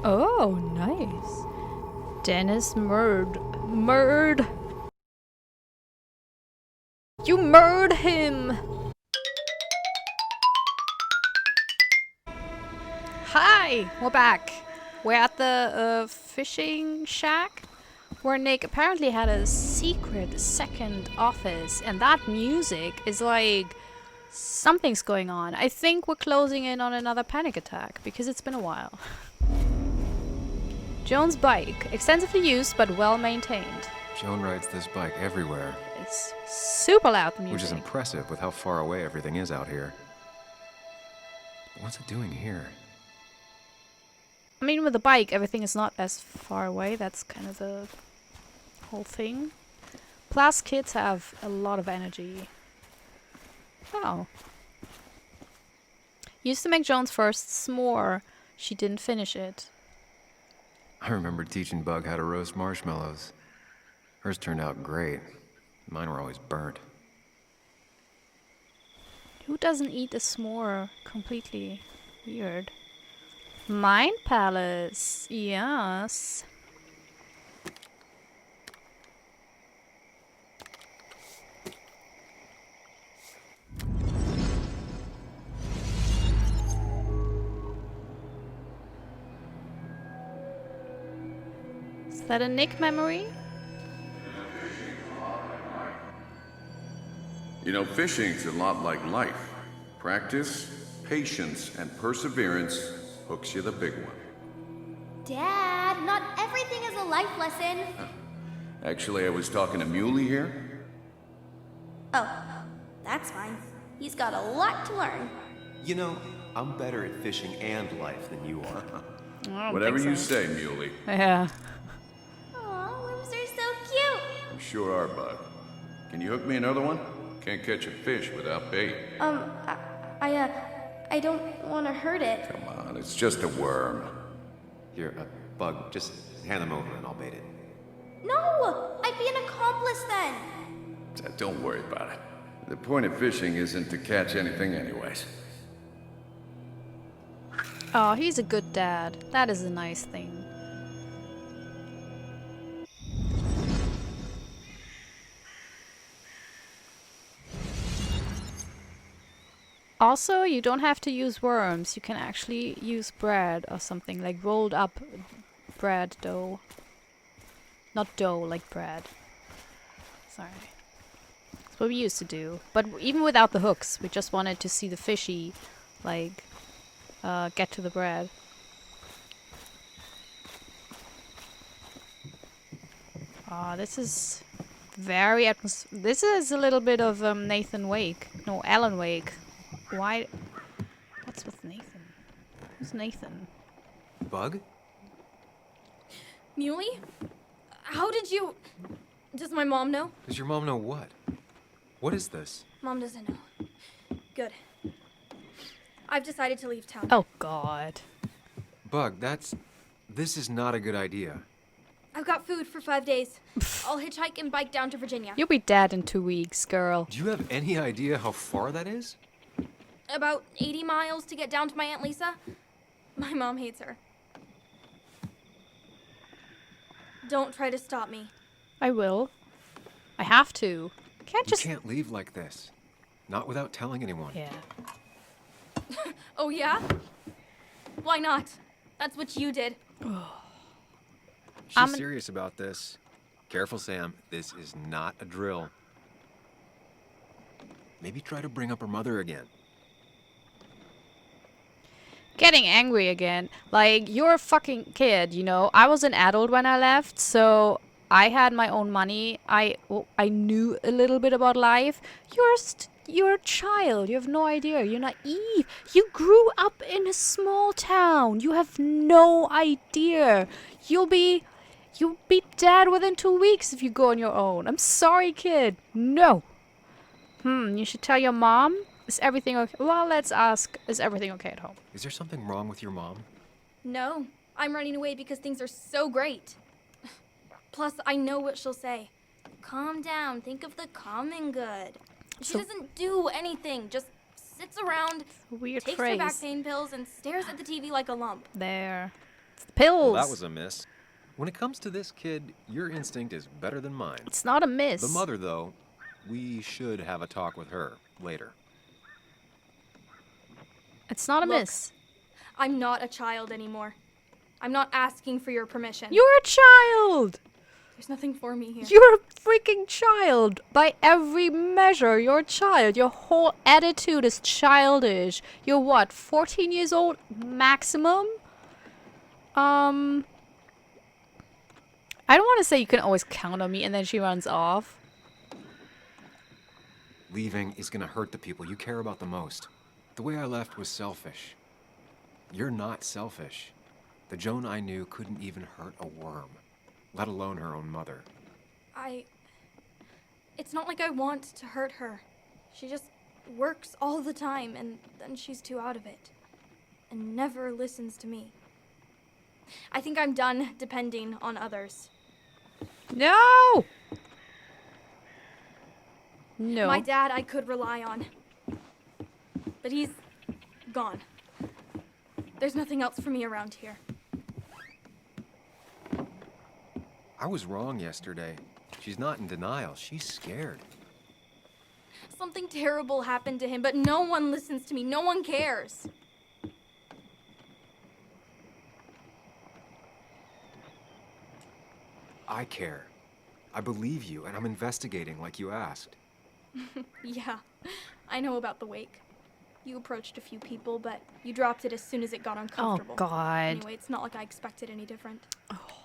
Oh, nice. Dennis Murd. You murdered him! Hi! We're back. We're at the fishing shack where Nick apparently had a secret second office, and that music is like something's going on. I think we're closing in on another panic attack because it's been a while. Joan's bike, extensively used but well maintained. Joan rides this bike everywhere. It's super loud music. Which is impressive with how far away everything is out here. But what's it doing here? I mean, with the bike, everything is not as far away. That's kind of the whole thing. Plus, kids have a lot of energy. Oh. Used to make Joan's first s'more. She didn't finish it. I remember teaching Bug how to roast marshmallows. Hers turned out great. Mine were always burnt. Who doesn't eat a s'more completely? Weird. Mind Palace. Yes. Is that a Nick memory? You know, fishing's a lot like life. Practice, patience, and perseverance hooks you the big one. Dad, not everything is a life lesson. Actually, I was talking to Muley here. Oh, that's fine. He's got a lot to learn. You know, I'm better at fishing and life than you are. I don't Whatever think you so. say, Muley. Yeah. Aw, worms are so cute. You sure are, Bug. Can you hook me another one? Can't catch a fish without bait. I don't want to hurt it. Come on, it's just a worm. Here, Bug, just hand them over and I'll bait it. No, I'd be an accomplice then. Don't worry about it. The point of fishing isn't to catch anything anyways. Oh, he's a good dad. That is a nice thing. Also, you don't have to use worms. You can actually use bread or something, like rolled up bread dough. Not dough, like bread. Sorry. That's what we used to do. But even without the hooks, we just wanted to see the fishy, like, get to the bread. Ah, this is very this is a little bit of Nathan Wake. No, Alan Wake. Why? What's with Nathan? Who's Nathan? Bug? Muley? How did you... Does my mom know? Does your mom know what? What is this? Mom doesn't know. Good. I've decided to leave town. Oh God. Bug, this is not a good idea. I've got food for 5 days. I'll hitchhike and bike down to Virginia. You'll be dead in 2 weeks, girl. Do you have any idea how far that is? About 80 miles to get down to my Aunt Lisa. My mom hates her. Don't try to stop me. I will. I have to. Can't just. You can't leave like this. Not without telling anyone. Yeah. Oh yeah? Why not? That's what you did. She's serious about this. Careful, Sam. This is not a drill. Maybe try to bring up her mother again. Getting angry again. Like, you're a fucking kid, you know? I was an adult when I left, so I had my own money. I knew a little bit about life. You're a child. You have no idea. You're naive. You grew up in a small town. You have no idea. You'll be dead within 2 weeks if you go on your own. I'm sorry, kid. No. You should tell your mom. Is everything okay? Well, let's ask, is everything okay at home? Is there something wrong with your mom? No, I'm running away because things are so great. Plus, I know what she'll say. Calm down. Think of the common good. She doesn't do anything. Just sits around, Weird takes phrase. her back pain pills, and stares at the TV like a lump. There. Pills. Well, that was a miss. When it comes to this kid, your instinct is better than mine. It's not a miss. The mother, though, we should have a talk with her later. It's not a Look. miss. I'm not a child anymore. I'm not asking for your permission. You're a child. There's nothing for me here. You're a freaking child. By every measure, you're a child. Your whole attitude is childish. You're what, 14 years old maximum? I don't want to say you can always count on me, and then she runs off. Leaving is gonna hurt the people you care about the most. The way I left was selfish. You're not selfish. The Joan I knew couldn't even hurt a worm, let alone her own mother. It's not like I want to hurt her. She just works all the time, and then she's too out of it. And never listens to me. I think I'm done depending on others. No! No. My dad I could rely on. But he's gone. There's nothing else for me around here. I was wrong yesterday. She's not in denial. She's scared. Something terrible happened to him, but no one listens to me. No one cares. I care. I believe you, and I'm investigating like you asked. Yeah, I know about the wake. You approached a few people, but you dropped it as soon as it got uncomfortable. Oh, God. Anyway, it's not like I expected any different.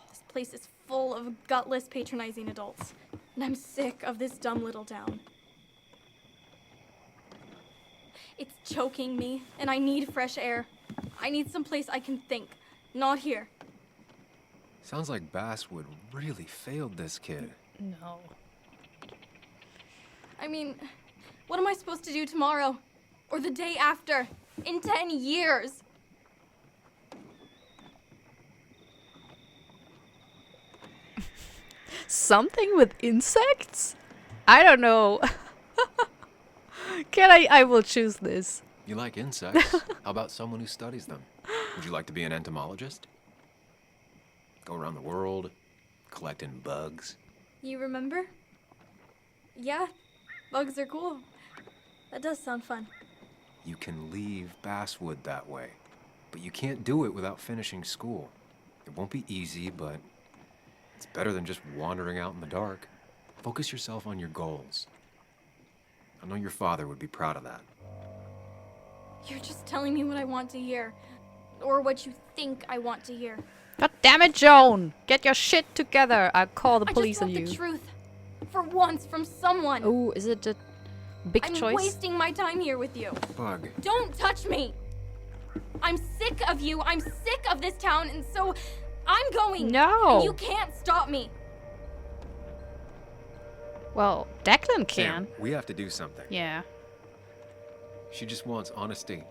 This place is full of gutless, patronizing adults. And I'm sick of this dumb little town. It's choking me, and I need fresh air. I need someplace I can think. Not here. Sounds like Basswood really failed this kid. No. I mean, what am I supposed to do tomorrow? Or the day after? In 10 years? Something with insects? I don't know. I will choose this. You like insects? How about someone who studies them? Would you like to be an entomologist? Go around the world, collecting bugs. You remember? Yeah, bugs are cool. That does sound fun. You can leave Basswood that way, but you can't do it without finishing school. It won't be easy, but it's better than just wandering out in the dark. Focus yourself on your goals. I know your father would be proud of that. You're just telling me what I want to hear. Or what you think I want to hear. God damn it, Joan! Get your shit together. I'll call the I police just on want you. the truth. For once, from someone. Oh, is it a big I'm choice? wasting my time here with you. Bug. Don't touch me! I'm sick of you. I'm sick of this town, and so I'm going. No. And you can't stop me. Well, Declan can. Sam, we have to do something. Yeah. She just wants honesty.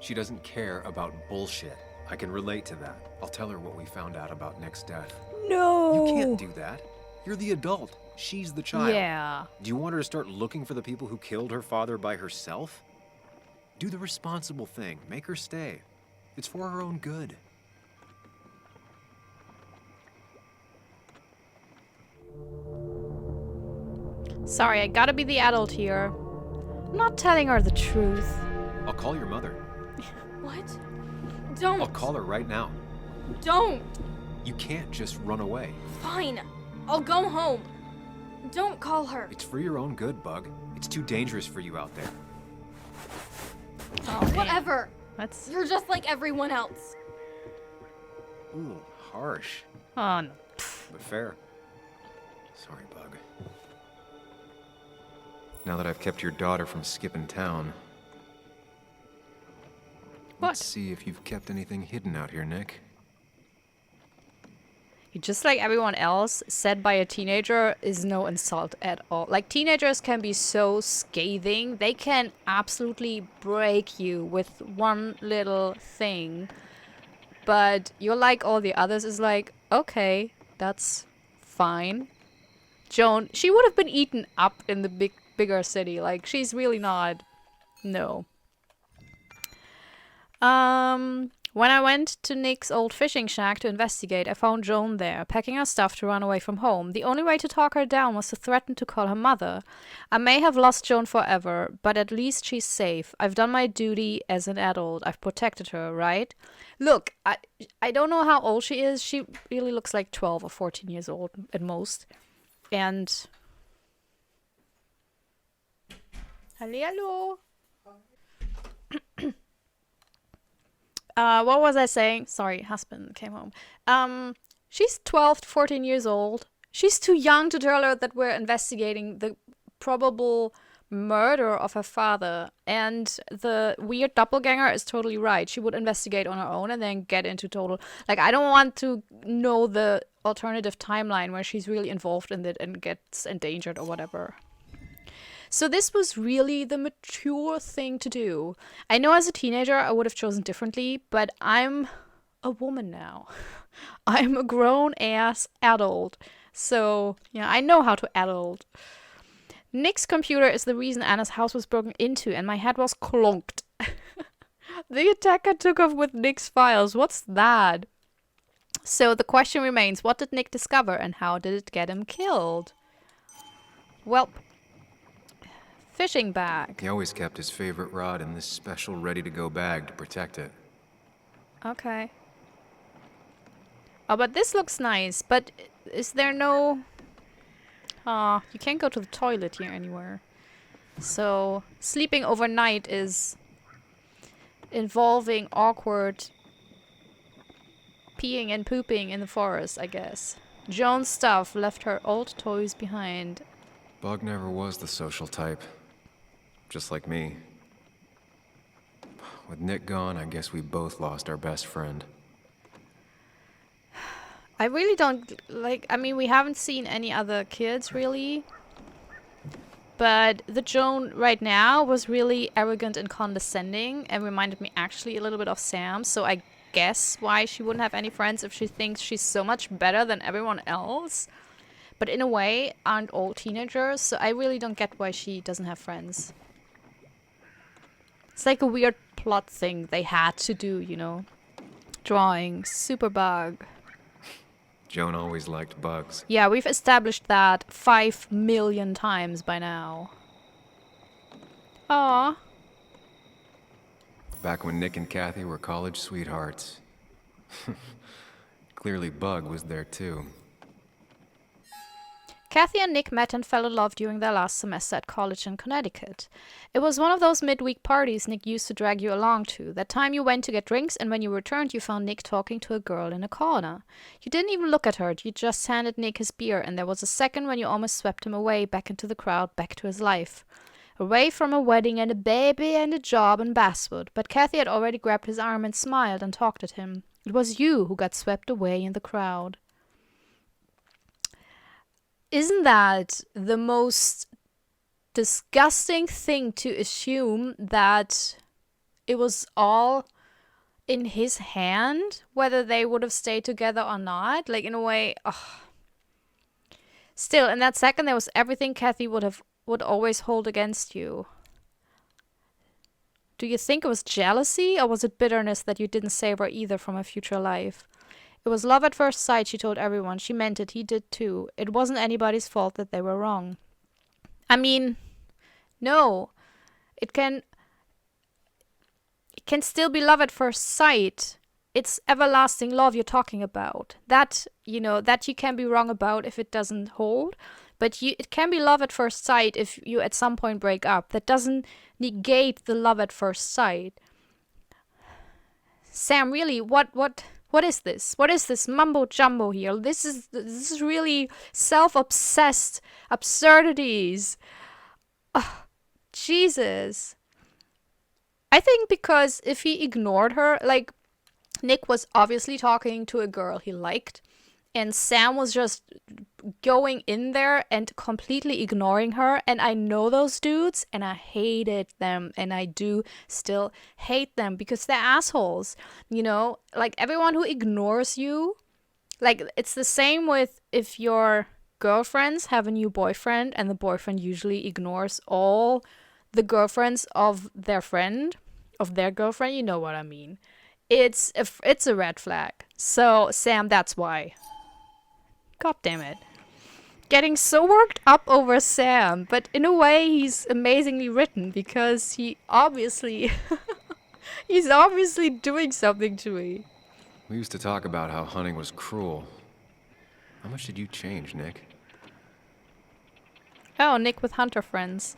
She doesn't care about bullshit. I can relate to that. I'll tell her what we found out about Nick's death. No. You can't do that. You're the adult. She's the child. Yeah. Do you want her to start looking for the people who killed her father by herself? Do the responsible thing. Make her stay. It's for her own good. Sorry, I gotta be the adult here. I'm not telling her the truth. I'll call your mother. What? Don't. I'll call her right now. Don't. You can't just run away. Fine. I'll go home. Don't call her. It's for your own good, Bug. It's too dangerous for you out there. Oh, man. Whatever. That's... You're just like everyone else. Ooh, harsh, Oh, no. but fair. Sorry, Bug. Now that I've kept your daughter from skipping town, What? let's see if you've kept anything hidden out here, Nick. Just like everyone else, said by a teenager is no insult at all. Like, teenagers can be so scathing. They can absolutely break you with one little thing. But you're like all the others is like, okay, that's fine. Joan, she would have been eaten up in the bigger city. Like, she's really not. No. When I went to Nick's old fishing shack to investigate, I found Joan there, packing her stuff to run away from home. The only way to talk her down was to threaten to call her mother. I may have lost Joan forever, but at least she's safe. I've done my duty as an adult. I've protected her, right? Look, I don't know how old she is. She really looks like 12 or 14 years old at most. And... Hello. What was I saying? Sorry, husband came home. She's 12 to 14 years old. She's too young to tell her that we're investigating the probable murder of her father. And the weird doppelganger is totally right. She would investigate on her own and then get into total... Like, I don't want to know the alternative timeline where she's really involved in it and gets endangered or whatever. So this was really the mature thing to do. I know as a teenager I would have chosen differently, but I'm a woman now. I'm a grown-ass adult. So, yeah, I know how to adult. Nick's computer is the reason Anna's house was broken into and my head was clonked. The attacker took off with Nick's files. What's that? So the question remains, what did Nick discover and how did it get him killed? Well... Fishing bag. He always kept his favorite rod in this special ready-to-go bag to protect it. Okay. Oh, but this looks nice. But is there no... Oh, you can't go to the toilet here anywhere. So, sleeping overnight is involving awkward peeing and pooping in the forest, I guess. Joan's stuff left her old toys behind. Bug never was the social type. Just like me. With Nick gone, I guess we both lost our best friend. I really don't like... I mean, we haven't seen any other kids, really. But the Joan right now was really arrogant and condescending and reminded me actually a little bit of Sam. So I guess why she wouldn't have any friends if she thinks she's so much better than everyone else. But in a way, aren't all teenagers, so I really don't get why she doesn't have friends. It's like a weird plot thing they had to do, you know. Drawing, super bug. Joan always liked bugs. Yeah, we've established that 5 million times by now. Aww. Back when Nick and Kathy were college sweethearts. Clearly Bug was there too. Kathy and Nick met and fell in love during their last semester at college in Connecticut. It was one of those midweek parties Nick used to drag you along to. That time you went to get drinks and when you returned you found Nick talking to a girl in a corner. You didn't even look at her, you just handed Nick his beer and there was a second when you almost swept him away, back into the crowd, back to his life. Away from a wedding and a baby and a job in Basswood, but Kathy had already grabbed his arm and smiled and talked at him. It was you who got swept away in the crowd. Isn't that the most disgusting thing to assume that it was all in his hand, whether they would have stayed together or not? Like, in a way, ugh. Still, in that second, there was everything Kathy would always hold against you. Do you think it was jealousy, or was it bitterness that you didn't save her either from a future life? It was love at first sight, she told everyone. She meant it, he did too. It wasn't anybody's fault that they were wrong. I mean, no. It can still be love at first sight. It's everlasting love you're talking about. That, you know, that you can be wrong about if it doesn't hold. But it can be love at first sight if you at some point break up. That doesn't negate the love at first sight. Sam, really, what is this? What is this mumbo jumbo here? This is really self-obsessed absurdities. Oh, Jesus. I think because if he ignored her, like, Nick was obviously talking to a girl he liked, and Sam was just going in there and completely ignoring her. And I know those dudes, and I hated them, and I do still hate them because they're assholes. You know, like everyone who ignores you, like it's the same with if your girlfriends have a new boyfriend and the boyfriend usually ignores all the girlfriends of their girlfriend. You know what I mean. it's a red flag. So, Sam, that's why. God damn it. Getting so worked up over Sam, but in a way he's amazingly written because he's obviously doing something to me. We used to talk about how hunting was cruel. How much did you change, Nick? Oh, Nick with hunter friends.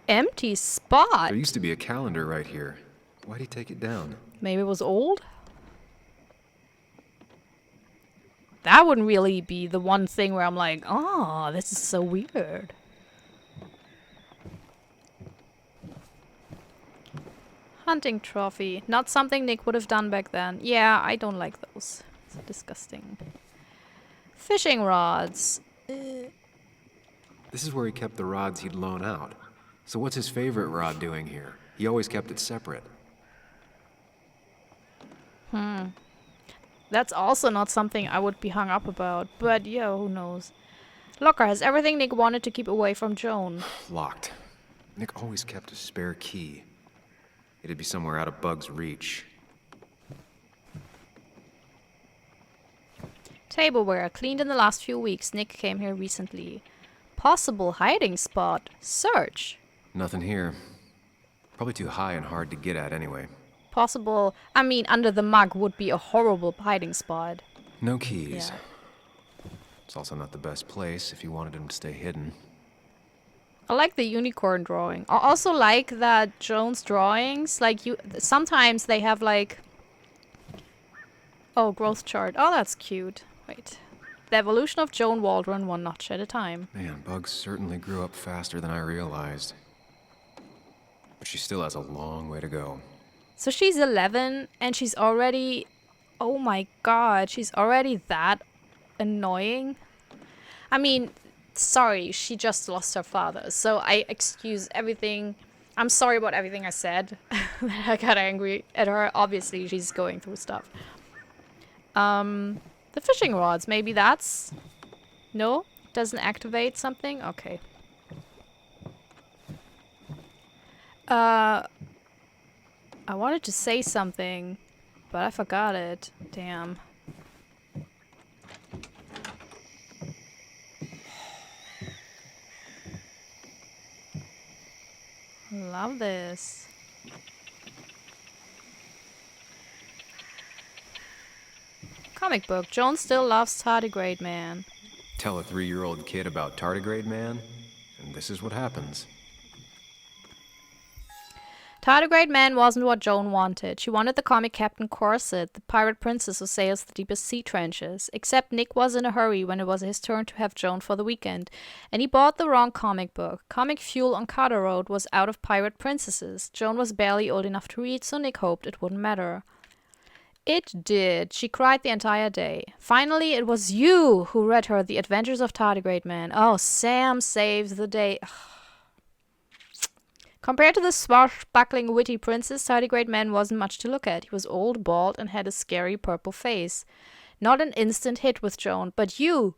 Empty spot. There used to be a calendar right here. Why'd he take it down? Maybe it was old? That wouldn't really be the one thing where I'm like, oh, this is so weird. Hunting trophy. Not something Nick would have done back then. Yeah, I don't like those. It's disgusting. Fishing rods. This is where he kept the rods he'd loan out. So what's his favorite rod doing here? He always kept it separate. That's also not something I would be hung up about. But yeah, who knows. Locker has everything Nick wanted to keep away from Joan. Locked. Nick always kept a spare key. It'd be somewhere out of Bug's reach. Tableware. Cleaned in the last few weeks. Nick came here recently. Possible hiding spot. Search. Nothing here. Probably too high and hard to get at anyway. Possible... I mean, under the mug would be a horrible hiding spot. No keys. Yeah. It's also not the best place if you wanted him to stay hidden. I like the unicorn drawing. I also like that Joan's drawings, like sometimes they have like... Oh, growth chart. Oh, that's cute. Wait. The evolution of Joan Waldron, one notch at a time. Man, Bug certainly grew up faster than I realized. But she still has a long way to go. So she's 11 and she's already... Oh my god, she's already that annoying. I mean, sorry, she just lost her father. So I excuse everything. I'm sorry about everything I said. I got angry at her. Obviously, she's going through stuff. The fishing rods, maybe that's... No? Doesn't activate something? Okay. I wanted to say something, but I forgot it. Damn. Love this. Comic book. Joan still loves Tardigrade Man. Tell a 3-year-old kid about Tardigrade Man, and this is what happens. Tardigrade Man wasn't what Joan wanted. She wanted the comic Captain Corset, the pirate princess who sails the deepest sea trenches. Except Nick was in a hurry when it was his turn to have Joan for the weekend, and he bought the wrong comic book. Comic Fuel on Carter Road was out of pirate princesses. Joan was barely old enough to read, so Nick hoped it wouldn't matter. It did. She cried the entire day. Finally, it was you who read her The Adventures of Tardigrade Man. Oh, Sam saves the day. Compared to the swashbuckling, witty princess, Tardigrade Man wasn't much to look at. He was old, bald, and had a scary purple face. Not an instant hit with Joan, but you,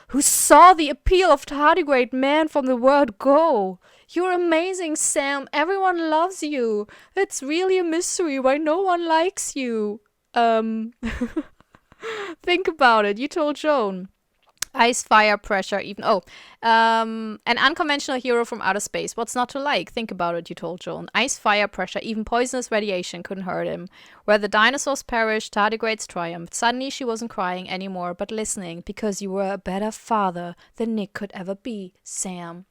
who saw the appeal of Tardigrade Man from the word go. You're amazing, Sam. Everyone loves you. It's really a mystery why no one likes you. Think about it. You told Joan. Ice, fire, pressure, even... Oh, an unconventional hero from outer space. What's not to like? Think about it, you told Joan. Ice, fire, pressure, even poisonous radiation couldn't hurt him. Where the dinosaurs perished, Tardigrades triumphed. Suddenly she wasn't crying anymore, but listening, because you were a better father than Nick could ever be, Sam.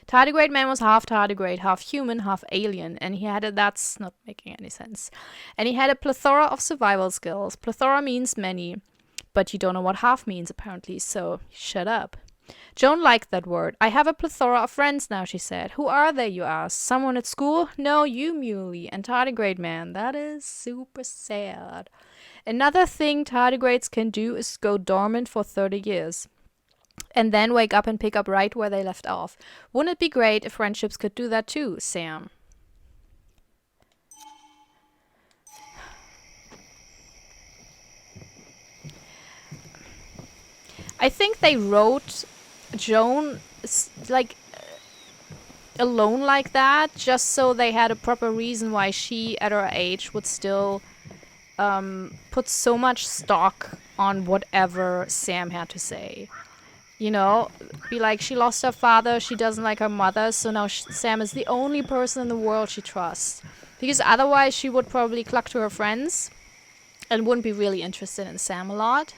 Tardigrade Man was half tardigrade, half human, half alien, and he had a... That's not making any sense. And he had a plethora of survival skills. Plethora means many. But you don't know what half means, apparently, so shut up. Joan liked that word. I have a plethora of friends now, she said. Who are they, you asked? Someone at school? No, you, Muley, and Tardigrade Man. That is super sad. Another thing tardigrades can do is go dormant for 30 years. And then wake up and pick up right where they left off. Wouldn't it be great if friendships could do that too, Sam? I think they wrote Joan like alone like that just so they had a proper reason why she at her age would still put so much stock on whatever Sam had to say. You know, be like, she lost her father, she doesn't like her mother, so now Sam is the only person in the world she trusts. Because otherwise she would probably cluck to her friends and wouldn't be really interested in Sam a lot.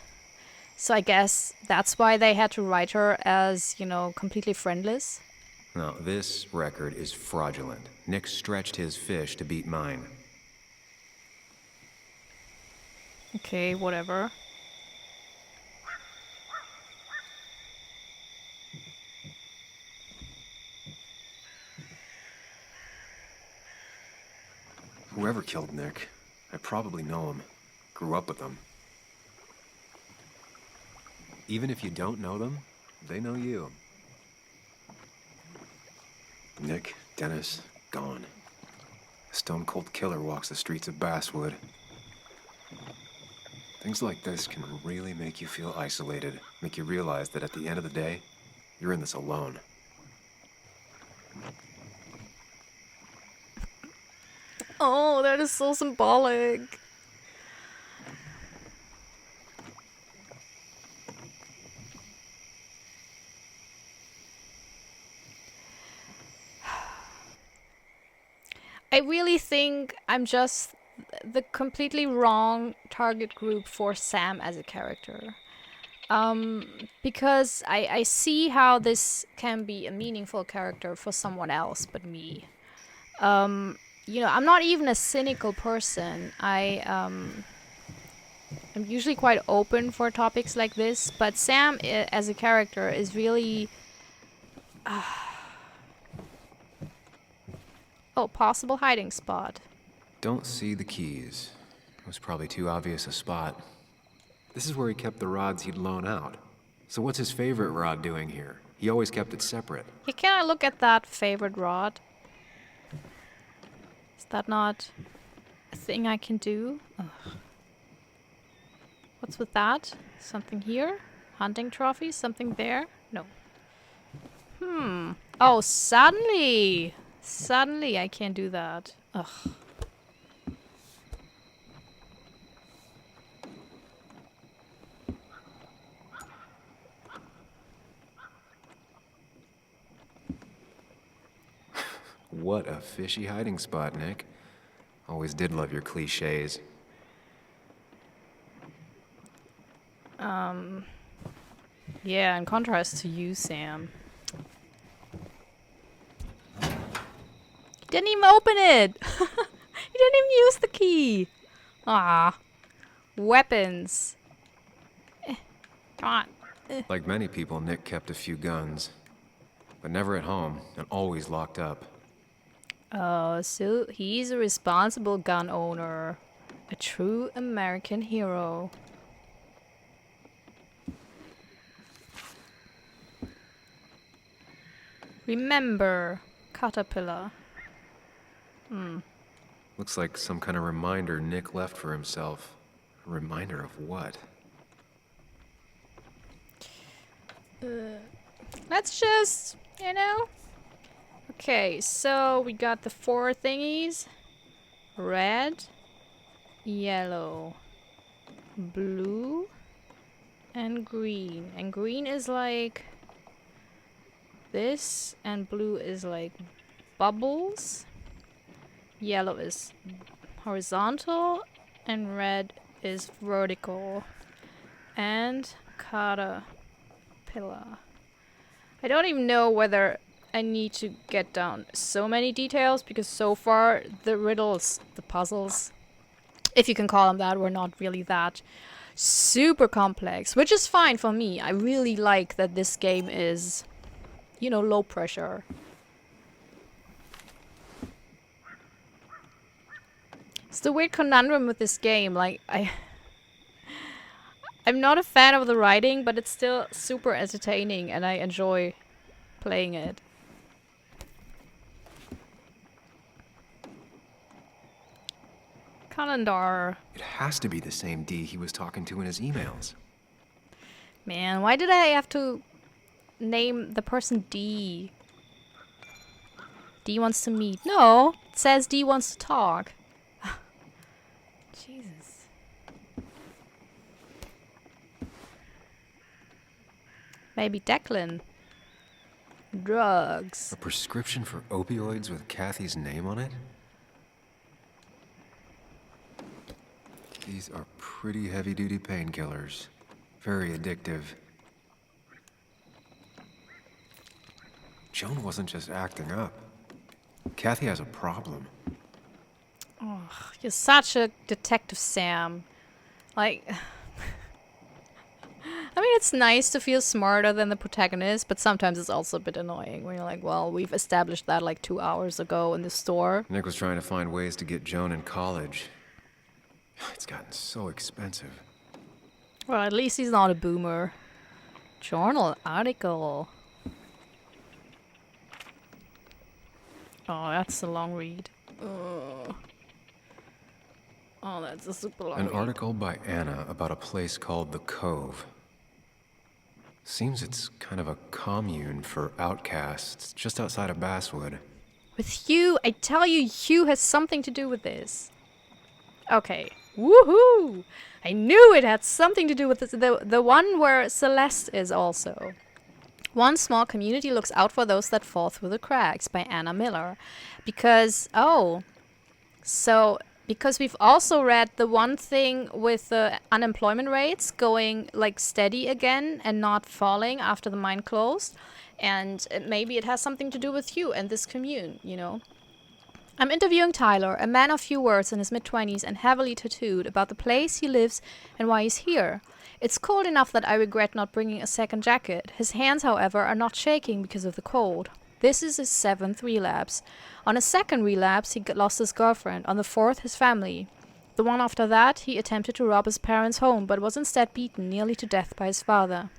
So I guess that's why they had to write her as, you know, completely friendless. No, this record is fraudulent. Nick stretched his fish to beat mine. Okay, whatever. Whoever killed Nick, I probably know him. Grew up with them. Even if you don't know them, they know you. Nick, Dennis, gone. A stone-cold killer walks the streets of Basswood. Things like this can really make you feel isolated, make you realize that at the end of the day, you're in this alone. Oh, that is so symbolic. I really think I'm just the completely wrong target group for Sam as a character. Because I see how this can be a meaningful character for someone else but me. You know, I'm not even a cynical person. I'm usually quite open for topics like this, but Sam as a character is really... Oh, possible hiding spot. Don't see the keys. It was probably too obvious a spot. This is where he kept the rods he'd loan out. So what's his favorite rod doing here? He always kept it separate. Hey, can I look at that favorite rod? Is that not a thing I can do? Ugh. What's with that? Something here? Hunting trophy? Something there? No. Oh, suddenly! Suddenly I can't do that. Ugh. What a fishy hiding spot, Nick. Always did love your cliches. Yeah, in contrast to you, Sam. He didn't even open it! He didn't even use the key! Ah. Weapons. Come on. Like many people, Nick kept a few guns. But never at home, and always locked up. Oh, so he's a responsible gun owner. A true American hero. Remember, caterpillar. Looks like some kind of reminder Nick left for himself. A reminder of what? Let's just, you know. Okay, so we got the 4 thingies. Red, yellow, blue, and green. And green is like this, and blue is like bubbles. Yellow is horizontal, and red is vertical. And caterpillar. I don't even know whether I need to get down so many details, because so far the riddles, the puzzles, if you can call them that, were not really that super complex, which is fine for me. I really like that this game is, you know, low pressure. It's the weird conundrum with this game. Like, I'm not a fan of the writing, but it's still super entertaining and I enjoy playing it. Calendar. It has to be the same D he was talking to in his emails. Man, why did I have to name the person D? D wants to meet. No, it says D wants to talk. Jesus. Maybe Declan. Drugs. A prescription for opioids with Kathy's name on it? These are pretty heavy-duty painkillers. Very addictive. Joan wasn't just acting up. Kathy has a problem. You're such a detective, Sam. Like, I mean, it's nice to feel smarter than the protagonist, but sometimes it's also a bit annoying when you're like, well, we've established that like 2 hours ago in the store. Nick was trying to find ways to get Joan in college. It's gotten so expensive. Well, at least he's not a boomer. Journal article. Oh, that's a long read. Ugh. Oh, that's a super long An read. article by Anna about a place called the Cove. Seems it's kind of a commune for outcasts just outside of Basswood. With Hugh, I tell you, Hugh has something to do with this. Okay. Woohoo! I knew it had something to do with this. The one where Celeste is also. One small community looks out for those that fall through the cracks by Anna Miller. Because we've also read the one thing with the unemployment rates going like steady again and not falling after the mine closed. And maybe it has something to do with you and this commune, you know. I'm interviewing Tyler, a man of few words in his mid-20s and heavily tattooed, about the place he lives and why he's here. It's cold enough that I regret not bringing a second jacket. His hands, however, are not shaking because of the cold. This is his 7th relapse. On his 2nd relapse, he lost his girlfriend. On the 4th, his family. The one after that, he attempted to rob his parents' home, but was instead beaten nearly to death by his father.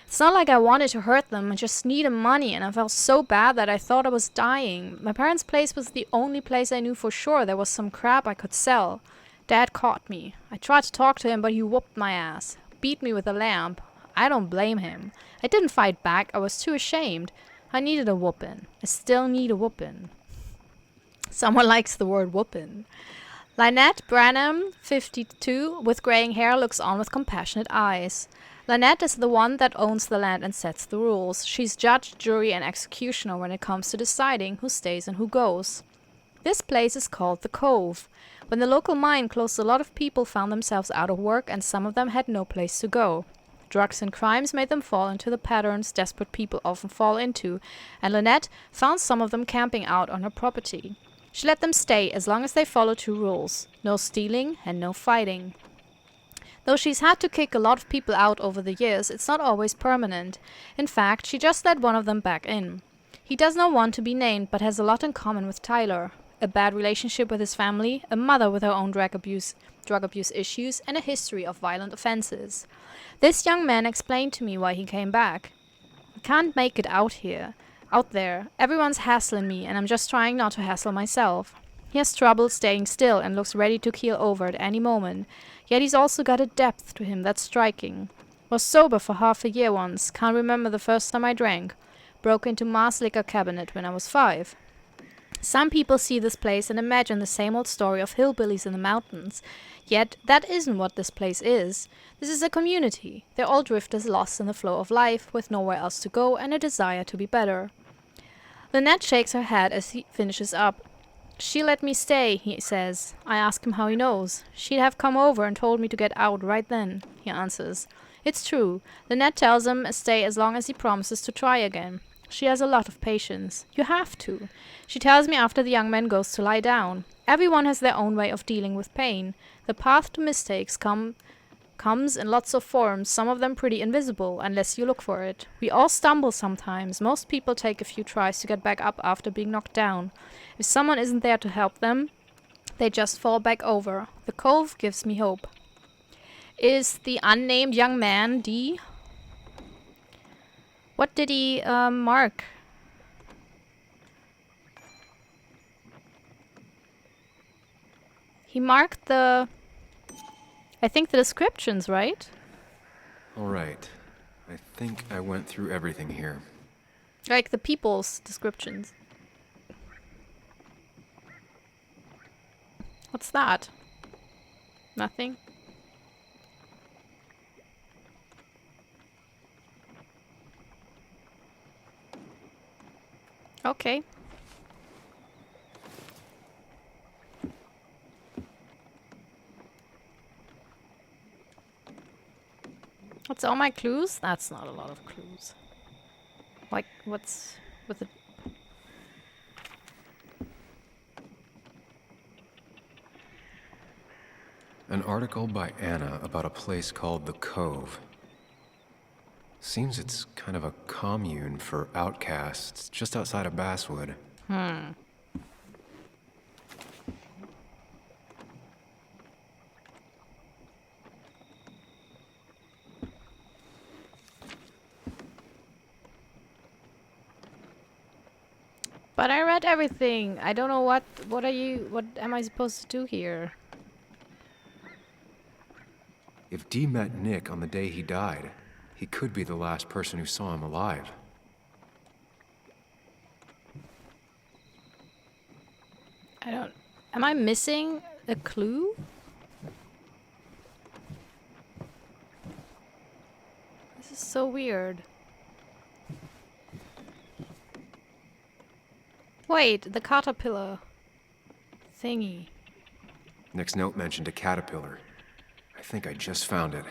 It's not like I wanted to hurt them, I just needed money, and I felt so bad that I thought I was dying. My parents' place was the only place I knew for sure there was some crap I could sell. Dad caught me. I tried to talk to him, but he whooped my ass. Beat me with a lamp. I don't blame him. I didn't fight back, I was too ashamed. I needed a whoopin'. I still need a whoopin'. Someone likes the word whoopin'. Lynette Branham, 52, with graying hair, looks on with compassionate eyes. Lynette is the one that owns the land and sets the rules. She's judge, jury, and executioner when it comes to deciding who stays and who goes. This place is called the Cove. When the local mine closed, a lot of people found themselves out of work, and some of them had no place to go. Drugs and crimes made them fall into the patterns desperate people often fall into, and Lynette found some of them camping out on her property. She let them stay as long as they followed 2 rules: no stealing and no fighting. Though she's had to kick a lot of people out over the years, it's not always permanent. In fact, she just let one of them back in. He does not want to be named, but has a lot in common with Tyler. A bad relationship with his family, a mother with her own drug abuse issues, and a history of violent offenses. This young man explained to me why he came back. I can't make it out there. Everyone's hassling me, and I'm just trying not to hassle myself. He has trouble staying still and looks ready to keel over at any moment. Yet he's also got a depth to him that's striking. Was sober for half a year once. Can't remember the first time I drank. Broke into Ma's liquor cabinet when I was 5. Some people see this place and imagine the same old story of hillbillies in the mountains. Yet that isn't what this place is. This is a community. They're all drifters lost in the flow of life, with nowhere else to go and a desire to be better. Lynette shakes her head as he finishes up. She let me stay, he says. I ask him how he knows. She'd have come over and told me to get out right then, he answers. It's true. Lynette tells him to stay as long as he promises to try again. She has a lot of patience. You have to. She tells me after the young man goes to lie down. Everyone has their own way of dealing with pain. The path to mistakes comes in lots of forms, some of them pretty invisible, unless you look for it. We all stumble sometimes. Most people take a few tries to get back up after being knocked down. If someone isn't there to help them, they just fall back over. The Cove gives me hope. Is the unnamed young man D? What did he mark? He marked the descriptions, right? All right. I think I went through everything here. Like the people's descriptions. What's that? Nothing? Okay. What's all my clues? That's not a lot of clues. Like, what's with it? An article by Anna about a place called the Cove. Seems it's kind of a commune for outcasts just outside of Basswood. But I read everything. I don't know what am I supposed to do here? If Dee met Nick on the day he died, he could be the last person who saw him alive. Am I missing a clue? This is so weird. Wait, the caterpillar thingy. Nick's note mentioned a caterpillar. I think I just found it.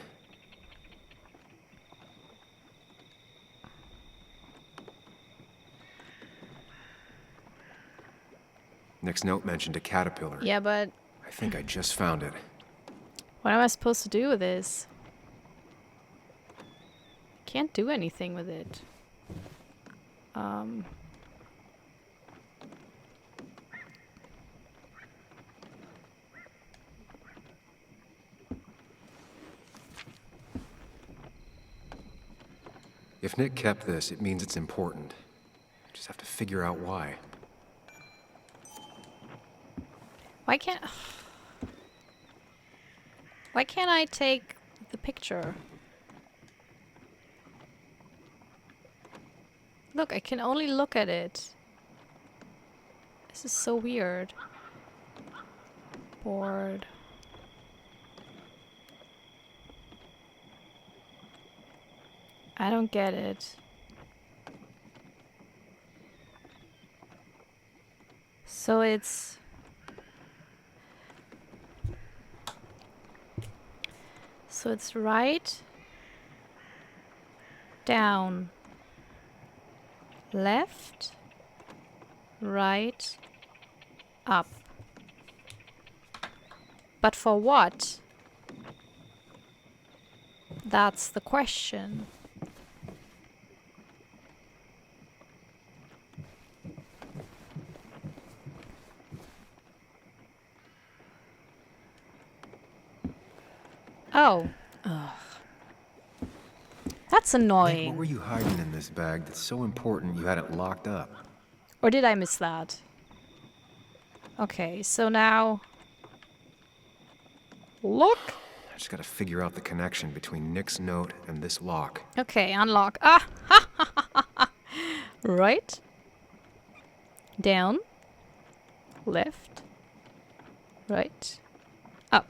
Nick's note mentioned a caterpillar. Yeah, but I think I just found it. what am I supposed to do with this? Can't do anything with it. If Nick kept this, it means it's important. I just have to figure out why. Why can't I take the picture? Look, I can only look at it. This is so weird. Bored. I don't get it. So it's right, down, left, right, up. But for what? That's the question. Oh. Ugh. That's Nick, annoying. what were you hiding in this bag that's so important you had it locked up? Or did I miss that? Okay, so now... Look! I just gotta figure out the connection between Nick's note and this lock. Okay, unlock. Ah! Ha, ha, ha, ha, ha. Right. Down. Left. Right. Up.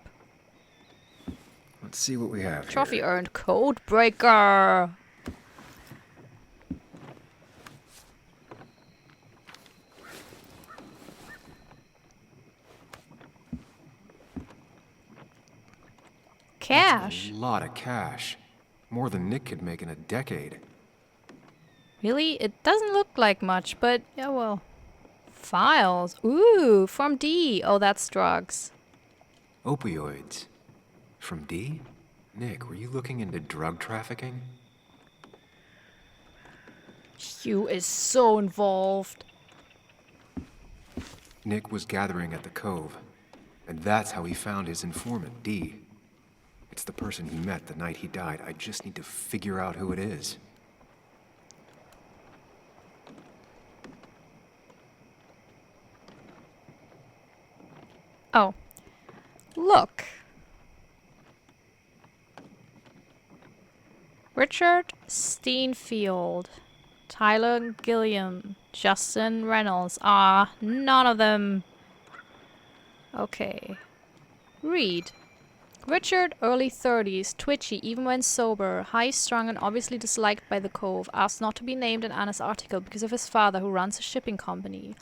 Let's see what we have Trophy here. earned. Code breaker. Cash. A lot of cash. More than Nick could make in a decade. Really? It doesn't look like much, but yeah, well. Files. Ooh, from D. Oh, that's drugs. Opioids. From Dee? Nick, were you looking into drug trafficking? Hugh is so involved. Nick was gathering at the Cove, and that's how he found his informant, Dee. It's the person he met the night he died. I just need to figure out who it is. Oh. Look. Richard Steenfield. Tyler Gilliam. Justin Reynolds. Ah, none of them. Okay. Read. Richard, early 30s, twitchy even when sober, high-strung and obviously disliked by the Cove, asked not to be named in Anna's article because of his father who runs a shipping company.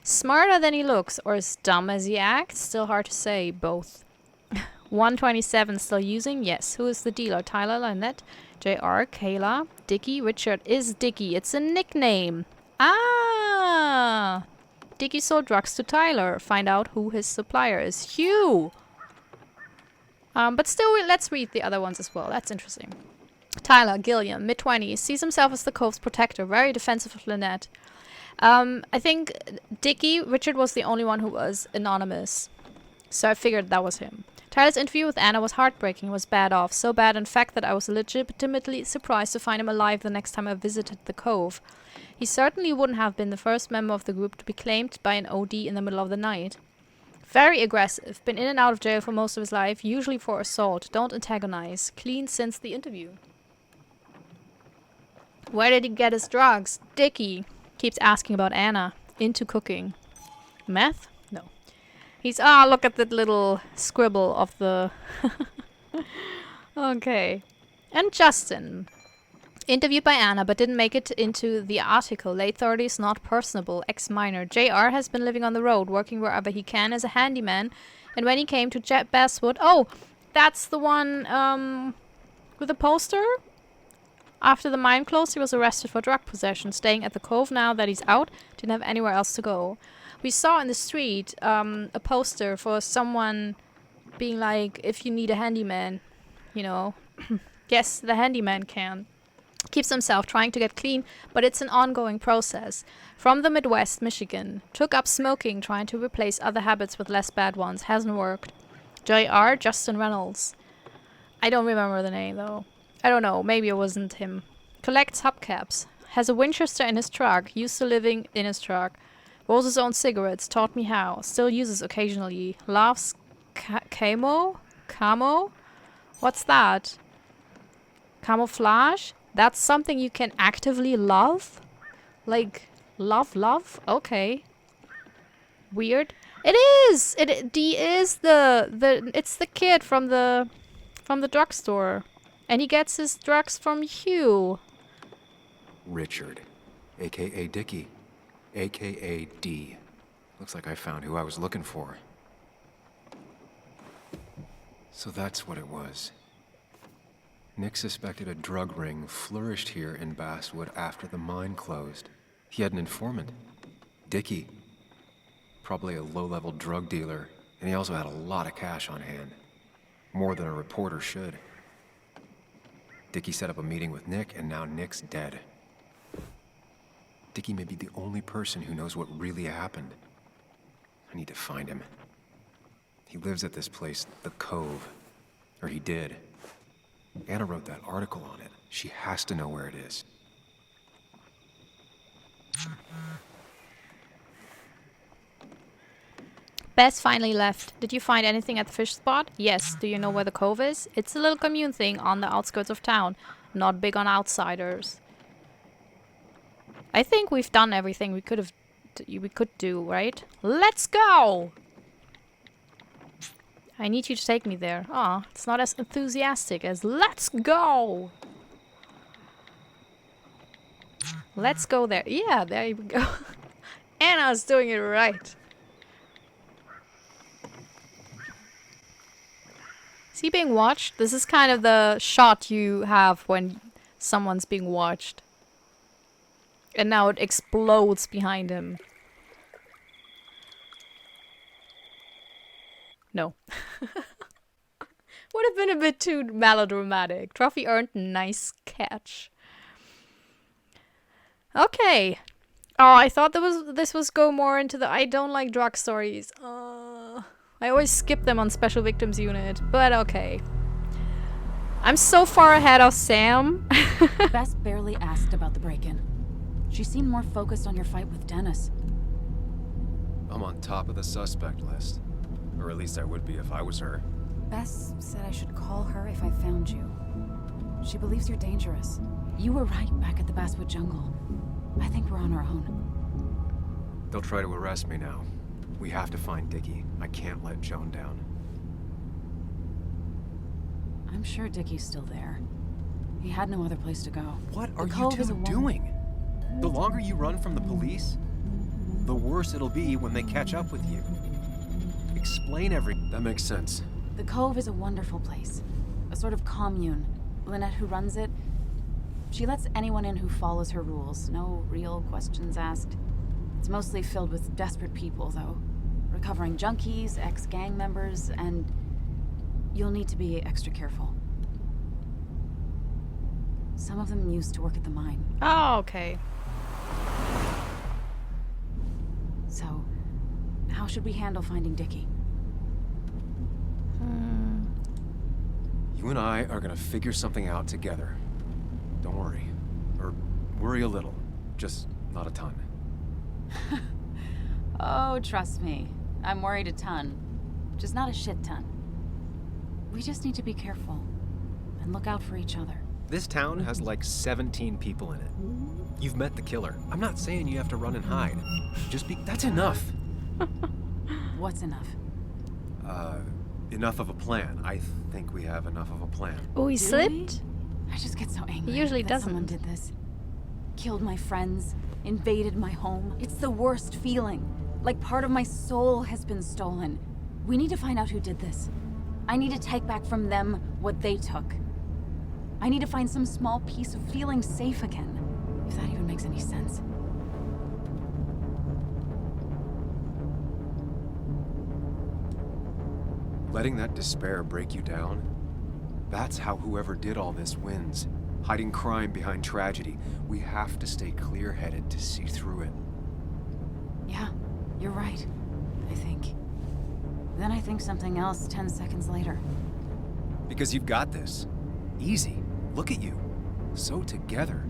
Smarter than he looks, or as dumb as he acts? Still hard to say, both. 127 still using? Yes. Who is the dealer? Tyler, Lynette, JR, Kayla, Dickie. Richard is Dickie. It's a nickname. Ah! Dickie sold drugs to Tyler. Find out who his supplier is. Hugh! But still, let's read the other ones as well. That's interesting. Tyler, Gilliam, mid-20s, sees himself as the Cove's protector, very defensive of Lynette. I think Dickie, Richard was the only one who was anonymous. So I figured that was him. Tyler's interview with Anna was heartbreaking. He was bad off. So bad, in fact, that I was legitimately surprised to find him alive the next time I visited the Cove. He certainly wouldn't have been the first member of the group to be claimed by an OD in the middle of the night. Very aggressive. Been in and out of jail for most of his life, usually for assault. Don't antagonize. Clean since the interview. Where did he get his drugs? Dickie keeps asking about Anna. Into cooking. Meth? No. He's... Ah, look at that little scribble of the... Okay. And Justin. Interviewed by Anna, but didn't make it into the article. Late 30s, not personable, ex-minor. JR has been living on the road, working wherever he can as a handyman. And when he came to Basswood... Oh, that's the one with the poster? After the mine closed, he was arrested for drug possession. Staying at the Cove now that he's out, didn't have anywhere else to go. We saw in the street a poster for someone being like, if you need a handyman, you know. Yes, the handyman can. Keeps himself trying to get clean, but it's an ongoing process. From the Midwest, Michigan. Took up smoking, trying to replace other habits with less bad ones. Hasn't worked. JR, Justin Reynolds. I don't remember the name, though. I don't know, maybe it wasn't him. Collects hubcaps. Has a Winchester in his truck. Used to living in his truck. Rolls his own cigarettes. Taught me how. Still uses occasionally. Loves camo? Camo? What's that? Camouflage? That's something you can actively love? Like, love? Okay. Weird. It is! D is it's the kid from the drugstore. And he gets his drugs from Hugh. Richard, a.k.a. Dickie, a.k.a. D. Looks like I found who I was looking for. So that's what it was. Nick suspected a drug ring flourished here in Basswood after the mine closed. He had an informant. Dickie. Probably a low-level drug dealer, and he also had a lot of cash on hand. More than a reporter should. Dickie set up a meeting with Nick, and now Nick's dead. Dickie may be the only person who knows what really happened. I need to find him. He lives at this place, the Cove. Or he did. Anna wrote that article on it. She has to know where it is. Bess finally left. Did you find anything at the fish spot? Yes. Do you know where the Cove is? It's a little commune thing on the outskirts of town. Not big on outsiders. I think we've done everything we could do, right? Let's go! I need you to take me there. Aw, it's not as enthusiastic as let's go! Let's go there. Yeah, there you go. Anna's doing it right. Is he being watched? This is kind of the shot you have when someone's being watched. And now it explodes behind him. No. Would have been a bit too melodramatic. Trophy earned, nice catch. Okay. Oh, I thought this was go more into the I don't like drug stories. I always skip them on Special Victims Unit, but okay. I'm so far ahead of Sam. Bess barely asked about the break-in. She seemed more focused on your fight with Dennis. I'm on top of the suspect list. Or at least I would be if I was her. Bess said I should call her if I found you. She believes you're dangerous. You were right back at the Basswood jungle. I think we're on our own. They'll try to arrest me now. We have to find Dickie. I can't let Joan down. I'm sure Dickie's still there. He had no other place to go. What The are you Cove is two a won- doing? The longer you run from the police, the worse it'll be when they catch up with you. Explain everything. That makes sense. The Cove is a wonderful place. A sort of commune. Lynette, who runs it, she lets anyone in who follows her rules. No real questions asked. It's mostly filled with desperate people, though. Recovering junkies, ex-gang members, and you'll need to be extra careful. Some of them used to work at the mine. Oh, okay. So, how should we handle finding Dickie? You and I are gonna figure something out together. Don't worry. Or worry a little. Just not a ton. Oh, trust me. I'm worried a ton. Just not a shit ton. We just need to be careful and look out for each other. This town has like 17 people in it. You've met the killer. I'm not saying you have to run and hide. Just be. That's enough. What's enough? Enough of a plan. I think we have enough of a plan. Oh, he Do slipped? I just get so angry. He usually that someone doesn't. did this. Killed my friends, invaded my home. It's the worst feeling. Like part of my soul has been stolen. We need to find out who did this. I need to take back from them what they took. I need to find some small piece of feeling safe again. If that even makes any sense. Letting that despair break you down? That's how whoever did all this wins. Hiding crime behind tragedy. We have to stay clear-headed to see through it. Yeah, you're right. I think. Then I think something else 10 seconds later. Because you've got this. Easy. Look at you. So together.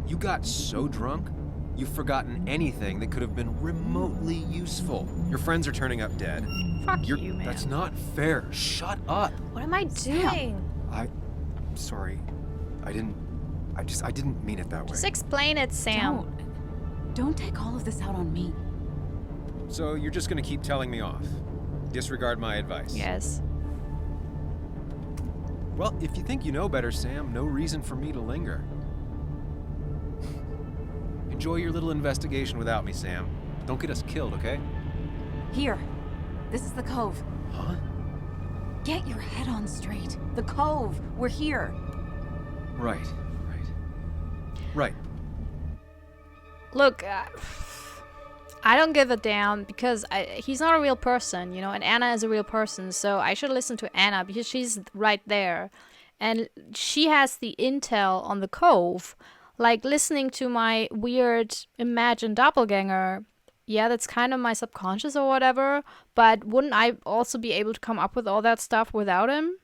You got so drunk, you've forgotten anything that could have been remotely useful. Your friends are turning up dead. Fuck you, man. That's not fair. Shut up. What am I doing? I'm sorry. I didn't mean it that way. Just explain it, Sam. Don't take all of this out on me. So you're just gonna keep telling me off. Disregard my advice. Yes. Well, if you think you know better, Sam, no reason for me to linger. Enjoy your little investigation without me, Sam. Don't get us killed, okay? Here. This is the Cove. Huh? Get your head on straight. The Cove. We're here. Right. Right. Look, I don't give a damn because he's not a real person, you know, and Anna is a real person, so I should listen to Anna because she's right there. And she has the intel on the Cove. Like, listening to my weird imagined doppelganger, yeah, that's kind of my subconscious or whatever, but wouldn't I also be able to come up with all that stuff without him?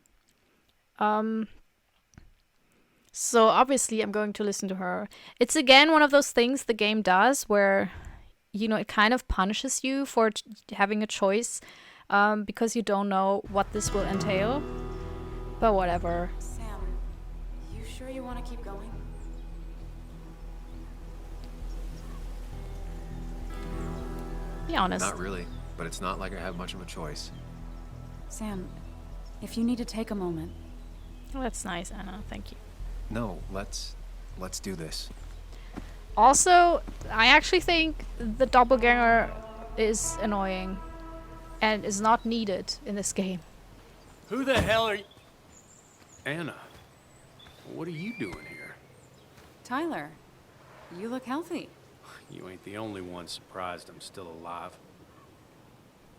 So obviously I'm going to listen to her. It's again one of those things the game does where, you know, it kind of punishes you for having a choice because you don't know what this will entail. But whatever. Sam, you sure you want to keep going? Be honest. Not really, but it's not like I have much of a choice. Sam, if you need to take a moment. Oh, that's nice, Anna. Thank you. No, let's do this. Also, I actually think the doppelganger is annoying and is not needed in this game. Who the hell are you? Anna, what are you doing here? Tyler, you look healthy. You ain't the only one surprised I'm still alive.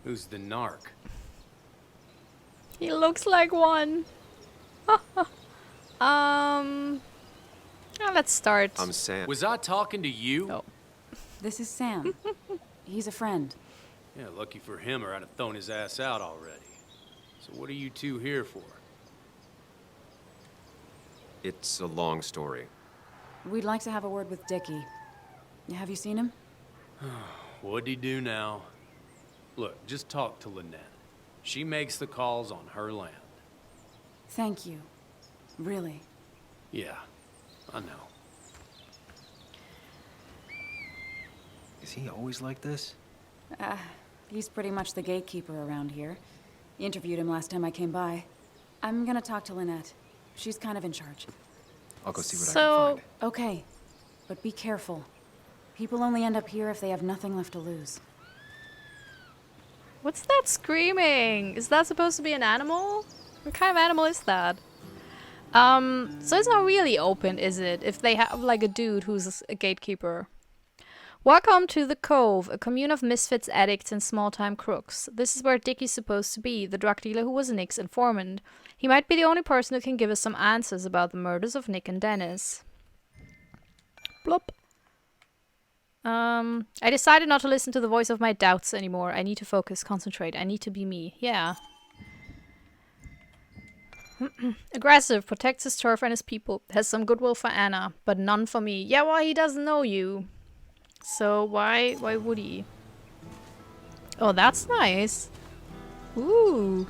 Who's the narc? He looks like one. Yeah, let's start. I'm Sam. Was I talking to you? No. This is Sam. He's a friend. Yeah, lucky for him or I'd have thrown his ass out already. So what are you two here for? It's a long story. We'd like to have a word with Dickie. Have you seen him? What'd he do now? Look, just talk to Lynette. She makes the calls on her land. Thank you. Really. Yeah, I know. Is he always like this? He's pretty much the gatekeeper around here. Interviewed him last time I came by. I'm gonna talk to Lynette. She's kind of in charge. I'll go see what I So- can find. Okay, but be careful. People only end up here if they have nothing left to lose. What's that screaming? Is that supposed to be an animal? What kind of animal is that? So it's not really open, is it? If they have like a dude who's a gatekeeper. Welcome to the Cove, a commune of misfits, addicts, and small-time crooks. This is where Dickie's supposed to be, the drug dealer who was Nick's informant. He might be the only person who can give us some answers about the murders of Nick and Dennis. Blop. I decided not to listen to the voice of my doubts anymore. I need to focus, concentrate. I need to be me. Yeah. Aggressive, protects his turf and his people. Has some goodwill for Anna, but none for me. Yeah, well, he doesn't know you. So why would he? Oh, that's nice. Ooh.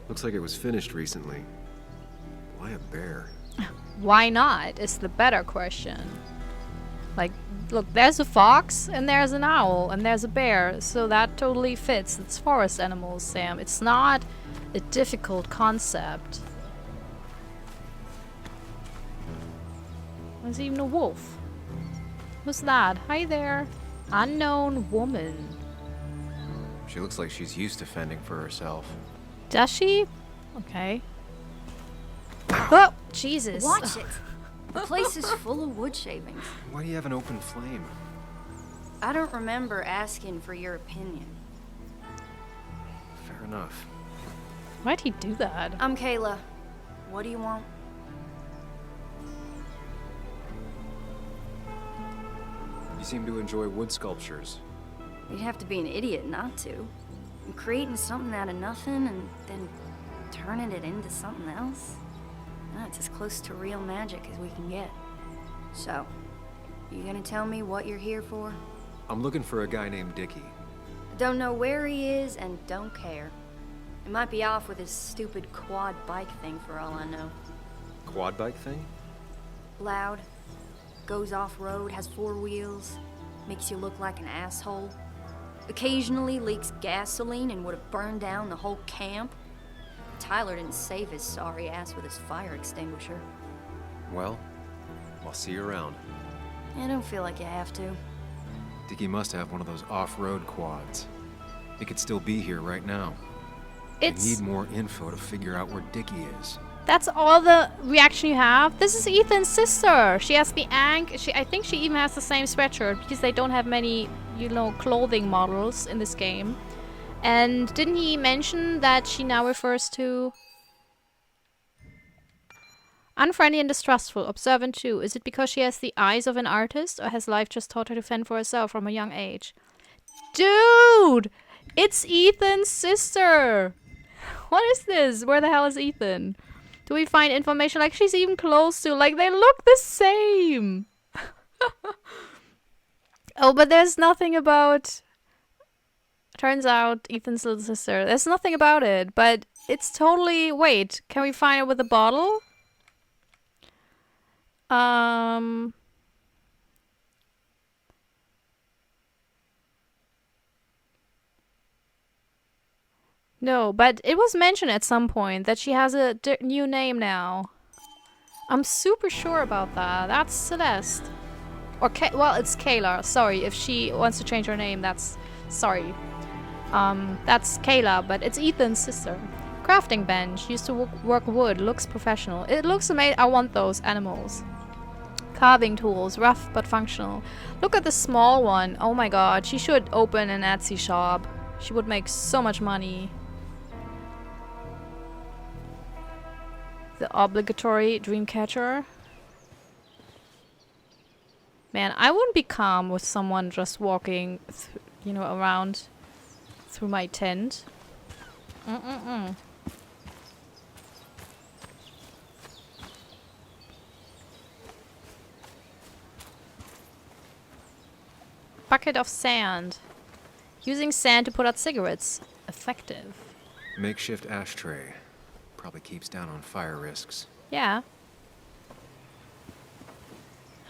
Looks like it was finished recently. Why a bear? Why not is the better question. Like, look, there's a fox, and there's an owl, and there's a bear, so that totally fits. It's forest animals, Sam. It's not a difficult concept. There's even a wolf. Who's that? Hi there. Unknown woman. She looks like she's used to fending for herself. Does she? Okay. Oh, Jesus. Watch it. The place is full of wood shavings. Why do you have an open flame? I don't remember asking for your opinion. Fair enough. Why'd he do that? I'm Kayla. What do you want? You seem to enjoy wood sculptures. You'd have to be an idiot not to. And creating something out of nothing and then turning it into something else? That's as close to real magic as we can get. So, you gonna tell me what you're here for? I'm looking for a guy named Dickie. Don't know where he is and don't care. He might be off with his stupid quad bike thing for all I know. Quad bike thing? Loud, goes off-road, has 4 wheels, makes you look like an asshole. Occasionally leaks gasoline and would have burned down the whole camp. Tyler didn't save his sorry ass with his fire extinguisher. Well, I'll see you around. I don't feel like you have to. Dickie must have one of those off-road quads. He could still be here right now. I need more info to figure out where Dickie is. That's all the reaction you have? This is Ethan's sister. She has the I think she even has the same sweatshirt because they don't have many, clothing models in this game. And didn't he mention that she now refers to unfriendly and distrustful, observant too? Is it because she has the eyes of an artist, or has life just taught her to fend for herself from a young age? Dude! It's Ethan's sister! What is this? Where the hell is Ethan? Do we find information like she's even close to? Like, they look the same! Oh, but there's nothing about... Turns out Ethan's little sister. There's nothing about it, but it's totally... Wait, can we find it with a bottle? No, but it was mentioned at some point that she has a new name now. I'm super sure about that. That's Celeste. Or well, it's Kayla. Sorry, if she wants to change her name, that's... Sorry. That's Kayla, but it's Ethan's sister. Crafting bench. Used to work wood. Looks professional. It looks amazing. I want those animals. Carving tools. Rough but functional. Look at the small one. Oh my god. She should open an Etsy shop. She would make so much money. The obligatory dream catcher. Man, I wouldn't be calm with someone just walking, around through my tent. Bucket of sand. Using sand to put out cigarettes. Effective. Makeshift ashtray. Probably keeps down on fire risks. Yeah.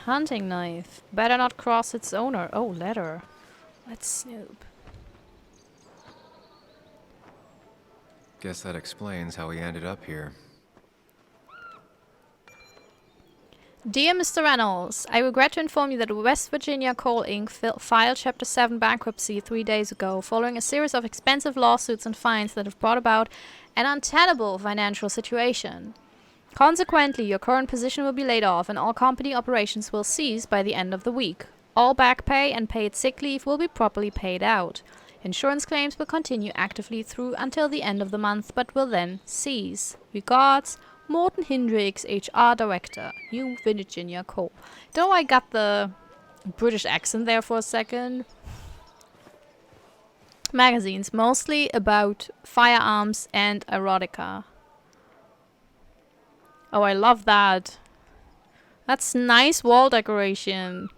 Hunting knife. Better not cross its owner. Oh, letter. Let's snoop. Guess that explains how he ended up here. Dear Mr. Reynolds, I regret to inform you that West Virginia Coal Inc. filed Chapter 7 bankruptcy 3 days ago, following a series of expensive lawsuits and fines that have brought about an untenable financial situation. Consequently, your current position will be laid off and all company operations will cease by the end of the week. All back pay and paid sick leave will be properly paid out. Insurance claims will continue actively through until the end of the month, but will then cease. Regards, Morton Hendricks, HR Director, New Virginia Coal. Don't know why I got the British accent there for a second. Magazines, mostly about firearms and erotica. Oh, I love that. That's nice wall decoration.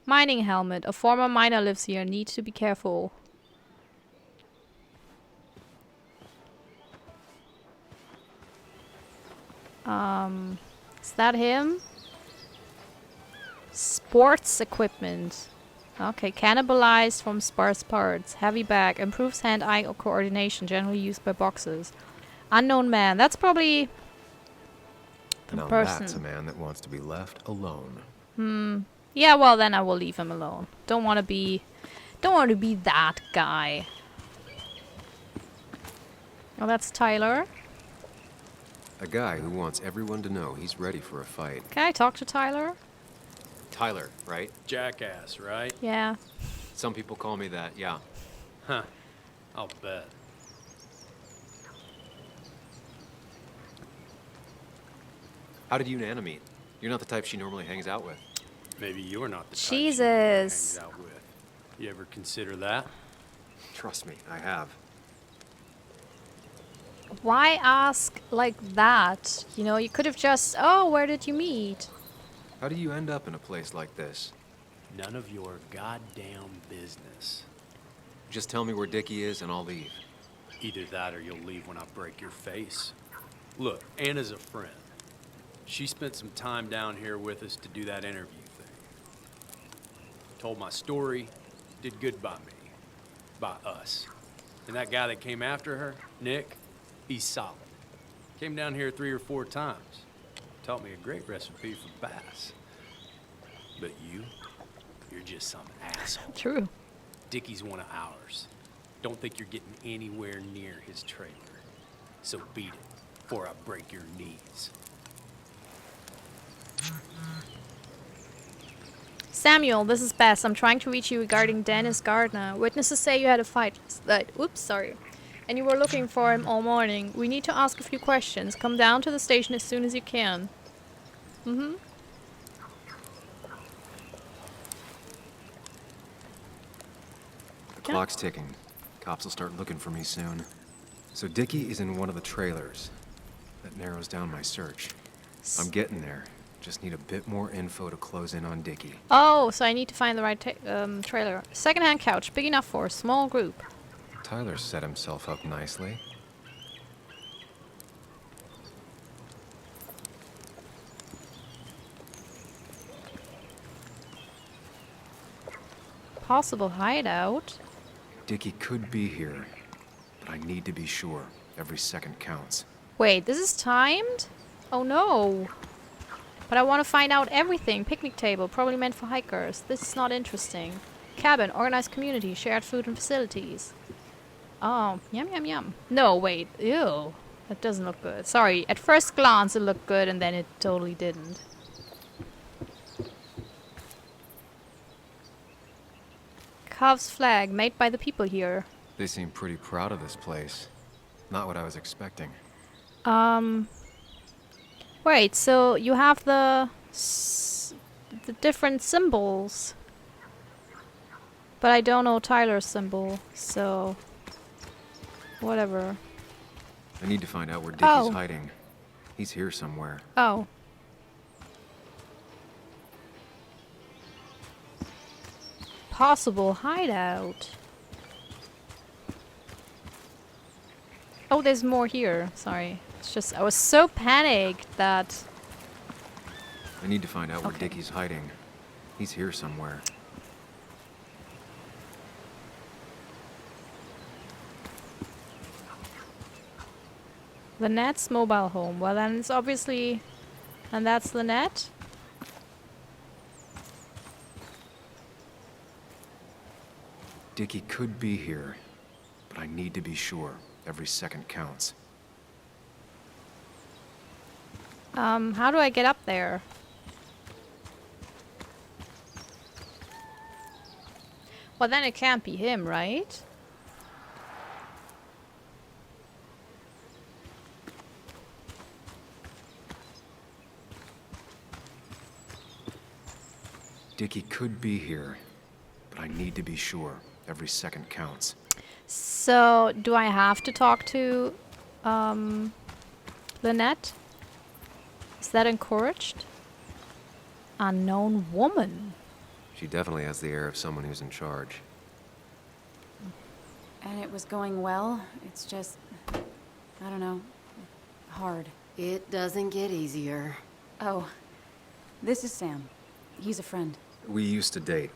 Mining helmet. A former miner lives here. Need to be careful. Is that him? Sports equipment. Okay, cannibalized from sparse parts. Heavy bag. Improves hand-eye coordination. Generally used by boxers. Unknown man. That's probably the Now person. that's a man that wants to be left alone. Yeah, well then I will leave him alone. Don't want to be that guy. Oh, that's Tyler. A guy who wants everyone to know he's ready for a fight. Can I talk to Tyler? Tyler, right? Jackass, right? Yeah. Some people call me that, yeah. Huh. I'll bet. How did you and Anna meet? You're not the type she normally hangs out with. Maybe you're not the type Jesus. she hangs out with. You ever consider that? Trust me, I have. Why ask like that? You know, you could have just, oh, where did you meet? How do you end up in a place like this? None of your goddamn business. Just tell me where Dickie is and I'll leave. Either that or you'll leave when I break your face. Look, Anna's a friend. She spent some time down here with us to do that interview thing. Told my story, did good by me. By us. And that guy that came after her, Nick, he's solid. Came down here 3 or 4 times. Taught me a great recipe for bass. But you're just some asshole. True. Dickie's one of ours. Don't think you're getting anywhere near his trailer. So beat it before I break your knees. Samuel, this is Bess. I'm trying to reach you regarding Dennis Gardner. Witnesses say you had a fight last night. Oops, sorry. And you were looking for him all morning. We need to ask a few questions. Come down to the station as soon as you can. Mm-hmm. The clock's ticking. Cops will start looking for me soon. So Dickie is in one of the trailers. That narrows down my search. I'm getting there. Just need a bit more info to close in on Dickie. Oh, so I need to find the right trailer. Second-hand couch, big enough for a small group. Tyler set himself up nicely. Possible hideout. Dickie could be here, but I need to be sure. Every second counts. Wait, this is timed? Oh no. But I want to find out everything. Picnic table, probably meant for hikers. This is not interesting. Cabin, organized community, shared food and facilities. Oh, yum yum yum. No, wait, ew. That doesn't look good. Sorry, at first glance it looked good and then it totally didn't. Cavs flag, made by the people here. They seem pretty proud of this place. Not what I was expecting. Wait, so you have the different symbols. But I don't know Tyler's symbol, so whatever. I need to find out where Dickie's hiding. He's here somewhere. Oh. Possible hideout. Oh, there's more here. Sorry. It's just I was so panicked that I need to find out where Dickie's hiding. He's here somewhere. Lynette's mobile home. Well, then it's obviously... And that's Lynette? Dickie could be here, but I need to be sure. Every second counts. How do I get up there? Well, then it can't be him, right? Dickie could be here, but I need to be sure. Every second counts. So, do I have to talk to, Lynette? Is that encouraged? Unknown woman. She definitely has the air of someone who's in charge. And it was going well. It's just, I don't know, hard. It doesn't get easier. Oh, this is Sam. He's a friend. We used to date.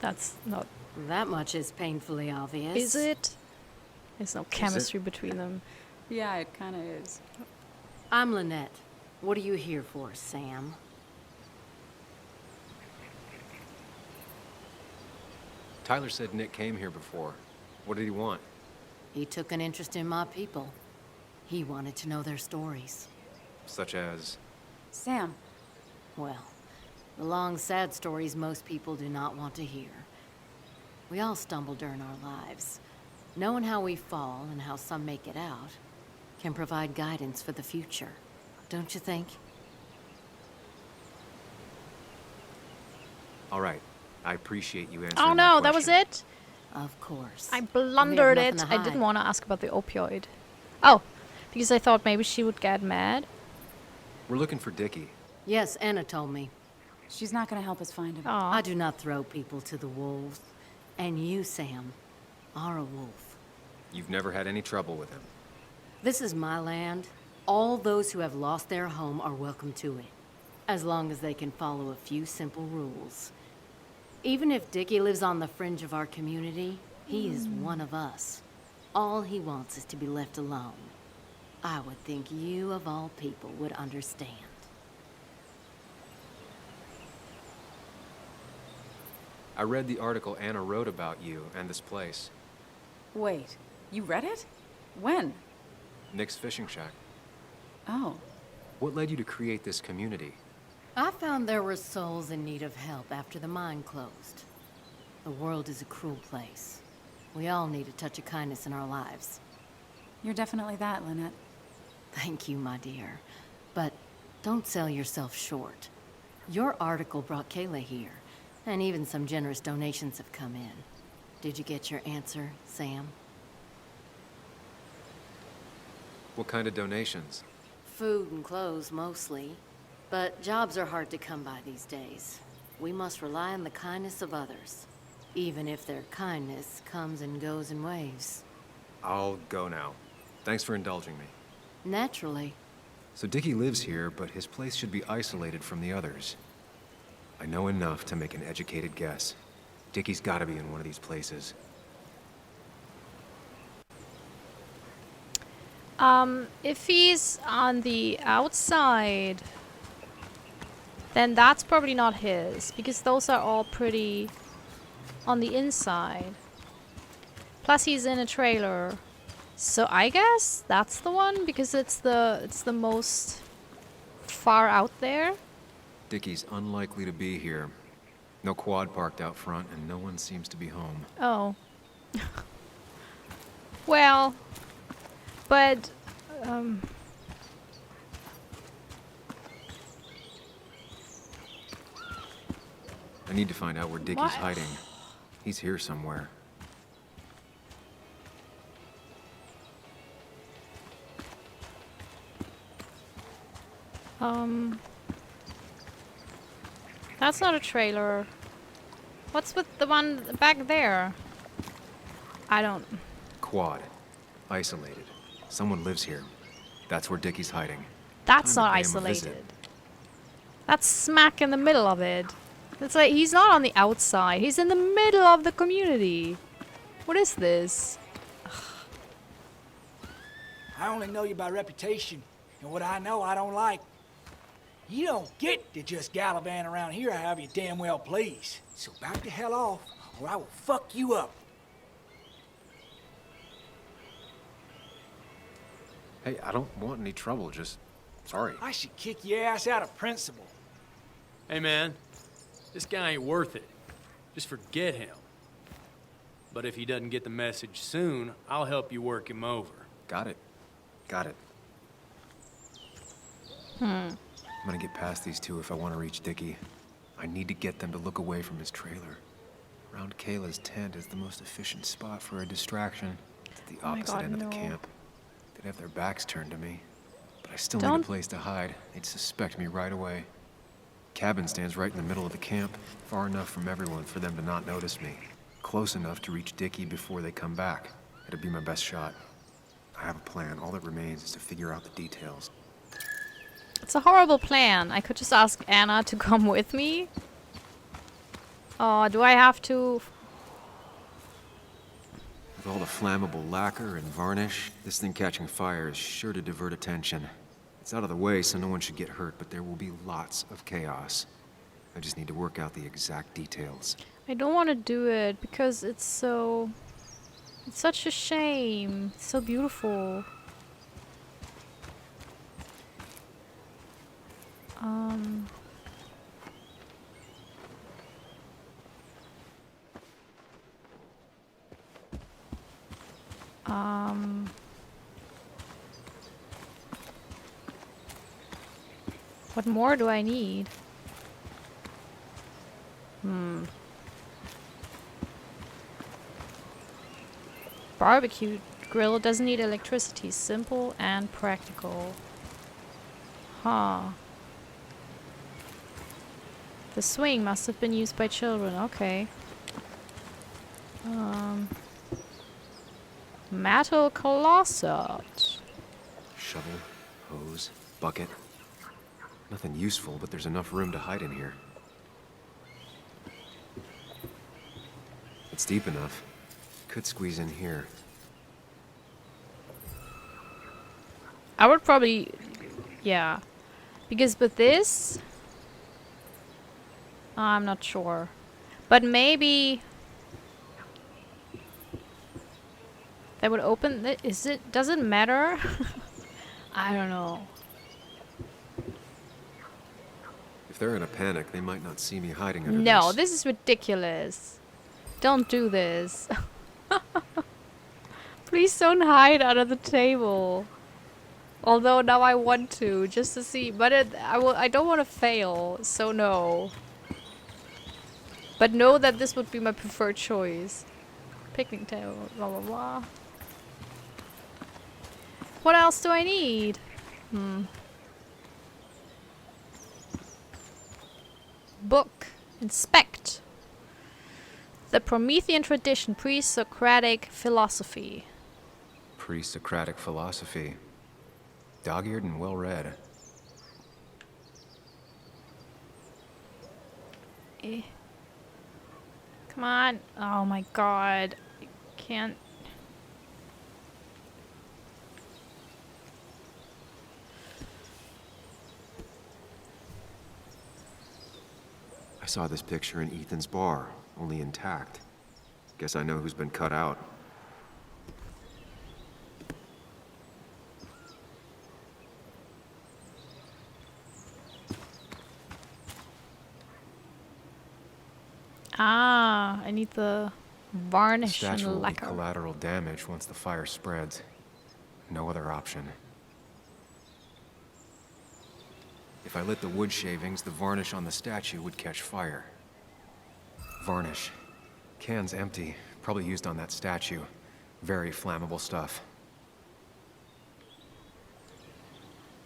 That's not... That much is painfully obvious. Is it? There's no chemistry between them. Yeah, it kind of is. I'm Lynette. What are you here for, Sam? Tyler said Nick came here before. What did he want? He took an interest in my people. He wanted to know their stories. Such as? Sam. Well, the long, sad stories most people do not want to hear. We all stumble during our lives. Knowing how we fall and how some make it out can provide guidance for the future, don't you think? All right. I appreciate you answering Oh my no, that was question. it? Of course. I blundered nothing it. to I didn't hide. want to ask about the opioid. Oh, because I thought maybe she would get mad. We're looking for Dickie. Yes, Anna told me. She's not going to help us find him. Aw. I do not throw people to the wolves. And you, Sam, are a wolf. You've never had any trouble with him. This is my land. All those who have lost their home are welcome to it, as long as they can follow a few simple rules. Even if Dickie lives on the fringe of our community, he is one of us. All he wants is to be left alone. I would think you, of all people, would understand. I read the article Anna wrote about you and this place. Wait, you read it? When? Nick's fishing shack. Oh. What led you to create this community? I found there were souls in need of help after the mine closed. The world is a cruel place. We all need a touch of kindness in our lives. You're definitely that, Lynette. Thank you, my dear. But don't sell yourself short. Your article brought Kayla here, and even some generous donations have come in. Did you get your answer, Sam? What kind of donations? Food and clothes, mostly. But jobs are hard to come by these days. We must rely on the kindness of others, even if their kindness comes and goes in waves. I'll go now. Thanks for indulging me. Naturally. So Dickie lives here, but his place should be isolated from the others. I know enough to make an educated guess. Dickie's gotta be in one of these places. If he's on the outside, then that's probably not his, because those are all pretty on the inside. Plus he's in a trailer. So I guess that's the one, because it's the most far out there. Dickie's unlikely to be here. No quad parked out front, and no one seems to be home. Oh. Well, but I need to find out where Dickie's What? hiding. He's here somewhere. that's not a trailer. What's with the one back there? I don't... Quad. Isolated. Someone lives here. That's where Dickie's hiding. That's Time to not pay him a visit. isolated. That's smack in the middle of it. It's like he's not on the outside. He's in the middle of the community. What is this? I only know you by reputation, and what I know I don't like. You don't get to just gallivant around here however you damn well please. So back the hell off, or I will fuck you up. Hey, I don't want any trouble, just sorry. I should kick your ass out of principle. Hey, man, this guy ain't worth it. Just forget him. But if he doesn't get the message soon, I'll help you work him over. Got it. Got it. I'm gonna get past these two if I want to reach Dickie. I need to get them to look away from his trailer. Around Kayla's tent is the most efficient spot for a distraction. It's the opposite end of the camp. They'd have their backs turned to me. But I still need a place to hide. They'd suspect me right away. Cabin stands right in the middle of the camp, far enough from everyone for them to not notice me. Close enough to reach Dickie before they come back. It'll be my best shot. I have a plan. All that remains is to figure out the details. It's a horrible plan. I could just ask Anna to come with me. Oh, do I have to? With all the flammable lacquer and varnish, this thing catching fire is sure to divert attention. It's out of the way, so no one should get hurt, but there will be lots of chaos. I just need to work out the exact details. I don't want to do it because it's such a shame. It's so beautiful. What more do I need? Barbecue grill doesn't need electricity. Simple and practical. Huh. The swing must have been used by children. Okay. Metal closet. Shovel, hose, bucket. Nothing useful, but there's enough room to hide in here. It's deep enough. Could squeeze in here. I would probably... Yeah. Because with this... I'm not sure. But maybe... That would open... Is it... Does it matter? I don't know. If they're in a panic, they might not see me hiding under No, this is ridiculous. Don't do this. Please don't hide under the table. Although now I want to, just to see. But I don't want to fail, so no. But know that this would be my preferred choice. Picnic table, blah blah blah. What else do I need? Book. Inspect. The Promethean tradition, pre-Socratic philosophy. Pre-Socratic philosophy. Dog-eared and well-read. Come on. Oh my god. I can't... I saw this picture in Ethan's bar, only intact. Guess I know who's been cut out. Ah, I need the varnish The statue and will be lacquer. collateral damage once the fire spreads. No other option. If I lit the wood shavings, the varnish on the statue would catch fire. Varnish. Can's empty. Probably used on that statue. Very flammable stuff.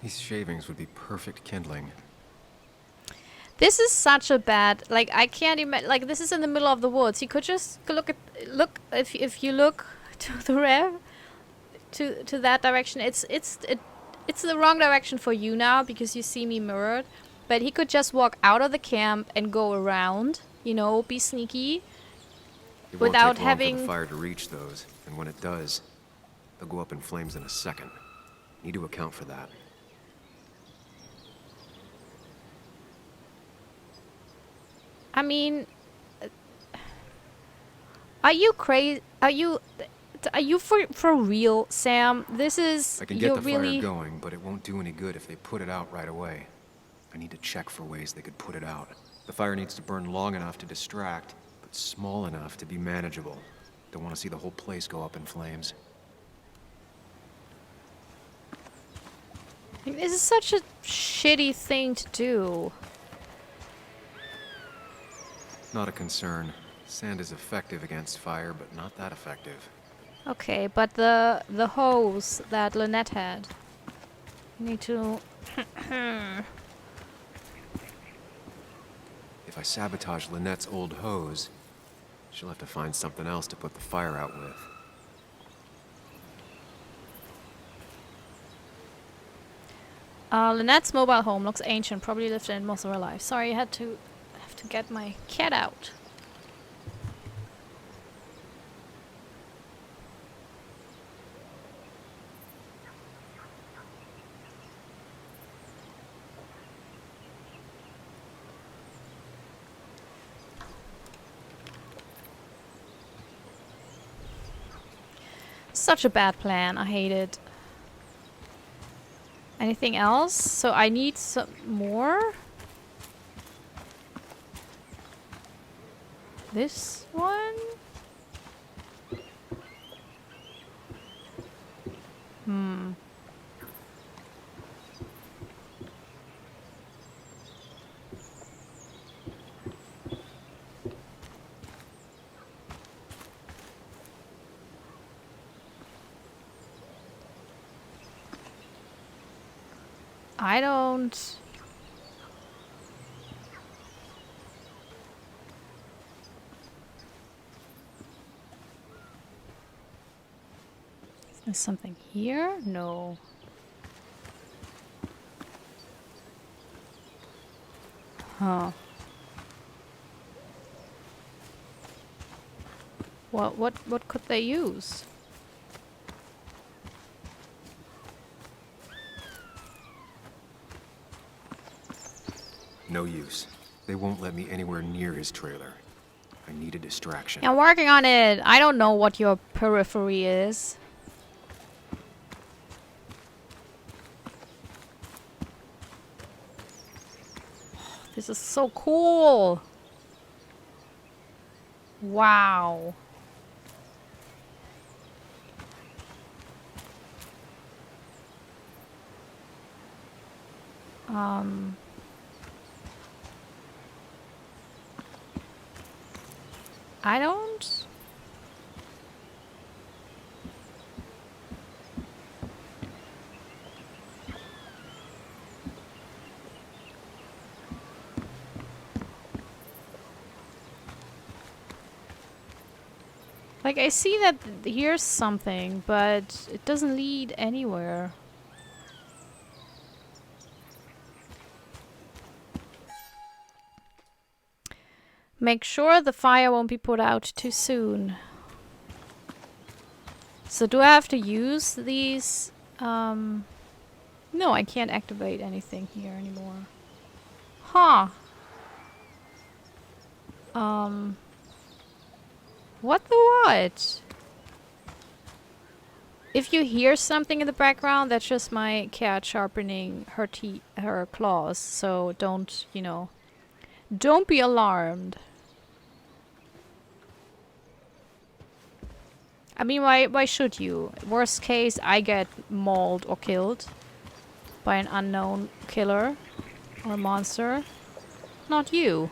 These shavings would be perfect kindling. This is such a bad, like, I can't imagine, like, this is in the middle of the woods. You could just look, if you look to the rev, to that direction, it's the wrong direction for you now because you see me mirrored. But he could just walk out of the camp and go around, you know, be sneaky. It without won't take long having for the fire to reach those, and when it does, they'll go up in flames in a second. Need to account for that. I mean, are you crazy? Are you for real, Sam? This is I can get the fire going, but it won't do any good if they put it out right away. I need to check for ways they could put it out. The fire needs to burn long enough to distract, but small enough to be manageable. Don't want to see the whole place go up in flames. This is such a shitty thing to do. Not a concern. Sand is effective against fire, but not that effective. Okay, but the hose that Lynette had. You need to... If I sabotage Lynette's old hose, she'll have to find something else to put the fire out with. Lynette's mobile home looks ancient, probably lived in it most of her life. Sorry, I have to get my cat out. Such a bad plan. I hate it. Anything else? So I need some more. This one? I don't... Is there something here? No. Huh. What could they use? No use. They won't let me anywhere near his trailer. I need a distraction. I'm working on it. I don't know what your periphery is. This is so cool. Wow. I don't... Like, I see that here's something, but it doesn't lead anywhere. Make sure the fire won't be put out too soon. So do I have to use these? No, I can't activate anything here anymore. Huh. What the what? If you hear something in the background, that's just my cat sharpening her claws. So don't, you know, don't be alarmed. I mean, why should you? Worst case, I get mauled or killed by an unknown killer or monster. Not you.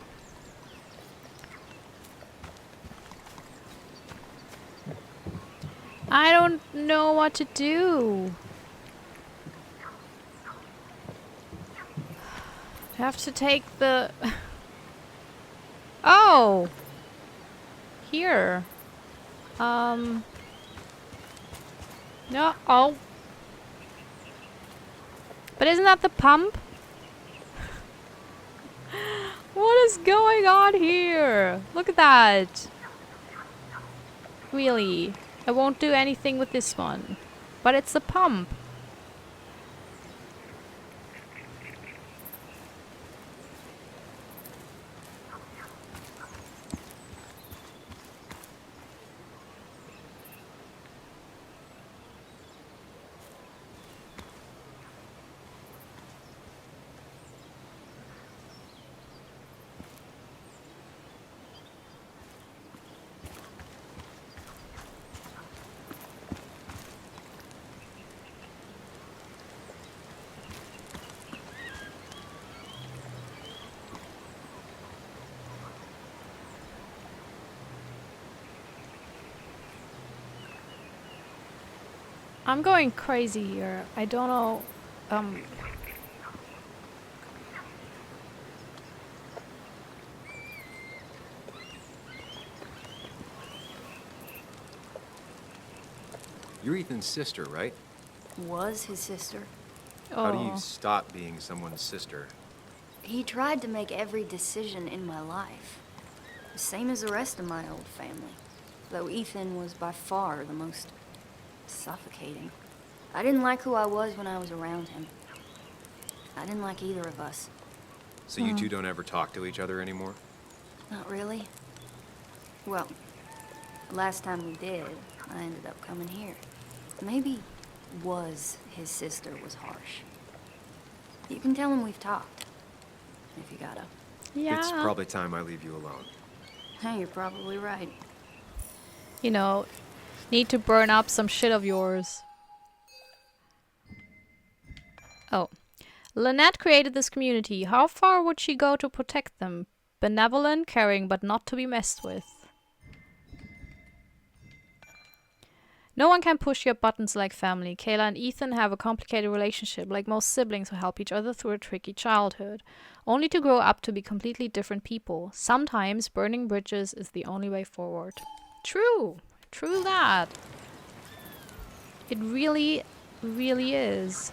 I don't know what to do. I have to take the... Oh! Here. No, oh. But isn't that the pump? What is going on here? Look at that. Really? I won't do anything with this one. But it's the pump. I'm going crazy here. I don't know. You're Ethan's sister, right? Was his sister. How do Oh. you stop being someone's sister? He tried to make every decision in my life. The same as the rest of my old family. Though Ethan was by far the most suffocating. I didn't like who I was when I was around him. I didn't like either of us. So you two don't ever talk to each other anymore? Not really. Well, the last time we did, I ended up coming here. Maybe was his sister was harsh. You can tell him we've talked. If you gotta. Yeah. It's probably time I leave you alone. Hey, you're probably right. You know, need to burn up some shit of yours. Oh. Lynette created this community. How far would she go to protect them? Benevolent, caring, but not to be messed with. No one can push your buttons like family. Kayla and Ethan have a complicated relationship, like most siblings who help each other through a tricky childhood, only to grow up to be completely different people. Sometimes burning bridges is the only way forward. True. True that. It really, really is.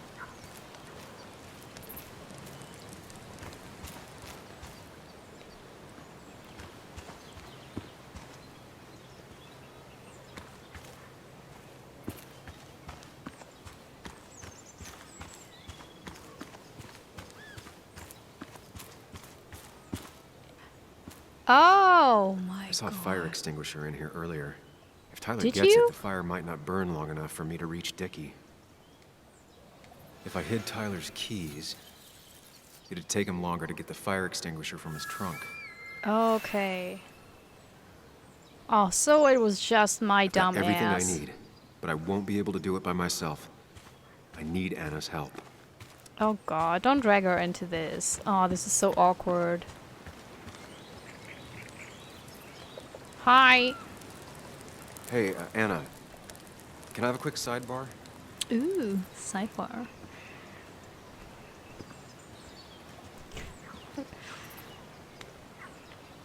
Oh my I saw a god. fire extinguisher in here earlier. If Tyler Did gets you? it, the fire might not burn long enough for me to reach Dickie. If I hid Tyler's keys, it'd take him longer to get the fire extinguisher from his trunk. Okay. Oh, so it was just my I've got dumb everything ass. I need, but I won't be able to do it by myself. I need Anna's help. Oh god, don't drag her into this. Oh, this is so awkward. Hi. Hey, Anna. Can I have a quick sidebar? Ooh, sidebar.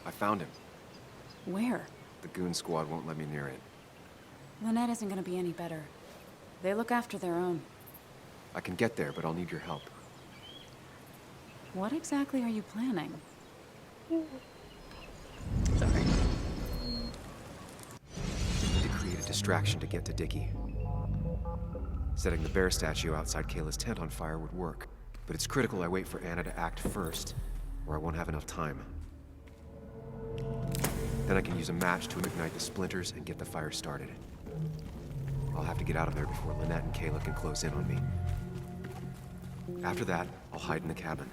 I found him. Where? The goon squad won't let me near it. Lynette isn't gonna be any better. They look after their own. I can get there, but I'll need your help. What exactly are you planning? Sorry. To create a distraction to get to Dickie. Setting the bear statue outside Kayla's tent on fire would work, but it's critical I wait for Anna to act first, or I won't have enough time. Then I can use a match to ignite the splinters and get the fire started. I'll have to get out of there before Lynette and Kayla can close in on me. After that, I'll hide in the cabin.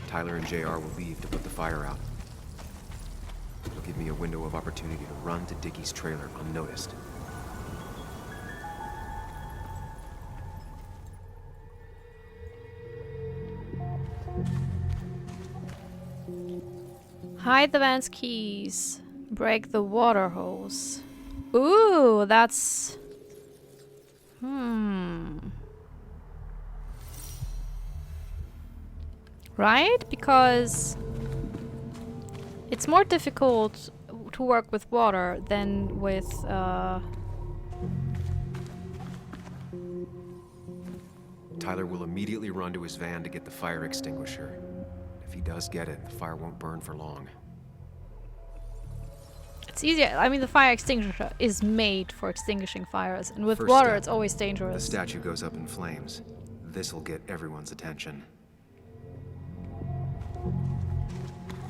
Tyler and JR will leave to put the fire out. It'll give me a window of opportunity to run to Dickie's trailer unnoticed. Hide the van's keys. Break the water hose. Ooh, that's... Right? Because it's more difficult to work with water than with Tyler will immediately run to his van to get the fire extinguisher. If he does get it, the fire won't burn for long. it's easier. I mean, the fire extinguisher is made for extinguishing fires, and with First water, step, it's always The dangerous. statue goes up in flames. This'll get everyone's attention.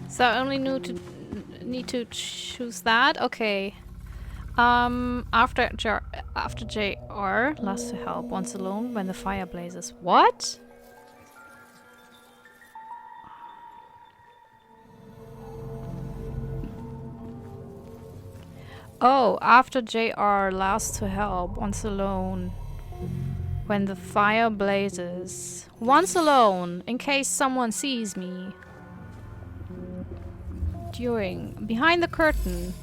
So I only need to choose that. Okay. After JR lasts to help once alone when the fire blazes. What? Oh, after JR lasts to help once alone when the fire blazes. Once alone, in case someone sees me. Behind the curtain.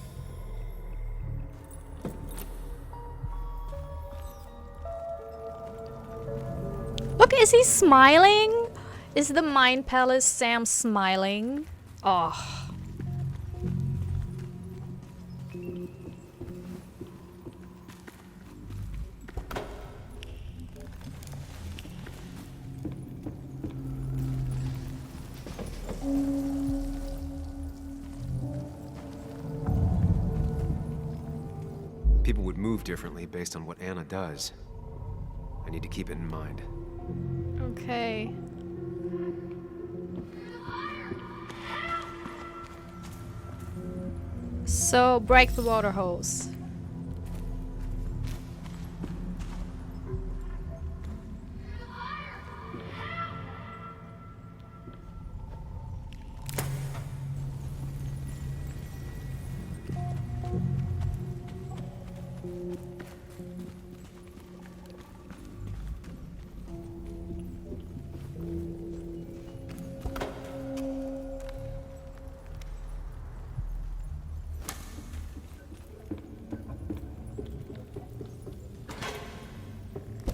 is he smiling? Is the Mind Palace Sam smiling? Oh. People would move differently based on what Anna does. I need to keep it in mind. Okay. So, break the water hose.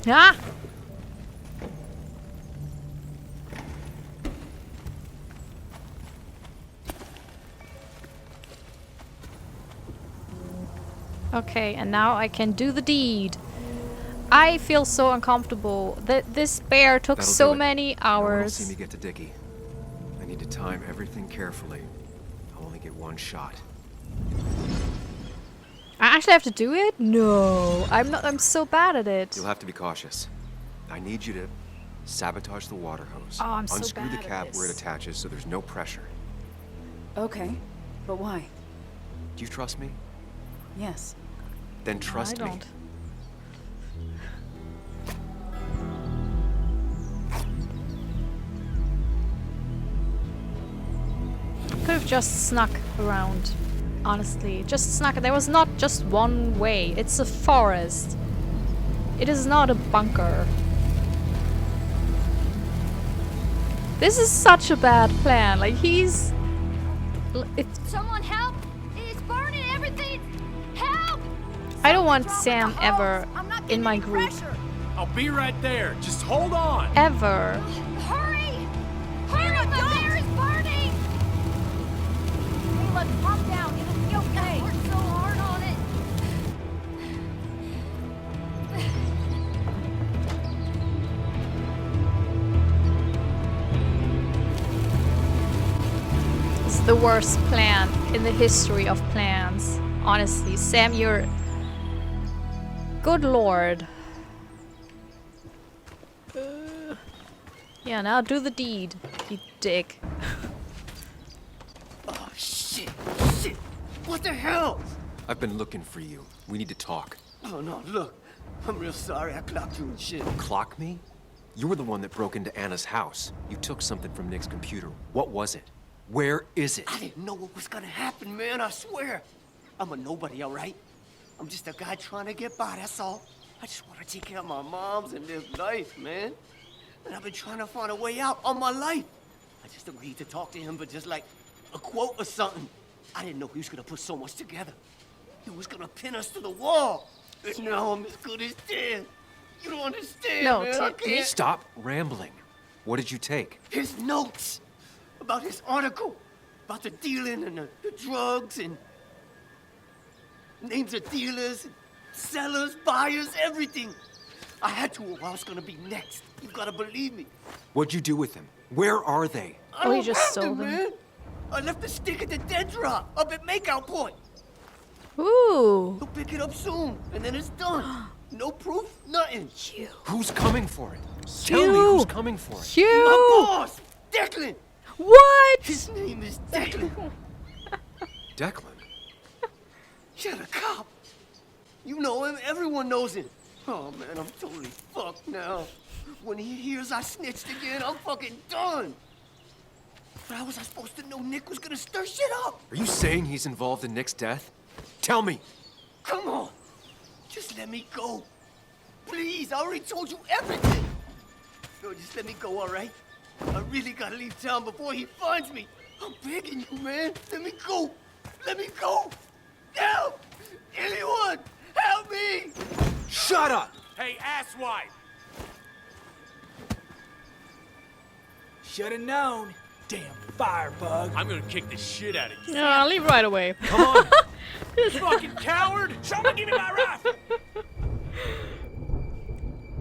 Ah! Okay, and now I can do the deed. I feel so uncomfortable. This bear took That'll so do it. many No one will hours. see me get to Dickie. I need to time everything carefully. I'll only get one shot. I actually have to do it? No, I'm not. I'm so bad at it. You'll have to be cautious. I need you to sabotage the water hose. Oh, I'm so Unscrew bad the at cap where it this. attaches so there's no pressure. Okay, but why? Do you trust me? Yes. Then trust I me. don't. Could have just snuck around. Honestly, just snuck. There was not just one way. It's a forest. It is not a bunker. This is such a bad plan. Like he's. It's. Someone help! It's burning everything! Help! I don't want Something's wrong Sam with the hose. ever I'm not in getting my any group. pressure. I'll be right there. Just hold on. Ever. Hurry! Hurry! The bear is burning! Hey, look, calm down. It'll be okay. I worked so hard on it. It's the worst plan in the history of plans. Honestly, Sam, you're. Good lord. Yeah, now do the deed, you dick. Oh, shit. Shit. What the hell? I've been looking for you. We need to talk. Oh, no, look. I'm real sorry I clocked you and shit. Clock me? You were the one that broke into Anna's house. You took something from Nick's computer. What was it? Where is it? I didn't know what was gonna happen, man, I swear. I'm a nobody, all right? I'm just a guy trying to get by, that's all. I just want to take care of my moms and live life, man. And I've been trying to find a way out all my life. I just agreed to talk to him for just like a quote or something. I didn't know he was gonna put so much together. He was gonna pin us to the wall. And now I'm as good as dead. You don't understand, No, man. I can't. Stop rambling. What did you take? His notes about his article, about the dealing and the drugs and names of dealers, and sellers, buyers, everything. I had to or I was gonna be next. You gotta believe me. What'd you do with them? Where are they? I Oh, he don't just have stole them, them. man. I left the stick at the dead drop up at Makeout Point. Ooh. He'll pick it up soon, and then it's done. No proof, nothing. Who's coming for it? Tell me who's coming for it. My You. boss, Declan. What? His name is Declan. Declan? You're the cop. You know him. Everyone knows him. Oh, man, I'm totally fucked now. When he hears I snitched again, I'm fucking done. But how was I supposed to know Nick was gonna stir shit up? Are you saying he's involved in Nick's death? Tell me. Come on. Just let me go. Please, I already told you everything. No, just let me go, all right? I really gotta leave town before he finds me. I'm begging you, man. Let me go. Let me go. Help! Anyone! Help me! Shut up! Hey, asswipe! Should have known. Damn firebug. I'm gonna kick the shit out of you. Yeah, leave right away. Come on. Fucking coward! Someone give me my rifle!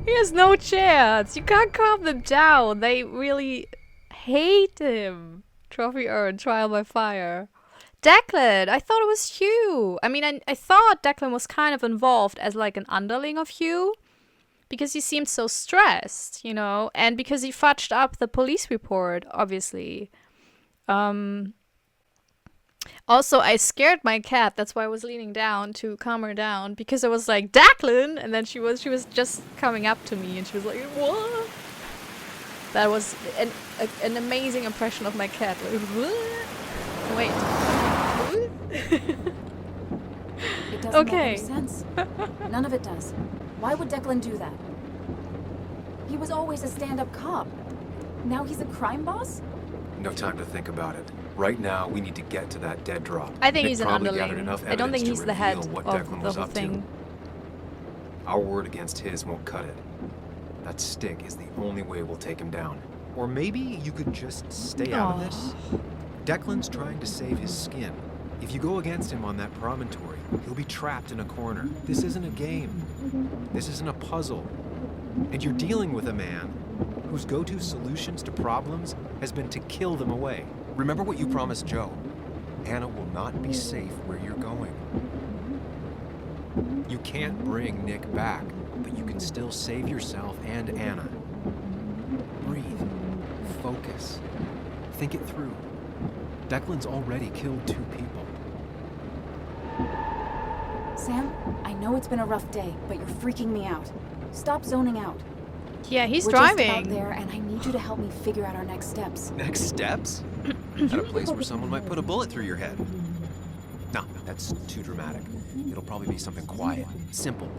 He has no chance. You can't calm them down. They really hate him. Trophy earned, trial by fire. Declan, I thought it was Hugh. I mean, I thought Declan was kind of involved as like an underling of Hugh. Because he seemed so stressed, you know, and because he fudged up the police report, obviously. Also, I scared my cat. That's why I was leaning down to calm her down, because I was like, Declan, and then she was just coming up to me, and she was like, what? That was an amazing impression of my cat. Like, what? Wait. It doesn't Okay. make any sense. None of it does. Why would Declan do that? He was always a stand-up cop. Now he's a crime boss? No time to think about it. Right now, we need to get to that dead drop. I think Nick he's an probably gathered underling. enough I don't think evidence he's to the head reveal what of Declan the was whole up thing. to. Our word against his won't cut it. That stick is the only way we'll take him down. Or maybe you could just stay out of this. Declan's trying to save his skin. If you go against him on that promontory, he'll be trapped in a corner. This isn't a game. This isn't a puzzle. And you're dealing with a man whose go-to solutions to problems has been to kill them away. Remember what you promised Joe. Anna will not be safe where you're going. You can't bring Nick back, but you can still save yourself and Anna. Breathe. Focus. Think it through. Declan's already killed 2 people. Sam, I know it's been a rough day, but you're freaking me out. Stop zoning out. Yeah, he's We're driving. just out there, and I need you to help me figure out our next steps. Next steps? At a place where someone might put a bullet through your head. No, that's too dramatic. It'll probably be something quiet, simple.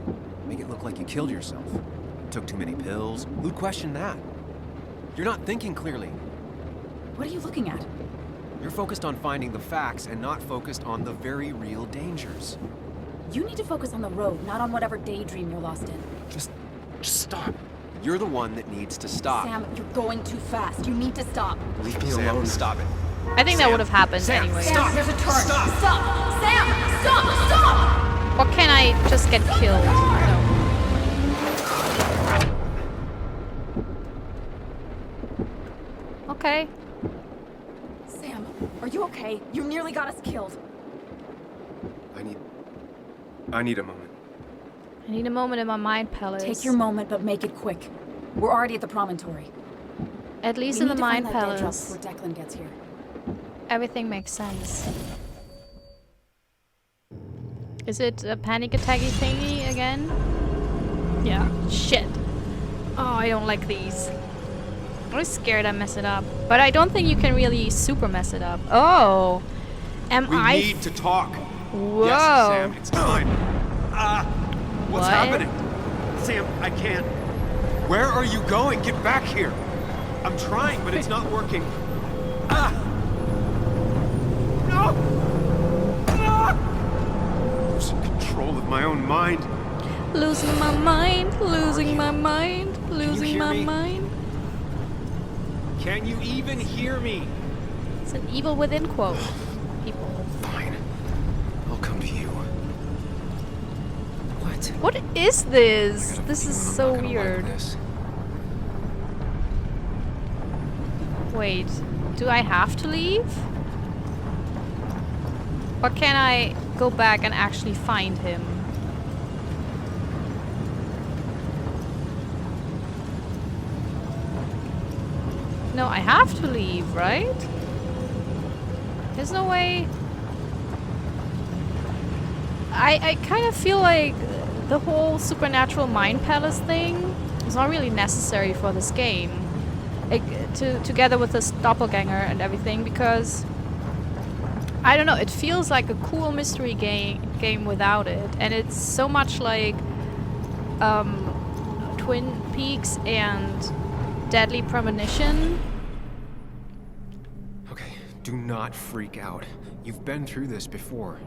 Make it look like you killed yourself. Took too many pills. Who'd question that? You're not thinking clearly. What are you looking at? You're focused on finding the facts and not focused on the very real dangers. You need to focus on the road, not on whatever daydream you're lost in. Just stop. You're the one that needs to stop. Sam, you're going too fast. You need to stop. Leave me alone. Stop it. I think that would have happened Sam, anyway. stop. There's a turn. Stop. Stop. Sam, stop. Or can I just get killed? No. Okay. Sam, are you okay? You nearly got us killed. I need a moment. I need a moment in my mind palace. Take your moment, but make it quick. We're already at the promontory. At least We in the need to find mind that dead drop palace. before Declan gets here. Everything makes sense. Is it a panic attacky thingy again? Yeah. Shit. Oh, I don't like these. I'm scared I mess it up. But I don't think you can really super mess it up. Oh. Am We I... need to talk. Whoa. Yes, Sam, it's time. What's What? happening? Sam, I can't. Where are you going? Get back here. I'm trying, but it's not working. No! Losing control of my own mind. Losing my mind, losing my mind, losing hear my me? mind. Can you even hear me? It's an evil within quote. People. Fine. I'll come to you. What is this? I got a This is feeling I'm so not gonna like weird. this. Wait, do I have to leave? Or can I go back and actually find him? No, I have to leave, right? There's no way... I kind of feel like the whole supernatural mind palace thing is not really necessary for this game. Like, together with this doppelganger and everything, because I don't know, it feels like a cool mystery game without it, and it's so much like Twin Peaks and Deadly Premonition. Okay, do not freak out. You've been through this before.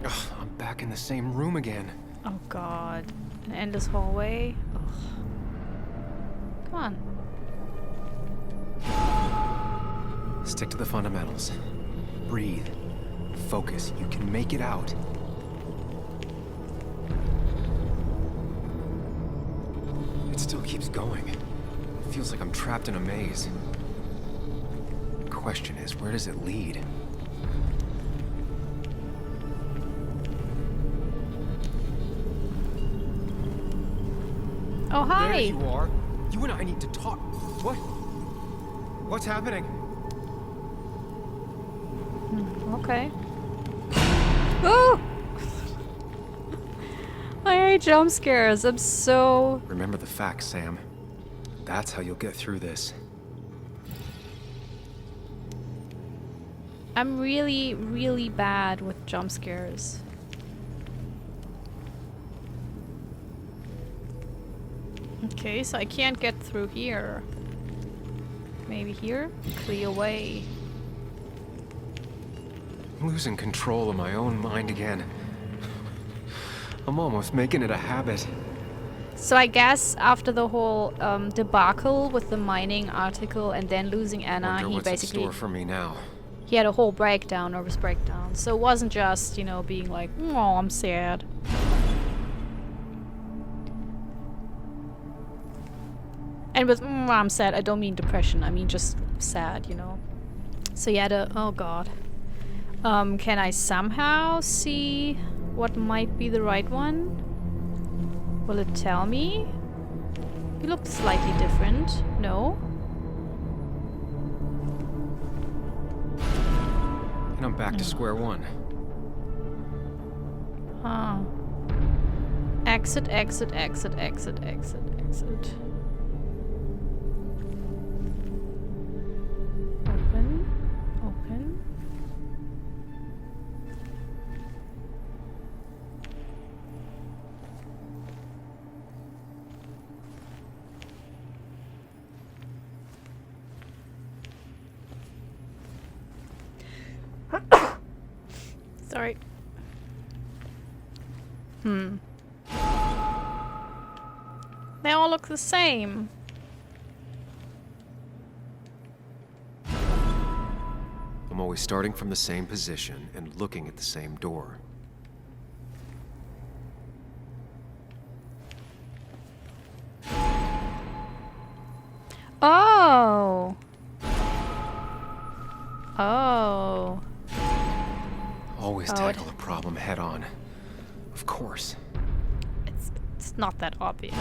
Ugh, I'm back in the same room again. Oh god. An endless hallway. Ugh. Come on. Stick to the fundamentals. Breathe. Focus. You can make it out. It still keeps going. It feels like I'm trapped in a maze. The question is, where does it lead? Oh, hi! There you are. You and I need to talk. What? What's happening? Okay. Oh! I hate jump scares. I'm so... Remember the facts, Sam. That's how you'll get through this. I'm really, really bad with jump scares. Okay, so I can't get through here. Maybe here? Clear way. I'm losing control of my own mind again. I'm almost making it a habit. So I guess after the whole debacle with the mining article and then losing Anna, Wonder he what's in basically... store for me now. He had a whole breakdown, nervous breakdown. So it wasn't just, you know, being like, oh, I'm sad. And with I'm sad, I don't mean depression. I mean just sad, you know. So he had a... Oh, God. Can I somehow see what might be the right one? Will it tell me? You look slightly different. No? And I'm back to square one. Huh. Exit, exit, exit, exit, exit, exit. Open. Open. Sorry. They all look the same. I'm always starting from the same position and looking at the same door. Oh. Oh. Always Oh, tackle a problem head on. Of course. It's not that obvious.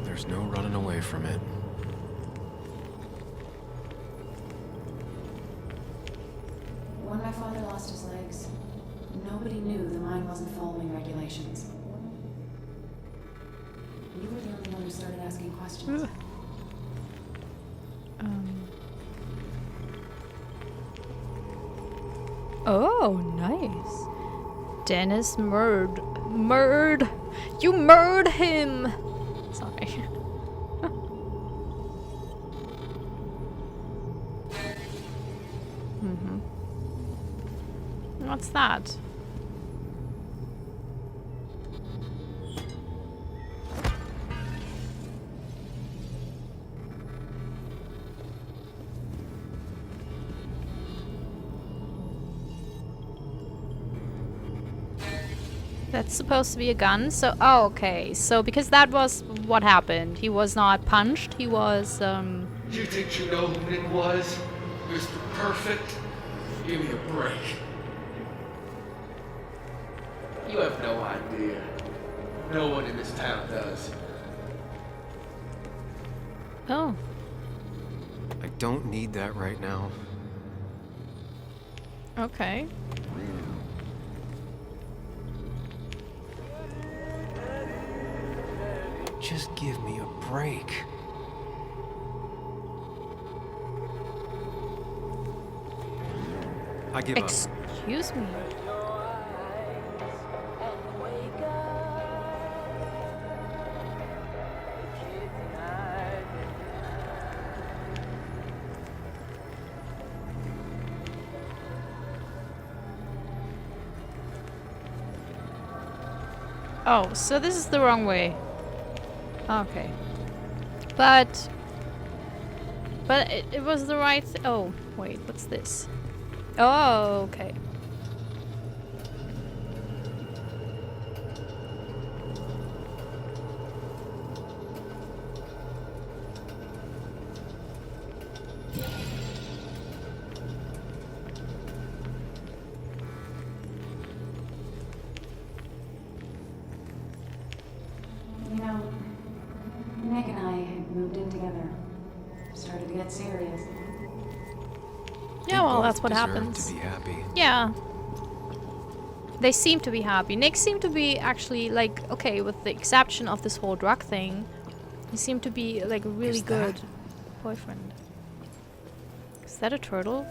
There's no running away from it. When my father lost his legs, nobody knew the mine wasn't following regulations. You were the only one who started asking questions. Oh, nice. Dennis Murd. You murdered him! Sorry. What's that? That's supposed to be a gun, so... Oh, okay. So, because that was what happened. He was not punched, he was, You think you know who Nick was? Mr. Perfect? Give me a break. You have no idea. No one in this town does. Oh. I don't need that right now. Okay. Just give me a break. I give up. Excuse me. Oh, so this is the wrong way. Okay. But it was the right oh, wait, what's this? Oh, okay. You know, Nick and I moved in together. Started to get serious. Yeah, well, both that's what deserve happens. to be happy. Yeah. They seem to be happy. Nick seemed to be actually, like, okay, with the exception of this whole drug thing, he seemed to be, like, a really good boyfriend. Is that a turtle?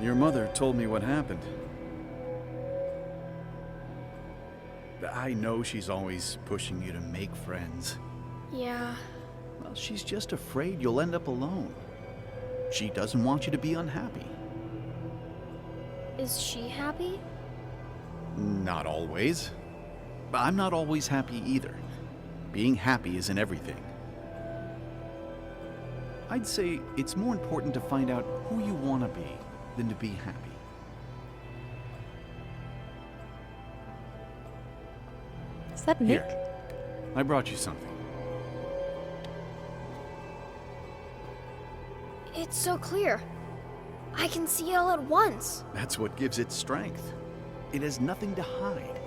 Your mother told me what happened. I know she's always pushing you to make friends. Yeah. Well, she's just afraid you'll end up alone. She doesn't want you to be unhappy. Is she happy? Not always. I'm not always happy either. Being happy isn't everything. I'd say it's more important to find out who you want to be than to be happy. Is that Nick? Here, I brought you something. It's so clear. I can see it all at once. That's what gives it strength. It has nothing to hide.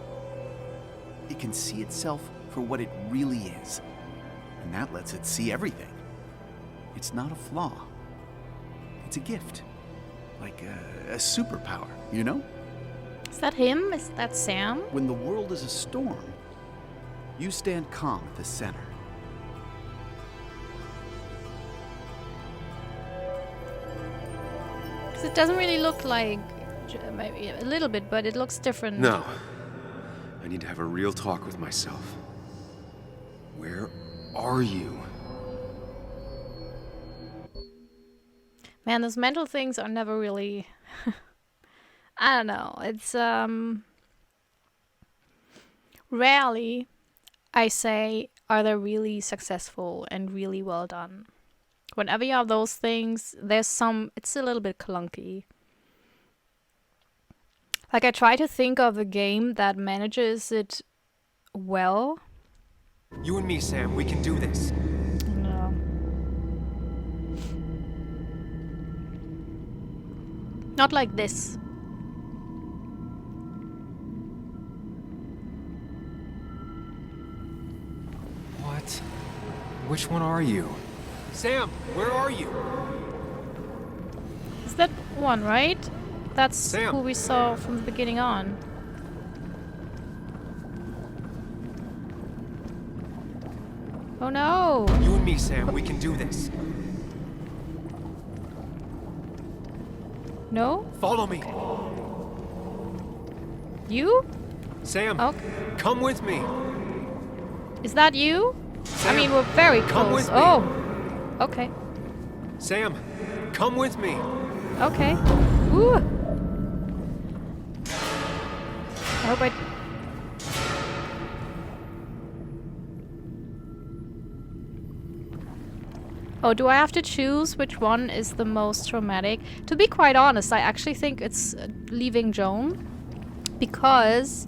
It can see itself for what it really is. And that lets it see everything. It's not a flaw. It's a gift. Like a superpower, you know? Is that him? Is that Sam? When the world is a storm, you stand calm at the center. Because it doesn't really look like... Maybe a little bit, but it looks different. No. I need to have a real talk with myself. Where are you? Man, those mental things are never really... I don't know. It's, rarely, I say, are they really successful and really well done. Whenever you have those things, there's some... It's a little bit clunky. Like, I try to think of a game that manages it well. You and me, Sam, we can do this. No. Not like this. What? Which one are you? Sam, where are you? Is that one, right? That's Sam. who we saw from the beginning on. Oh no! You and me, Sam, we can do this. No? Follow me. You? Sam, Okay. come with me. Is that you? Sam, I mean, we're very come close. with me. Oh! Okay. Sam, come with me. Okay. Ooh! I hope I... Oh, do I have to choose which one is the most traumatic? To be quite honest, I actually think it's leaving Joan. Because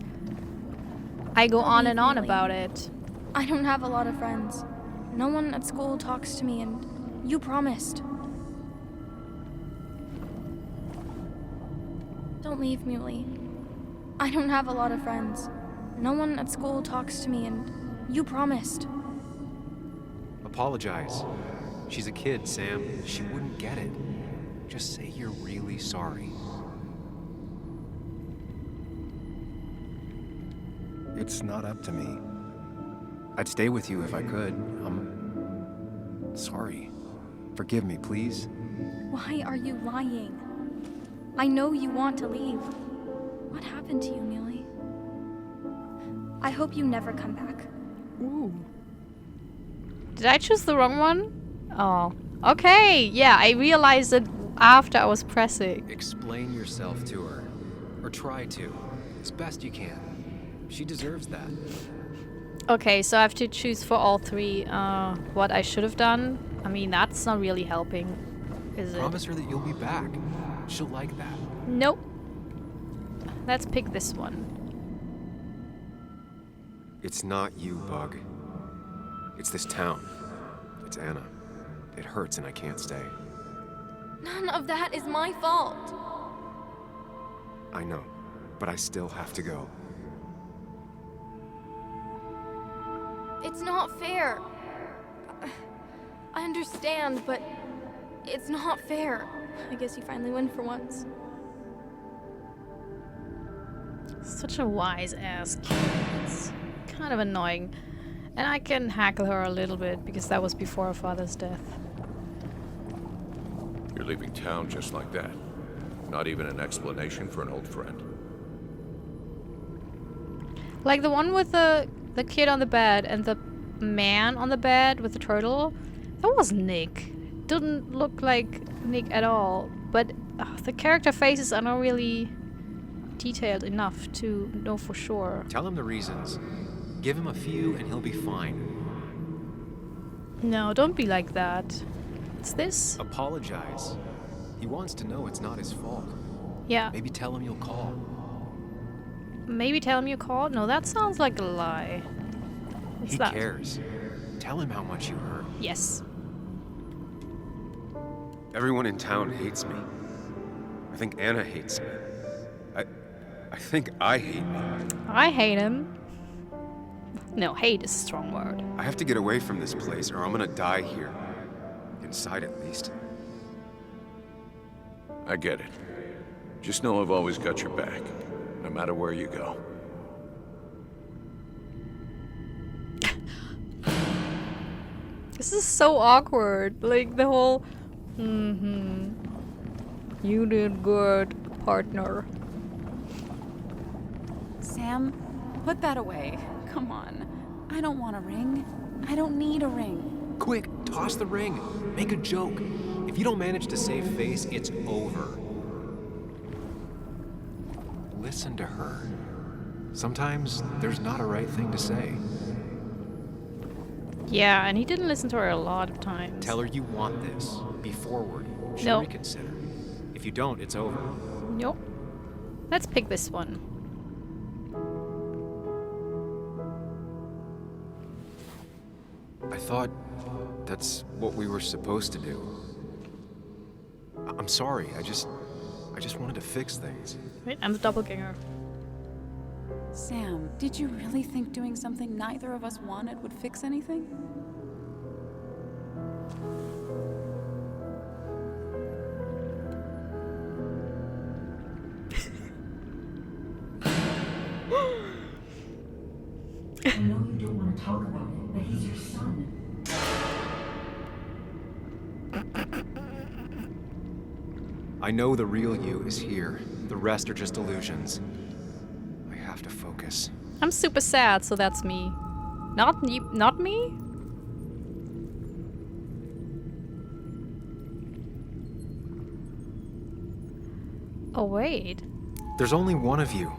I go on and on about it. I don't have a lot of friends. No one at school talks to me, and you promised. Don't leave, Muley. I don't have a lot of friends. No one at school talks to me, and you promised. Apologize. She's a kid, Sam. She wouldn't get it. Just say you're really sorry. It's not up to me. I'd stay with you if I could. I'm sorry. Forgive me, please. Why are you lying? I know you want to leave. What happened to you, Muley? I hope you never come back. Ooh. Did I choose the wrong one? Oh. Okay, yeah, I realized it after I was pressing. Explain yourself to her. Or try to. As best you can. She deserves that. Okay, so I have to choose for all three what I should have done. I mean, that's not really helping, is it? Promise her that you'll be back. She'll like that. Nope. Let's pick this one. It's not you, Bug. It's this town. It's Anna. It hurts and I can't stay. None of that is my fault. I know, but I still have to go. It's not fair. I understand, but it's not fair. I guess you finally win for once. Such a wise ass kid. It's kind of annoying. And I can hackle her a little bit because that was before her father's death. You're leaving town just like that. Not even an explanation for an old friend. Like the one with the kid on the bed and the man on the bed with the turtle. That was Nick. Didn't look like Nick at all. But the character faces are not really detailed enough to know for sure. Tell him the reasons. Give him a few and he'll be fine. No, don't be like that. It's this? Apologize. He wants to know it's not his fault. Yeah. Maybe tell him you'll call. Maybe tell him you called? No, that sounds like a lie. What's He that? cares. Tell him how much you hurt. Yes. Everyone in town hates me. I think Anna hates me. I think I hate me. I hate him. No, hate is a strong word. I have to get away from this place or I'm gonna die here. Inside at least. I get it. Just know I've always got your back, no matter where you go. This is so awkward. Like the whole, you did good, partner. Sam, put that away. Come on. I don't want a ring. I don't need a ring. Quick, toss the ring. Make a joke. If you don't manage to save face, it's over. Listen to her. Sometimes there's not a right thing to say. Yeah, and he didn't listen to her a lot of times. Tell her you want this. Be forward. She'll No. reconsider. If you don't, it's over. Nope. Let's pick this one. I thought that's what we were supposed to do. I'm sorry. I just wanted to fix things. Wait, I'm the doppelganger. Sam, did you really think doing something neither of us wanted would fix anything? I know you don't want to talk about it, but he's your son. I know the real you is here. The rest are just illusions. I have to focus. I'm super sad, so that's me. Not me? Oh, wait. There's only one of you.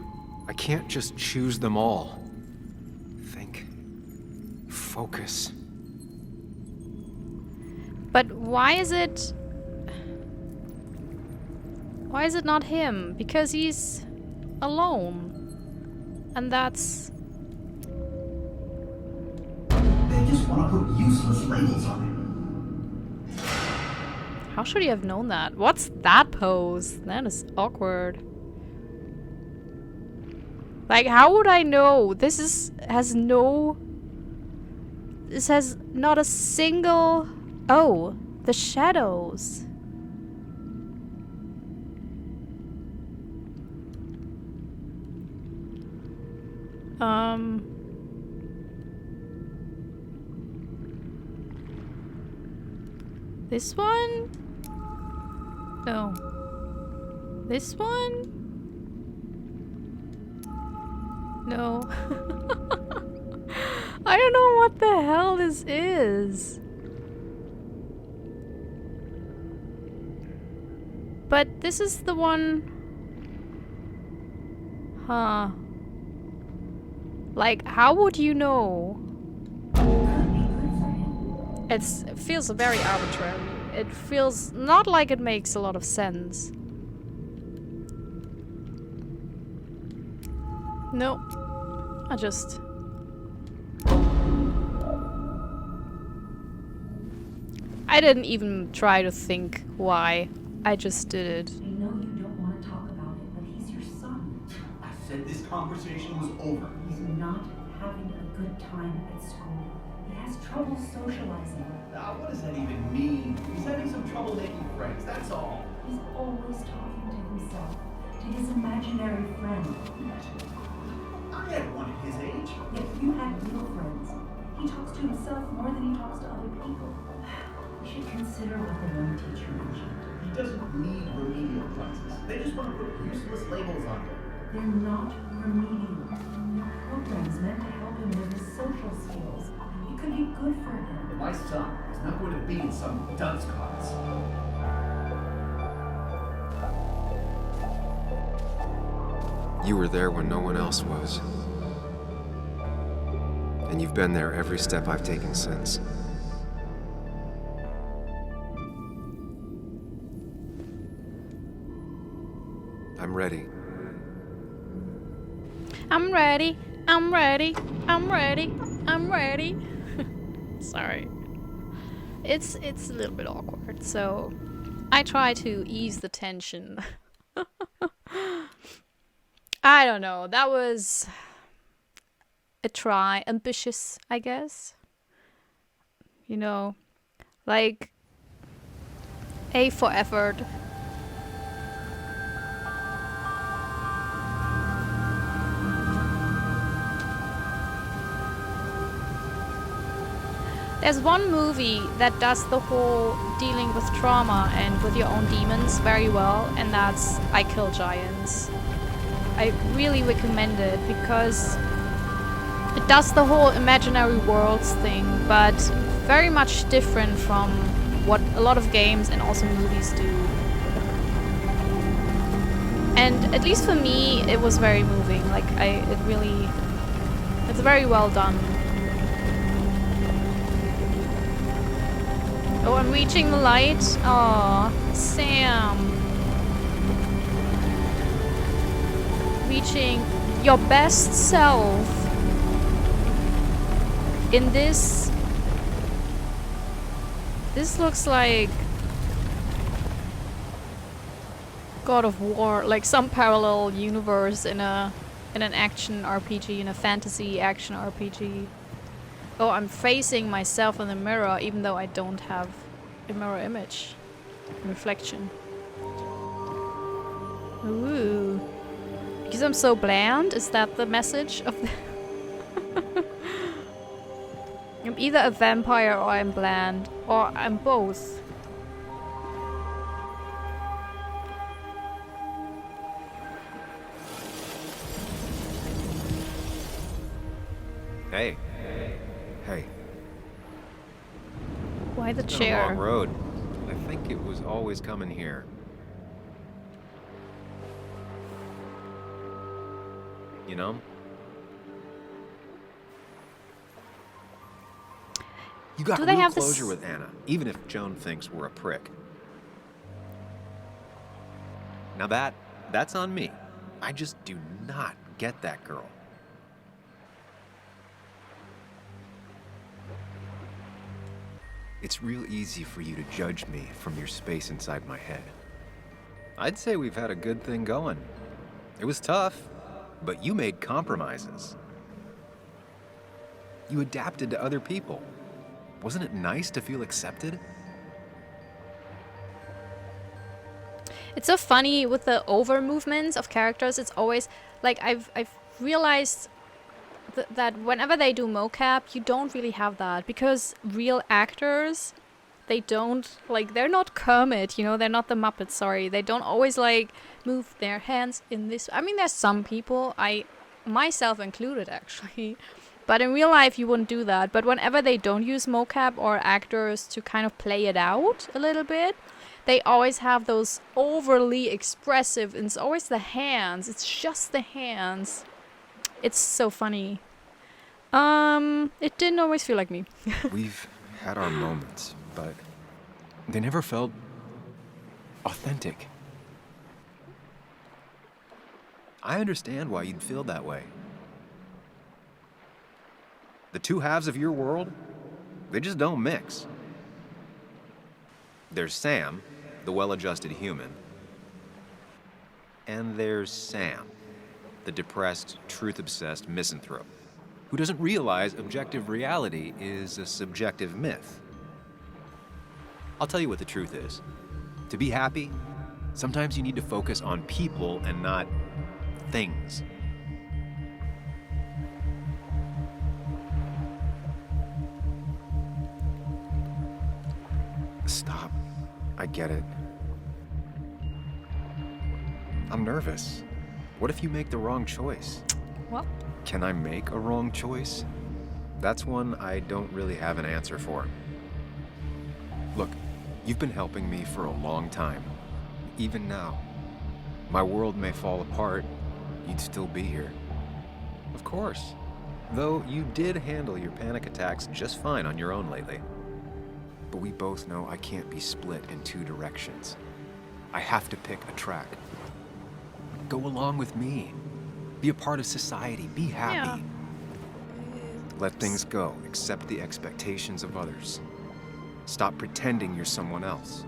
I can't just choose them all. Think. Focus. But why is it not him? Because he's alone. And that's... They just want to put useless labels on How should he have known that? What's that pose? That is awkward. Like, how would I know? This has not a single... Oh, the shadows. This one? No. This one? No. I don't know what the hell this is. But this is the one... Huh. Like, how would you know? It feels very arbitrary. It feels not like it makes a lot of sense. No. I didn't even try to think why. I just did it. I know you don't want to talk about it, but he's your son. I said this conversation was over. He's not having a good time at school. He has trouble socializing. What does that even mean? He's having some trouble making friends, that's all. He's always talking to himself, to his imaginary friend. I had one at his age. Yet you had real friends. He talks to himself more than he talks to other people. We should consider what the one teacher mentioned. He doesn't need remedial classes. They just want to put useless labels on him. They're not remedial. They're programs meant to help him with his social skills. It could be good for him. My son is not going to be in some dunce cause. You were there when no one else was. And you've been there every step I've taken since. I'm ready. I'm ready. I'm ready. I'm ready. I'm ready. Sorry. It's a little bit awkward, so I try to ease the tension. I don't know. That was a try. Ambitious, I guess. You know, like A for effort. There's one movie that does the whole dealing with trauma and with your own demons very well, and that's I Kill Giants. I really recommend it because it does the whole imaginary worlds thing, but very much different from what a lot of games and also movies do. And at least for me, it was very moving. Like, it's very well done. Oh, I'm reaching the light. Aw, Sam. Reaching your best self in this. This looks like God of War, like some parallel universe in an action RPG, in a fantasy action RPG. Oh, I'm facing myself in the mirror, even though I don't have a mirror image. Reflection. Ooh. Because I'm so bland? Is that the message of the... I'm either a vampire or I'm bland. Or I'm both. Hey. Hey. Why the It's been chair? a long road. I think it was always coming here. You know? You got Do they real have this- closure with Anna, even if Joan thinks we're a prick. Now that's on me. I just do not get that girl. It's real easy for you to judge me from your space inside my head. I'd say we've had a good thing going. It was tough, but you made compromises. You adapted to other people. Wasn't it nice to feel accepted? It's so funny with the over movements of characters. It's always like I've realized that whenever they do mocap, you don't really have that because real actors, they don't like, they're not Kermit, you know, they're not the Muppets. Sorry, they don't always like move their hands in this. I mean, there's some people, I myself included actually, But in real life, you wouldn't do that. But whenever they don't use mocap or actors to kind of play it out a little bit, they always have those overly expressive, and it's always the hands. It's just the hands. It's so funny. It didn't always feel like me. We've had our moments, but they never felt authentic. I understand why you'd feel that way. The two halves of your world, they just don't mix. There's Sam, the well-adjusted human, and there's Sam, the depressed, truth-obsessed misanthrope, who doesn't realize objective reality is a subjective myth. I'll tell you what the truth is. To be happy, sometimes you need to focus on people and not things. Stop. I get it. I'm nervous. What if you make the wrong choice? What? Can I make a wrong choice? That's one I don't really have an answer for. Look, you've been helping me for a long time. Even now. My world may fall apart, you'd still be here. Of course. Though you did handle your panic attacks just fine on your own lately. But we both know I can't be split in two directions. I have to pick a track. Go along with me. Be a part of society. Be happy. Yeah. Let things go. Accept the expectations of others. Stop pretending you're someone else.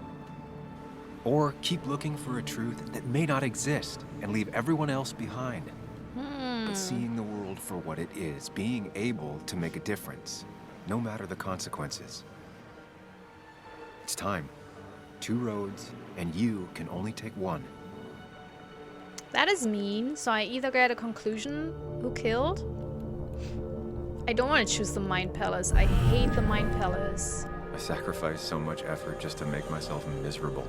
Or keep looking for a truth that may not exist and leave everyone else behind. But seeing the world for what it is, being able to make a difference, no matter the consequences. It's time. Two roads, and you can only take one. That is mean. So I either get a conclusion who killed. I don't want to choose the Mind Palace. I hate the Mind Palace. I sacrificed so much effort just to make myself miserable.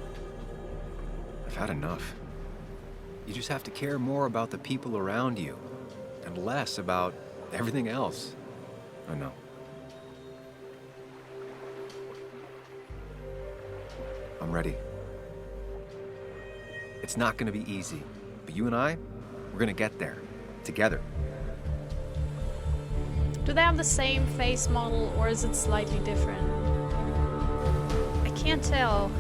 I've had enough. You just have to care more about the people around you and less about everything else. I know. I'm ready. It's not gonna be easy, but you and I, we're gonna get there. Together. Do they have the same face model or is it slightly different? I can't tell.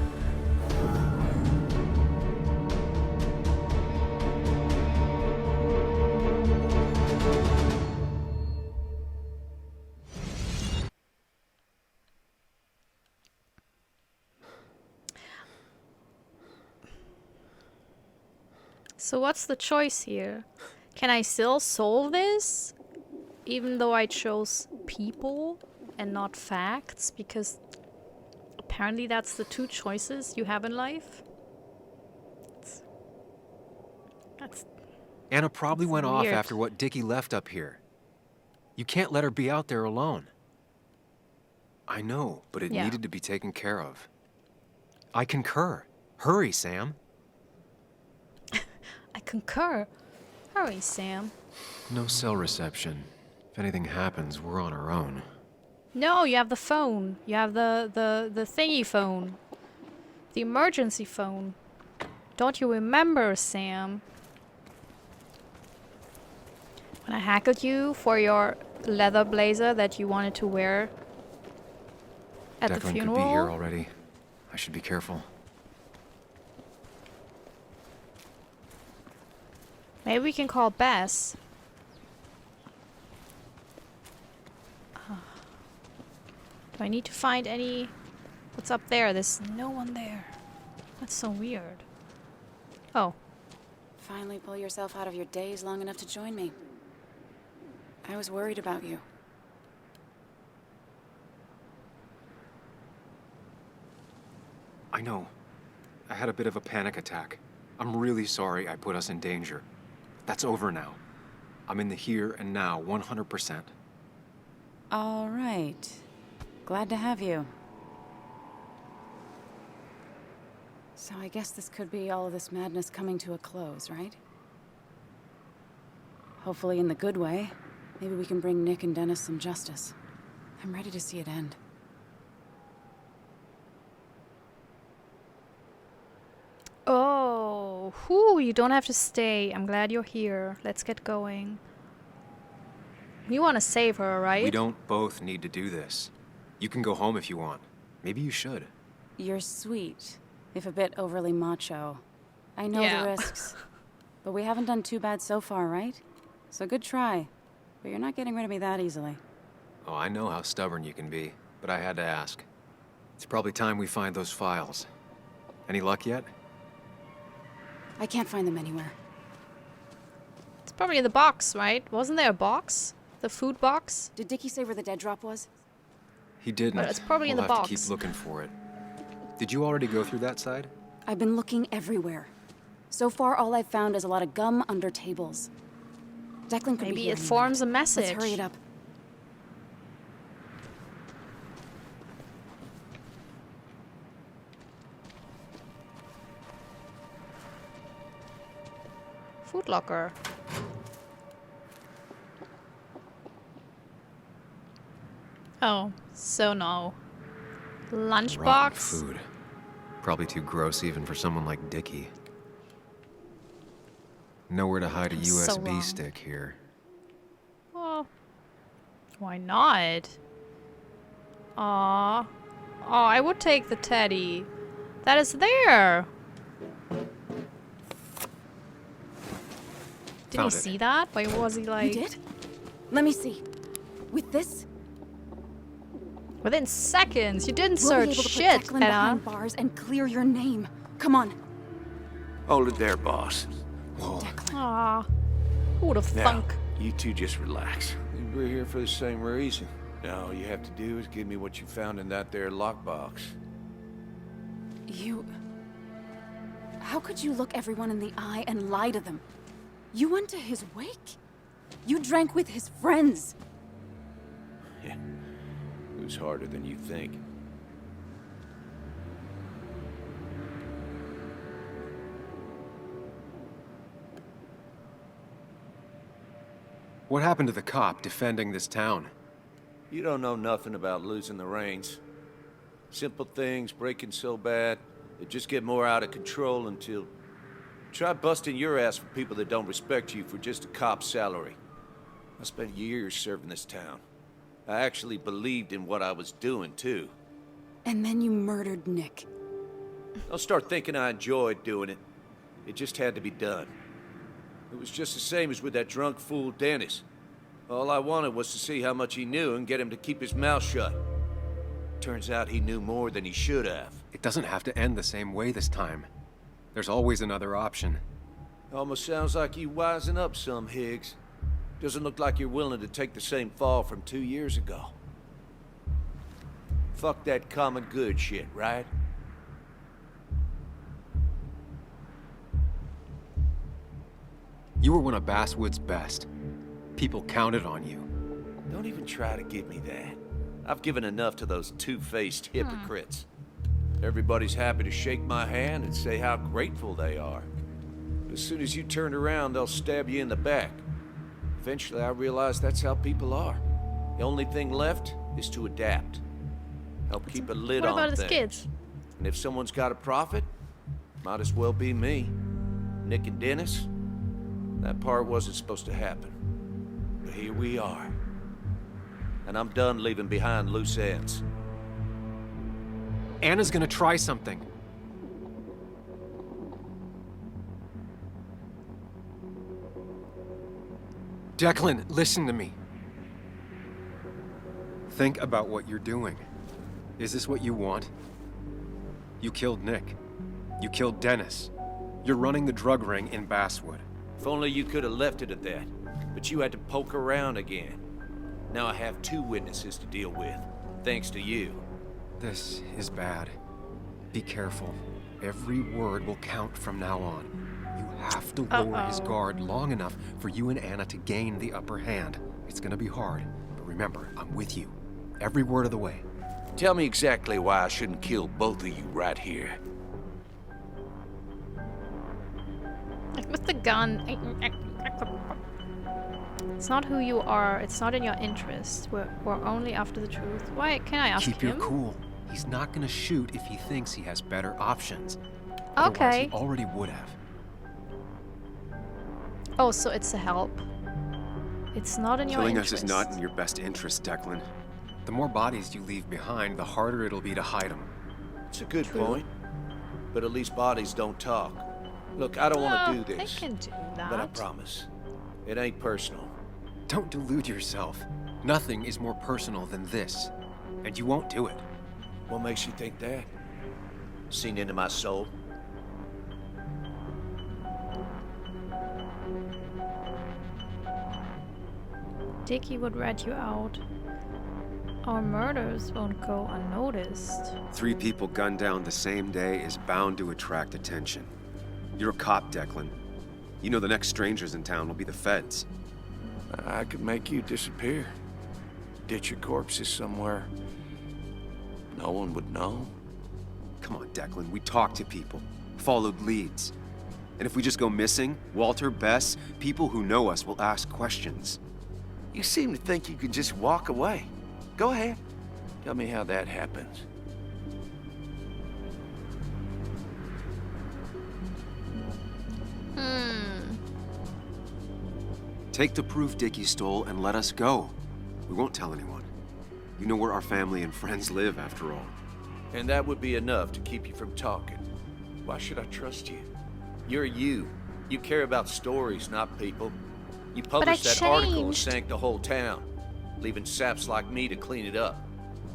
So what's the choice here? Can I still solve this? Even though I chose people and not facts? Because apparently that's the two choices you have in life. That's Anna probably went off weird. after what Dickie left up here. You can't let her be out there alone. I know, but it Yeah. needed to be taken care of. I concur. Hurry, Sam. I concur. Hurry, Sam. No cell reception. If anything happens, we're on our own. No, you have the phone. You have the thingy phone. The emergency phone. Don't you remember, Sam? When I haggled you for your leather blazer that you wanted to wear at the Declan funeral? could be here already. I should be careful. Maybe we can call Bess. Do I need to find any... What's up there? There's no one there. That's so weird. Oh. Finally pull yourself out of your daze long enough to join me. I was worried about you. I know. I had a bit of a panic attack. I'm really sorry I put us in danger. That's over now. I'm in the here and now, 100%. All right. Glad to have you. So I guess this could be all of this madness coming to a close, right? Hopefully in the good way. Maybe we can bring Nick and Dennis some justice. I'm ready to see it end. Oh, whew, you don't have to stay. I'm glad you're here. Let's get going. You want to save her, right? We don't both need to do this. You can go home if you want. Maybe you should. You're sweet, if a bit overly macho. I know Yeah. the risks. But we haven't done too bad so far, right? So good try. But you're not getting rid of me that easily. Oh, I know how stubborn you can be, but I had to ask. It's probably time we find those files. Any luck yet? I can't find them anywhere. It's probably in the box, right? Wasn't there a box? The food box? Did Dickie say where the dead drop was? He didn't. But it's probably in we'll the have to box. keep looking for it. Did you already go through that side? I've been looking everywhere. So far, all I've found is a lot of gum under tables. Declan could be Maybe here it any forms a minute. message. Let's hurry it up. Food locker. Oh, so no. Rotten Lunchbox? food. Probably too gross even for someone like Dickie. Nowhere to hide a So USB long. stick here. Well, why not? Aw. Oh, I would take the teddy. That is there. Did Found he it. see that? Why was he like... You did? Let me see. With this, Within seconds. You didn't we'll be search able to shit, put Declan Anna. behind bars and clear your name. Come on. Hold it there, boss. Whoa. Aw. Who would have Now, thunk? you two just relax. We're here for the same reason. Now, all you have to do is give me what you found in that there lockbox. You... How could you look everyone in the eye and lie to them? You went to his wake? You drank with his friends. Yeah, it was harder than you think. What happened to the cop defending this town? You don't know nothing about losing the reins. Simple things breaking so bad, they just get more out of control until... Try busting your ass for people that don't respect you for just a cop's salary. I spent years serving this town. I actually believed in what I was doing, too. And then you murdered Nick. Don't start thinking I enjoyed doing it. It just had to be done. It was just the same as with that drunk fool Dennis. All I wanted was to see how much he knew and get him to keep his mouth shut. Turns out he knew more than he should have. It doesn't have to end the same way this time. There's always another option. Almost sounds like you wising up some, Higgs. Doesn't look like you're willing to take the same fall from 2 years ago. Fuck that common good shit, right? You were one of Basswood's best. People counted on you. Don't even try to give me that. I've given enough to those two-faced hypocrites. Everybody's happy to shake my hand and say how grateful they are. But as soon as you turn around, they'll stab you in the back. Eventually, I realized that's how people are. The only thing left is to adapt. Help keep a lid What on about his things. kids? And if someone's got a profit, might as well be me. Nick and Dennis, that part wasn't supposed to happen. But here we are. And I'm done leaving behind loose ends. Anna's gonna try something. Declan, listen to me. Think about what you're doing. Is this what you want? You killed Nick. You killed Dennis. You're running the drug ring in Basswood. If only you could have left it at that. But you had to poke around again. Now I have 2 witnesses to deal with, thanks to you. This is bad. Be careful. Every word will count from now on. You have to lower his guard long enough for you and Anna to gain the upper hand. It's gonna be hard, but remember, I'm with you. Every word of the way. Tell me exactly why I shouldn't kill both of you right here. Like with the gun. It's not who you are. It's not in your interest. We're only after the truth. Why can't I ask Keep him? your cool. He's not gonna shoot if he thinks he has better options. Okay. Otherwise, he already would have. Oh, so it's a help. It's not in your Killing interest. us is not in your best interest, Declan. The more bodies you leave behind, the harder it'll be to hide them. It's a good point. But at least bodies don't talk. Look, I don't want to do They this. can do that. But I promise. It ain't personal. Don't delude yourself. Nothing is more personal than this. And you won't do it. What makes you think that? Seen into my soul? Dickie would rat you out. Our murders won't go unnoticed. 3 people gunned down the same day is bound to attract attention. You're a cop, Declan. You know the next strangers in town will be the feds. I could make you disappear. Ditch your corpses somewhere. No one would know. Come on, Declan. We talked to people, followed leads. And if we just go missing, Walter, Bess, people who know us will ask questions. You seem to think you could just walk away. Go ahead. Tell me how that happens. Take the proof Dickie stole and let us go. We won't tell anyone. You know where our family and friends live, after all. And that would be enough to keep you from talking. Why should I trust you? You're you. You care about stories, not people. You published that article and sank the whole town, leaving saps like me to clean it up.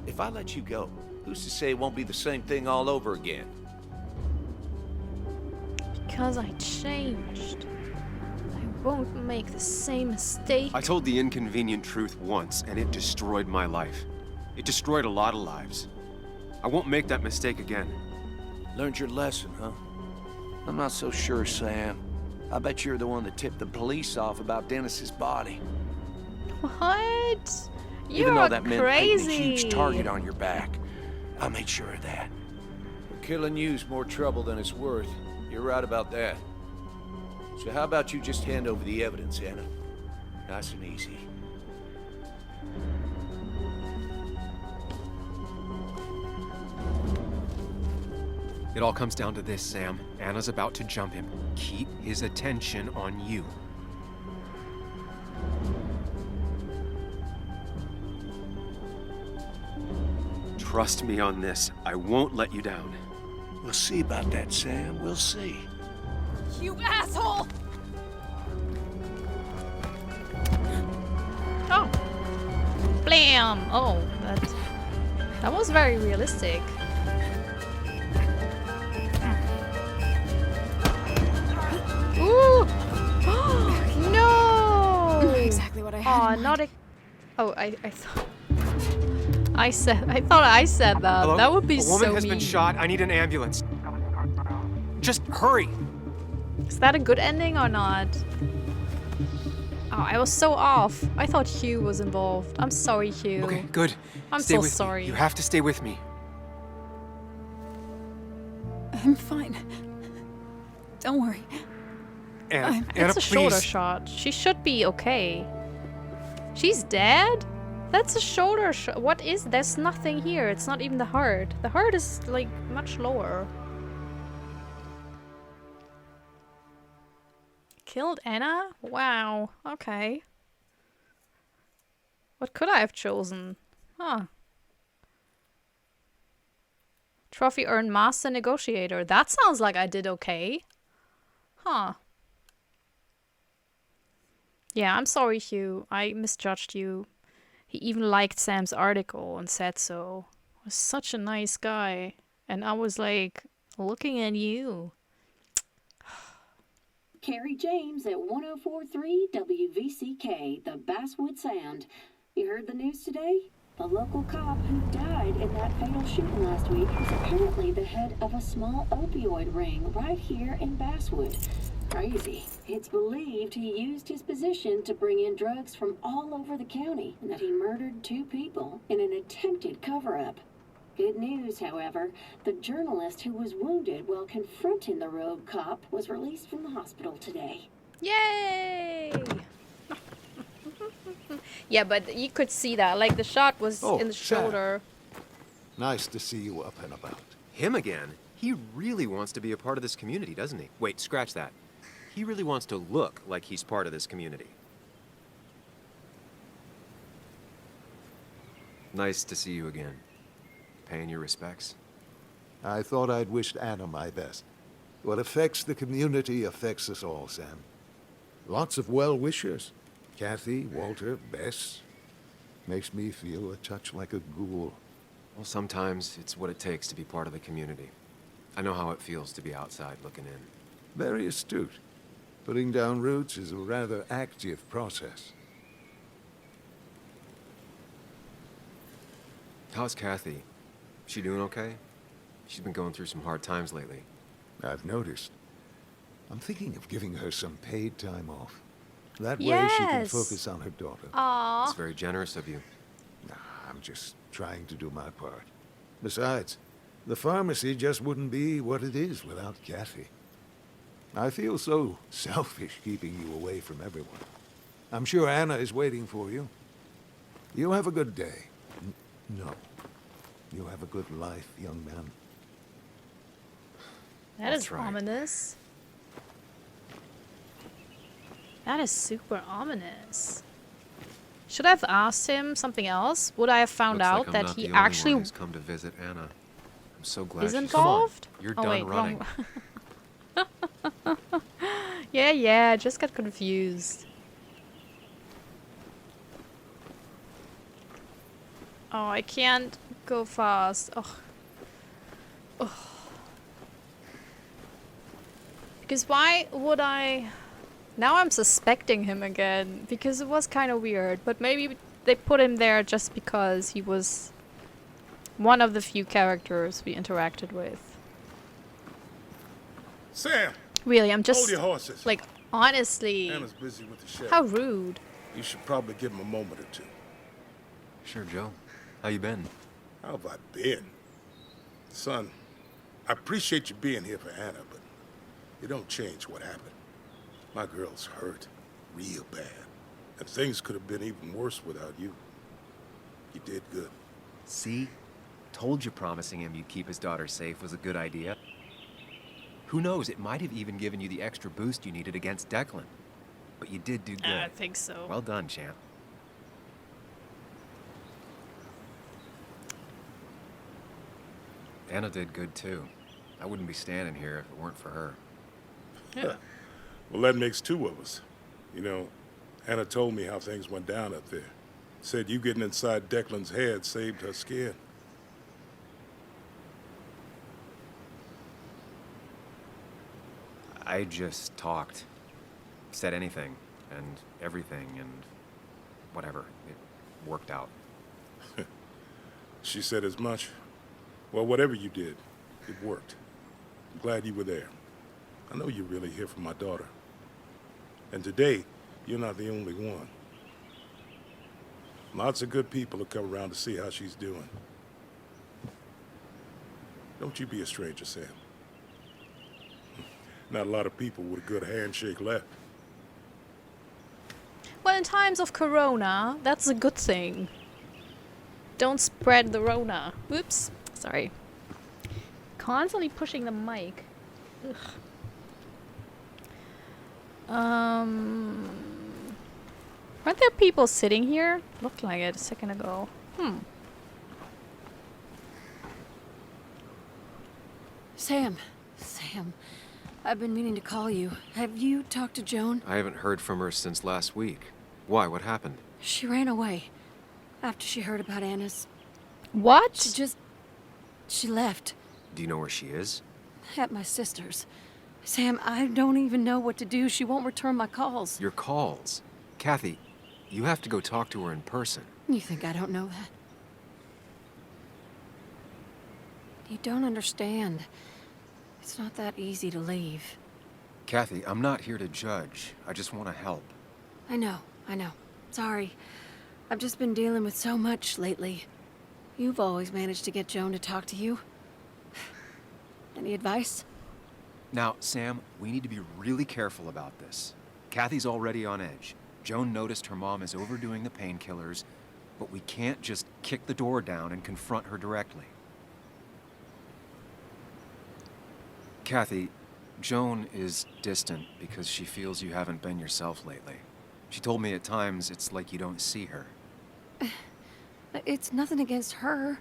If I let you go, who's to say it won't be the same thing all over again? Because I changed. I won't make the same mistake. I told the inconvenient truth once, and it destroyed my life. It destroyed a lot of lives. I won't make that mistake again. Learned your lesson, huh? I'm not so sure, Sam. I bet you're the one that tipped the police off about Dennis's body. What? You're Even though that meant crazy. painting a huge target on your back. I made sure of that. But killing you's more trouble than it's worth. You're right about that. So how about you just hand over the evidence, Anna? Nice and easy. It all comes down to this, Sam. Anna's about to jump him. Keep his attention on you. Trust me on this. I won't let you down. We'll see about that, Sam. We'll see. You asshole! Oh. Blam! Oh, that was very realistic. Ooh! No! Exactly what I had. Oh, not a. Oh, I thought. I thought I said that. Hello? That would be so A woman has mean. been shot. I need an ambulance. Just hurry. Is that a good ending or not? Oh, I was so off. I thought Hugh was involved. I'm sorry, Hugh. Okay, good. I'm Stay so with sorry. Me. You have to stay with me. I'm fine. Don't worry. Anna, It's a please. shoulder shot. She should be okay. She's dead? That's a shoulder shot. What is? There's nothing here. It's not even the heart. The heart is like much lower. Killed Anna? Wow. Okay. What could I have chosen? Huh. Trophy earned Master Negotiator. That sounds like I did okay. Huh. Yeah, I'm sorry, Hugh. I misjudged you. He even liked Sam's article and said so. Was such a nice guy. And I was like, looking at you. Carrie James at 104.3 WVCK, the Basswood Sound. You heard the news today? The local cop who died in that fatal shooting last week is apparently the head of a small opioid ring right here in Basswood. Crazy. It's believed he used his position to bring in drugs from all over the county and that he murdered 2 people in an attempted cover-up. Good news, however, the journalist who was wounded while confronting the rogue cop was released from the hospital today. Yay! Yeah, but you could see that. Like, the shot was Oh, in the Sam. shoulder. Nice to see you up and about. Him again? He really wants to be a part of this community, doesn't he? Wait, scratch that. He really wants to look like he's part of this community. Nice to see you again. Paying your respects? I thought I'd wished Anna my best. What affects the community affects us all, Sam. Lots of well-wishers. Kathy, Walter, Bess. Makes me feel a touch like a ghoul. Well, sometimes it's what it takes to be part of the community. I know how it feels to be outside looking in. Very astute. Putting down roots is a rather active process. How's Kathy? She doing okay? She's been going through some hard times lately. I've noticed. I'm thinking of giving her some paid time off. That way Yes. she can focus on her daughter. Aww. It's very generous of you. Nah, I'm just trying to do my part. Besides, the pharmacy just wouldn't be what it is without Kathy. I feel so selfish keeping you away from everyone. I'm sure Anna is waiting for you. You have a good day. No. You have a good life, young man. That is That's right. ominous. That is super ominous. Should I have asked him something else? Would I have found Looks out like I'm that not he the only actually one who's come to visit Anna. I'm so glad is she's involved? You're Oh, done wait, running. wrong. Yeah, I just got confused. Oh, I can't go fast. Oh. Oh. Because why would I... Now I'm suspecting him again, because it was kind of weird. But maybe they put him there just because he was one of the few characters we interacted with. Sam! Really, I'm just... Hold your horses. Like, honestly... Anna's busy with the shed. How rude. You should probably give him a moment or two. Sure, Joe. How you been? How have I been? Son, I appreciate you being here for Anna, but it don't change what happened. My girl's hurt real bad, and things could have been even worse without you. You did good. See? Told you promising him you'd keep his daughter safe was a good idea. Who knows, it might have even given you the extra boost you needed against Declan. But you did do good. I think so. Well done, champ. Anna did good too. I wouldn't be standing here if it weren't for her. Yeah. Well, that makes two of us. You know, Anna told me how things went down up there. Said you getting inside Declan's head saved her skin. I just talked. Said anything and everything and whatever. It worked out. She said as much. Well, whatever you did, it worked. I'm glad you were there. I know you're really here for my daughter. And today, you're not the only one. Lots of good people will come around to see how she's doing. Don't you be a stranger, Sam. Not a lot of people with a good handshake left. Well, in times of corona, that's a good thing. Don't spread the rona. Whoops. Sorry. Constantly pushing the mic. Ugh. Aren't there people sitting here? Looked like it a second ago. Sam, I've been meaning to call you. Have you talked to Joan? I haven't heard from her since last week. Why? What happened? She ran away after she heard about Anna's. What? She left. Do you know where she is? At my sister's. Sam, I don't even know what to do. She won't return my calls. Your calls? Kathy, you have to go talk to her in person. You think I don't know that? You don't understand. It's not that easy to leave. Kathy, I'm not here to judge. I just want to help. I know. Sorry. I've just been dealing with so much lately. You've always managed to get Joan to talk to you. Any advice? Now, Sam, we need to be really careful about this. Kathy's already on edge. Joan noticed her mom is overdoing the painkillers, but we can't just kick the door down and confront her directly. Kathy, Joan is distant because she feels you haven't been yourself lately. She told me at times it's like you don't see her. It's nothing against her.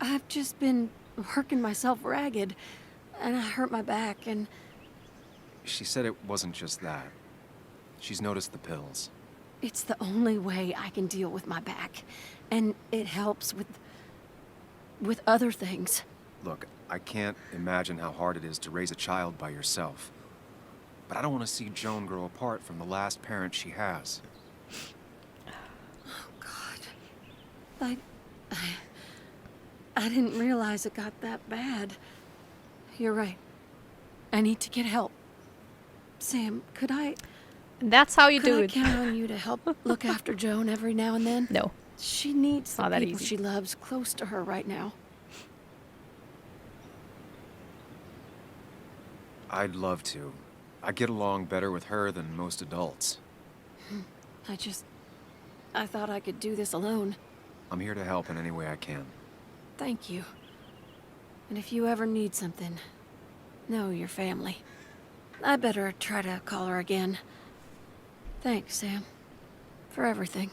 I've just been working myself ragged, and I hurt my back, and... She said it wasn't just that. She's noticed the pills. It's the only way I can deal with my back, and it helps with other things. Look, I can't imagine how hard it is to raise a child by yourself. But I don't want to see Joan grow apart from the last parent she has. Oh, God. I didn't realize it got that bad. You're right. I need to get help. Sam, could I... That's how you do it. Could I count on you to help look after Joan every now and then? No. She needs the Not that people easy. she loves close to her right now. I'd love to. I get along better with her than most adults. I thought I could do this alone. I'm here to help in any way I can. Thank you. And if you ever need something, know your family. I better try to call her again. Thanks, Sam, for everything.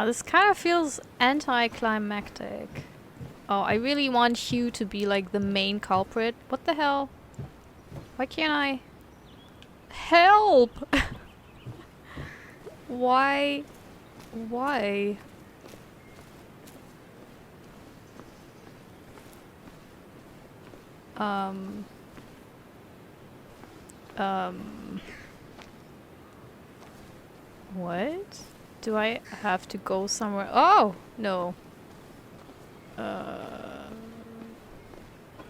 This kind of feels anticlimactic. Oh, I really want Hugh to be like the main culprit. What the hell? Why can't I? Help! Why? Why? What? Do I have to go somewhere? Oh, no.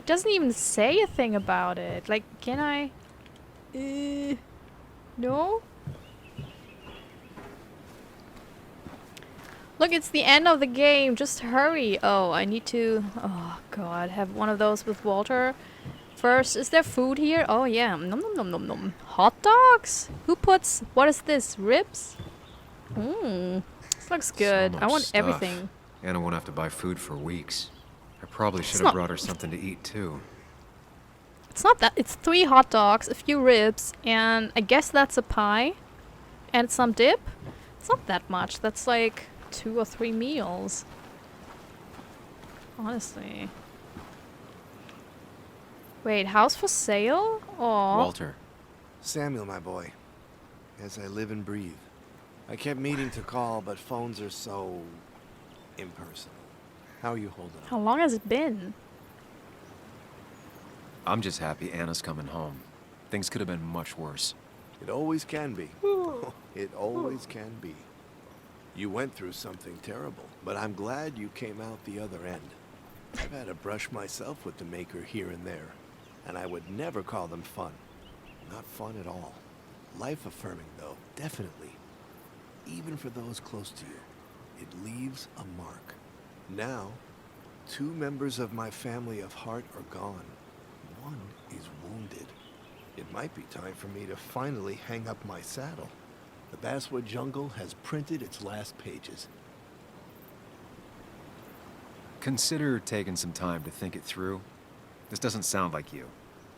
Doesn't even say a thing about it. Like, can I? No? Look, it's the end of the game. Just hurry. Oh, I need to... Oh, God. Have one of those with Walter. First, is there food here? Oh, yeah. Nom nom nom nom nom. Hot dogs? Who puts... What is this? Ribs? Mmm. This looks good. So I want stuff. everything. Anna won't have to buy food for weeks. I probably should not- have brought her something to eat, too. It's not that. It's 3 hot dogs, a few ribs, and I guess that's a pie. And some dip. It's not that much. That's like 2 or 3 meals. Honestly. Wait, house for sale? Aw. Walter. Samuel, my boy. As I live and breathe. I kept meaning to call, but phones are so... impersonal. How are you holding up? How long has it been? I'm just happy Anna's coming home. Things could have been much worse. It always can be. It always can be. You went through something terrible, but I'm glad you came out the other end. I've had a brush myself with the Maker here and there, and I would never call them fun. Not fun at all. Life-affirming, though, definitely. Even for those close to you, it leaves a mark. Now, 2 members of my family of heart are gone. One is wounded. It might be time for me to finally hang up my saddle. The Basswood Jungle has printed its last pages. Consider taking some time to think it through. This doesn't sound like you.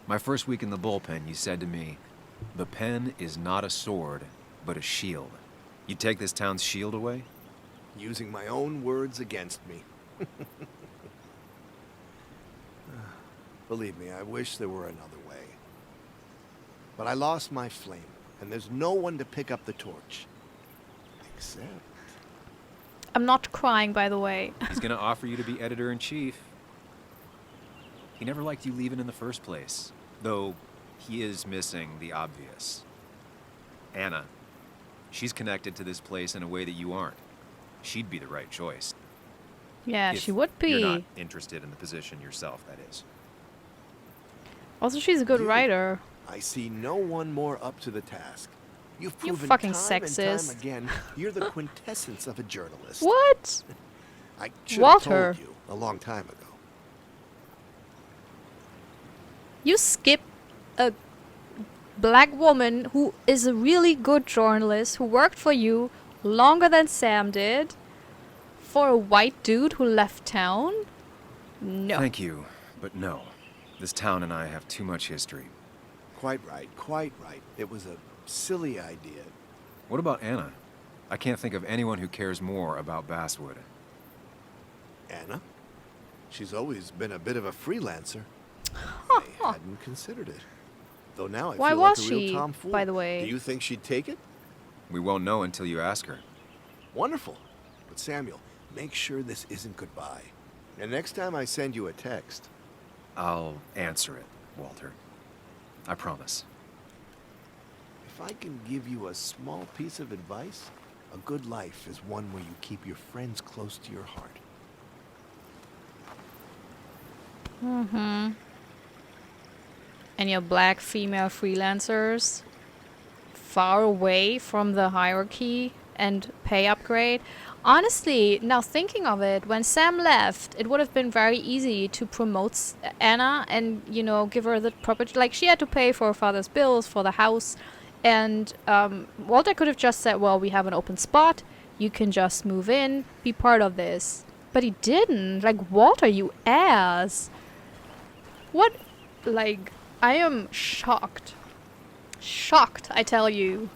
My first week in the bullpen, you said to me, "The pen is not a sword, but a shield." You take this town's shield away? Using my own words against me. Believe me, I wish there were another way. But I lost my flame, and there's no one to pick up the torch. Except... I'm not crying, by the way. He's gonna offer you to be editor-in-chief. He never liked you leaving in the first place, though he is missing the obvious. Anna. She's connected to this place in a way that you aren't. She'd be the right choice. Yeah, If she would be. You're not interested in the position yourself, that is. Also, she's a good writer. I see no one more up to the task. You've You proven fucking time sexist. and time again you're the quintessence of a journalist. What? I should have Walter. told you a long time ago. You skip a black woman who is a really good journalist who worked for you longer than Sam did for a white dude who left town? No. Thank you, but no. This town and I have too much history. Quite right, quite right. It was a silly idea. What about Anna? I can't think of anyone who cares more about Basswood. Anna? She's always been a bit of a freelancer. I hadn't considered it. Though now I Why feel was like a real she, tomfool. by the way? Do you think she'd take it? We won't know until you ask her. Wonderful. But Samuel, make sure this isn't goodbye. And next time I send you a text, I'll answer it, Walter. I promise. if I can give you a small piece of advice, a good life is one where you keep your friends close to your heart. Mm-hmm. And your black female freelancers far away from the hierarchy and pay upgrade. Honestly, now thinking of it, when Sam left, it would have been very easy to promote Anna and, you know, give her the proper... Like, she had to pay for her father's bills, for the house. And Walter could have just said, well, we have an open spot. You can just move in, be part of this. But he didn't. Like, Walter, you ass. What? Like, I am shocked. Shocked, I tell you.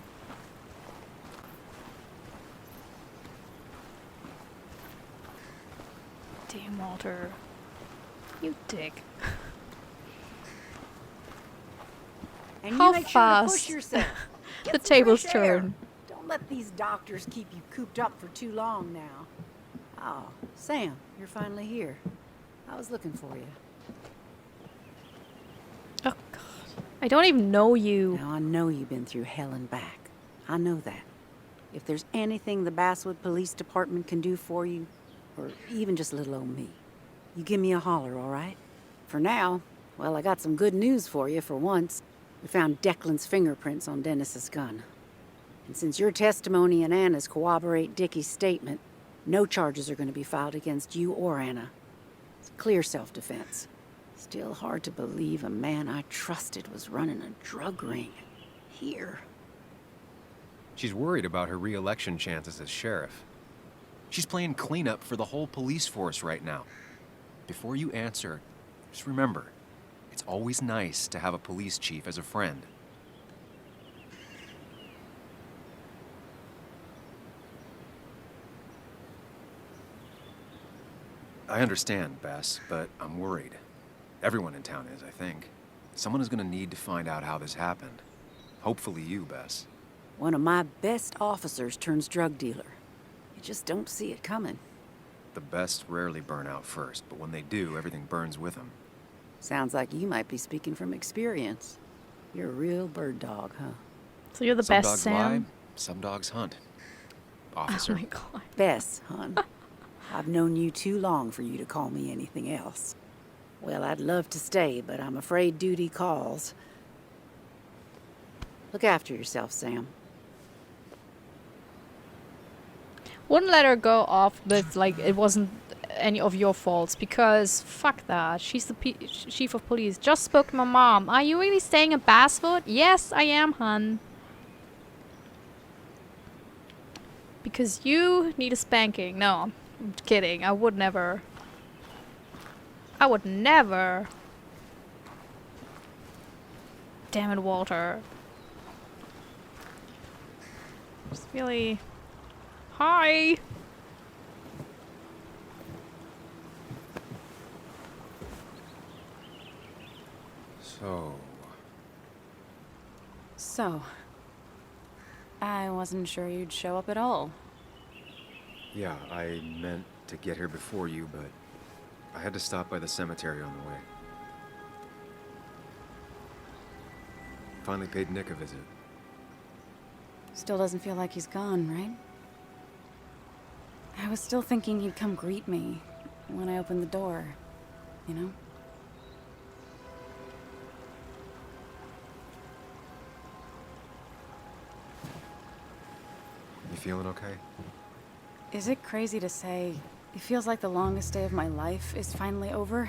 Damn, Walter. You dick. And How you make sure to push fast yourself. the Get some tables fresh air. turn. Don't let these doctors keep you cooped up for too long now. Oh, Sam, you're finally here. I was looking for you. Oh, God. I don't even know you. Now, I know you've been through hell and back. I know that. If there's anything the Basswood Police Department can do for you, or even just little old me, you give me a holler, all right? For now, well, I got some good news for you for once. We found Declan's fingerprints on Dennis's gun. And since your testimony and Anna's corroborate Dickie's statement, no charges are going to be filed against you or Anna. It's clear self-defense. Still hard to believe a man I trusted was running a drug ring. Here. She's worried about her re-election chances as sheriff. She's playing cleanup for the whole police force right now. Before you answer, just remember, it's always nice to have a police chief as a friend. I understand, Bess, but I'm worried. Everyone in town is, I think. Someone is going to need to find out how this happened. Hopefully you, Bess. One of my best officers turns drug dealer. You just don't see it coming. The best rarely burn out first, but when they do, everything burns with them. Sounds like you might be speaking from experience. You're a real bird dog, huh? So you're the Some best, dogs Sam? lie, some dogs hunt. Officer. Oh my God. Bess, hon. I've known you too long for you to call me anything else. Well, I'd love to stay, but I'm afraid duty calls. Look after yourself, Sam. Wouldn't let her go off with, like, it wasn't any of your faults, because fuck that. She's the chief of police. Just spoke to my mom. Are you really staying in Basswood? Yes, I am, hun. Because you need a spanking. No, I'm kidding. I would never. I would never. Damn it, Walter. Just really... Hi! So, I wasn't sure you'd show up at all. Yeah, I meant to get here before you, but I had to stop by the cemetery on the way. Finally paid Nick a visit. Still doesn't feel like he's gone, right? I was still thinking he'd come greet me when I opened the door, you know? You feeling okay? Is it crazy to say it feels like the longest day of my life is finally over?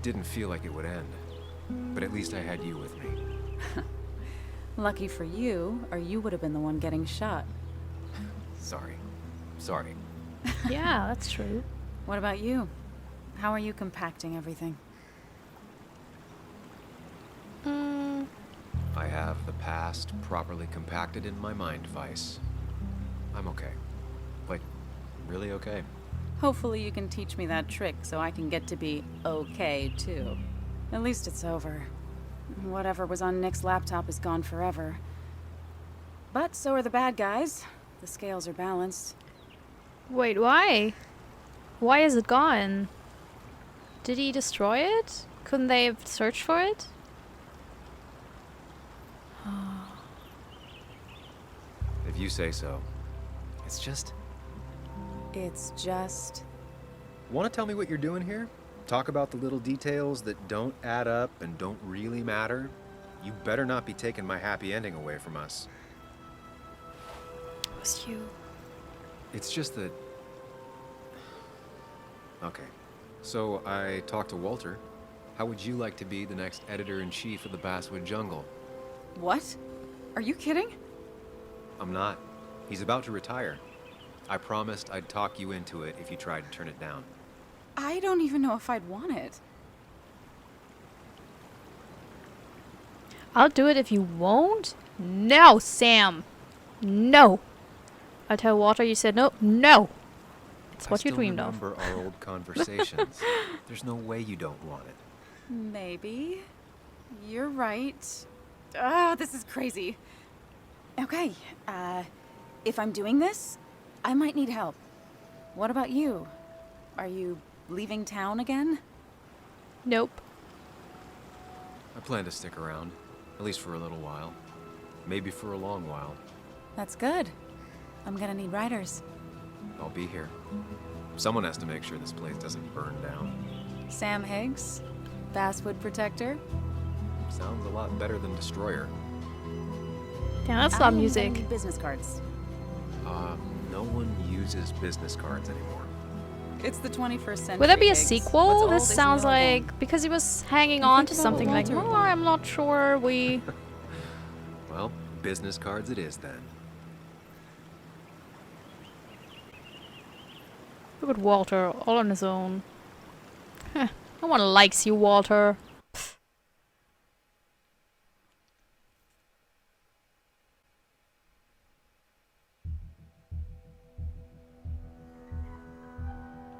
didn't feel like it would end. But at least I had you with me. Lucky for you, or you would have been the one getting shot. Sorry. Sorry. Yeah, that's true. What about you? How are you compacting everything? I have the past properly compacted in my mind vice. I'm okay. Like, really okay. Hopefully you can teach me that trick so I can get to be okay, too. At least it's over. Whatever was on Nick's laptop is gone forever. But so are the bad guys. The scales are balanced. Wait, why? Why is it gone? Did he destroy it? Couldn't they have searched for it? If you say so. It's just... Want to tell me what you're doing here? Talk about the little details that don't add up and don't really matter? You better not be taking my happy ending away from us. It was you. It's just that... Okay. So I talked to Walter. How would you like to be the next editor-in-chief of the Basswood Jungle? What? Are you kidding? I'm not. He's about to retire. I promised I'd talk you into it if you tried to turn it down. I don't even know if I'd want it. I'll do it if you won't? No, Sam. No. I tell Walter you said no. No. It's what you dreamed of. I still remember our old conversations. There's no way you don't want it. Maybe. You're right. Ah, this is crazy. Okay, if I'm doing this, I might need help. What about you? Are you leaving town again? Nope. I plan to stick around, at least for a little while. Maybe for a long while. That's good. I'm gonna need writers. I'll be here. Someone has to make sure this place doesn't burn down. Sam Higgs, Basswood Protector. Sounds a lot better than Destroyer. Yeah, that's not music. Need business cards. No one uses business cards anymore. It's the 21st century. Would there be a Higgs. sequel? What's old This isn't sounds new again. like because he was hanging on to something like, Walter. oh, I'm not sure. Well, business cards it is then. Look at Walter, all on his own. Heh, no one likes you, Walter. Pfft.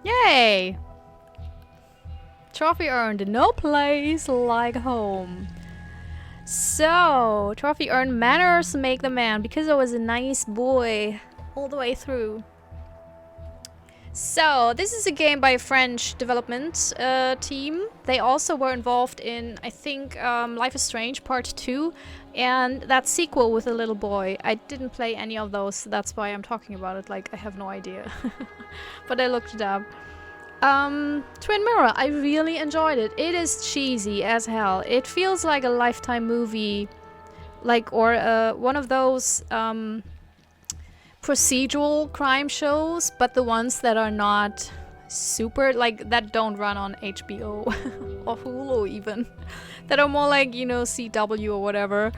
Yay! Trophy earned. No place like home. So, trophy earned. Manners make the man, because I was a nice boy all the way through. So, this is a game by a French development team. They also were involved in, I think, Life is Strange Part 2 and that sequel with a little boy. I didn't play any of those, that's why I'm talking about it, like I have no idea. But I looked it up. Twin Mirror, I really enjoyed it. It is cheesy as hell. It feels like a Lifetime movie, like, or one of those procedural crime shows, but the ones that are not super, like, that don't run on HBO or Hulu even, that are more like, you know, CW or whatever.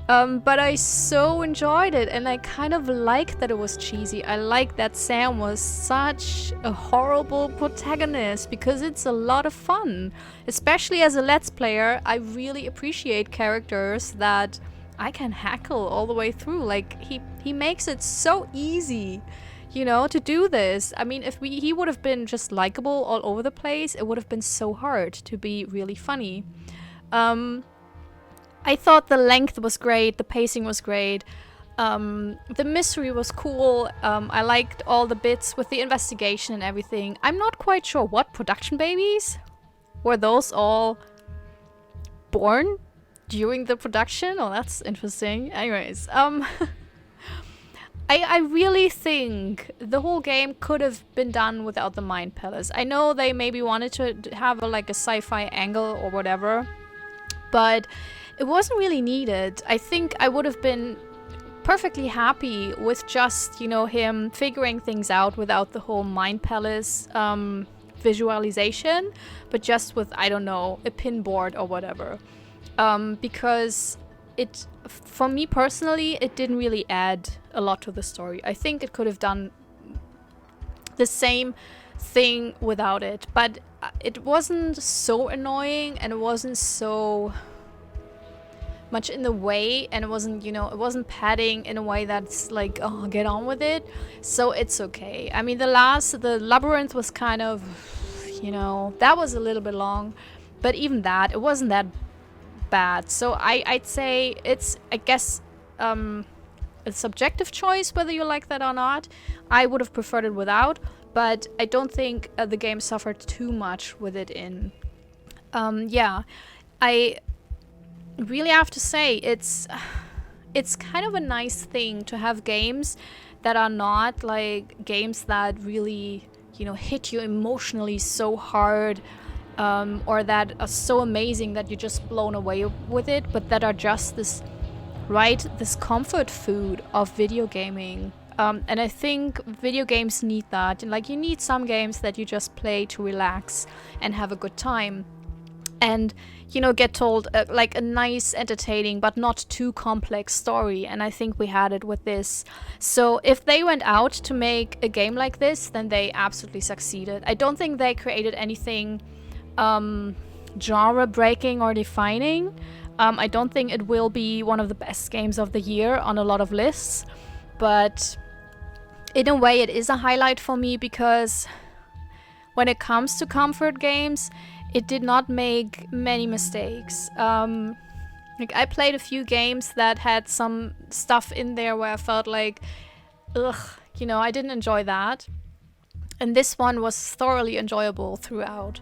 But I so enjoyed it, and I kind of liked that it was cheesy. I like that Sam was such a horrible protagonist, because it's a lot of fun. Especially as a Let's Player, I really appreciate characters that I can hackle all the way through. Like, he makes it so easy, you know, to do this. I mean, if he would have been just likable all over the place, it would have been so hard to be really funny. I thought the length was great, the pacing was great, the mystery was cool. I liked all the bits with the investigation and everything. I'm not quite sure what production babies? Were those all born during the production? Oh, that's interesting. Anyways, I really think the whole game could have been done without the Mind Palace. I know they maybe wanted to have like a sci-fi angle or whatever, but it wasn't really needed. I think I would have been perfectly happy with just, you know, him figuring things out without the whole Mind Palace visualization, but just with, I don't know, a pin board or whatever. Because for me personally, it didn't really add a lot to the story. I think it could have done the same thing without it, but it wasn't so annoying, and it wasn't so much in the way, and it wasn't, it wasn't padding in a way that's like, oh, get on with it. So it's okay. I mean, the labyrinth was kind of, that was a little bit long, but even that, it wasn't that bad. So I'd say it's, I guess, a subjective choice whether you like that or not. I would have preferred it without, but I don't think the game suffered too much with it in. Yeah, I really have to say it's kind of a nice thing to have games that are not like games that really, hit you emotionally so hard, or that are so amazing that you're just blown away with it, but that are just this comfort food of video gaming. And I think video games need that. Like, you need some games that you just play to relax and have a good time. And, get told like a nice, entertaining, but not too complex story. And I think we had it with this. So if they went out to make a game like this, then they absolutely succeeded. I don't think they created anything genre-breaking or defining. I don't think it will be one of the best games of the year on a lot of lists. But in a way, it is a highlight for me, because when it comes to comfort games, it did not make many mistakes. Like, I played a few games that had some stuff in there where I felt like, ugh, I didn't enjoy that. And this one was thoroughly enjoyable throughout.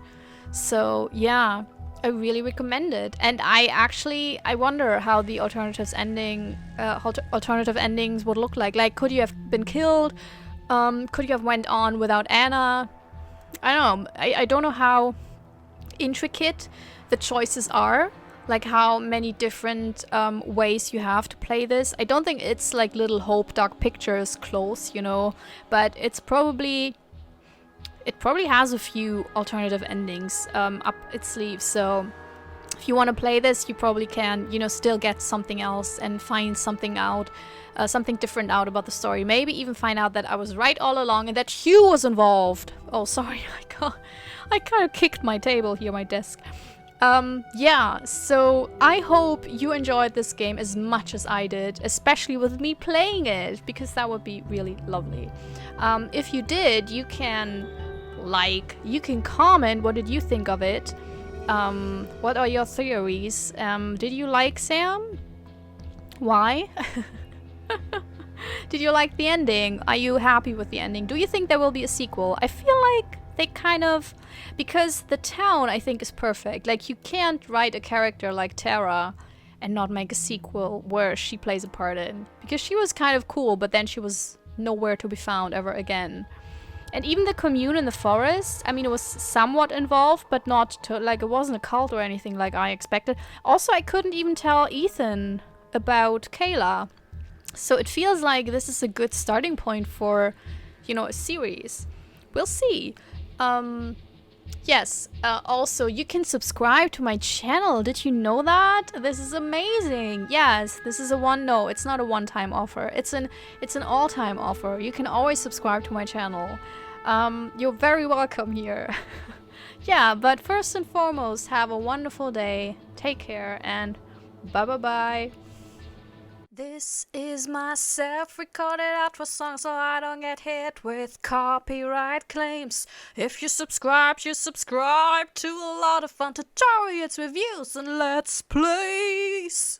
So yeah, I really recommend it. And I wonder how the alternative endings would look like. Like, could you have been killed? Could you have went on without Anna? I don't know. I don't know how intricate the choices are, like how many different ways you have to play this. I don't think it's like Little Hope Dark Pictures close, but it probably has a few alternative endings up its sleeve. So if you want to play this, you probably can, still get something else and find something out, something different out about the story. Maybe even find out that I was right all along and that Hugh was involved. Oh, sorry, I kind of kicked my table here, my desk. Yeah, so I hope you enjoyed this game as much as I did, especially with me playing it, because that would be really lovely. If you did, you can comment, what did you think of it? What are your theories? Did you like Sam? Why? Did you like the ending? Are you happy with the ending? Do you think there will be a sequel? I feel like they kind of, because the town, I think, is perfect. Like, you can't write a character like Tara and not make a sequel where she plays a part in, because she was kind of cool, but then she was nowhere to be found ever again. And even the commune in the forest, I mean, it was somewhat involved, but not to, like, it wasn't a cult or anything like I expected. Also, I couldn't even tell Ethan about Kayla. So it feels like this is a good starting point for, a series. We'll see. Yes, also, you can subscribe to my channel. Did you know that? This is amazing. Yes, this is no, it's not a one-time offer. It's an all-time offer. You can always subscribe to my channel. You're very welcome here. Yeah, but first and foremost, have a wonderful day. Take care, and bye-bye-bye. This is my self-recorded outro song, so I don't get hit with copyright claims. If you subscribe to a lot of fun tutorials, reviews, and let's plays.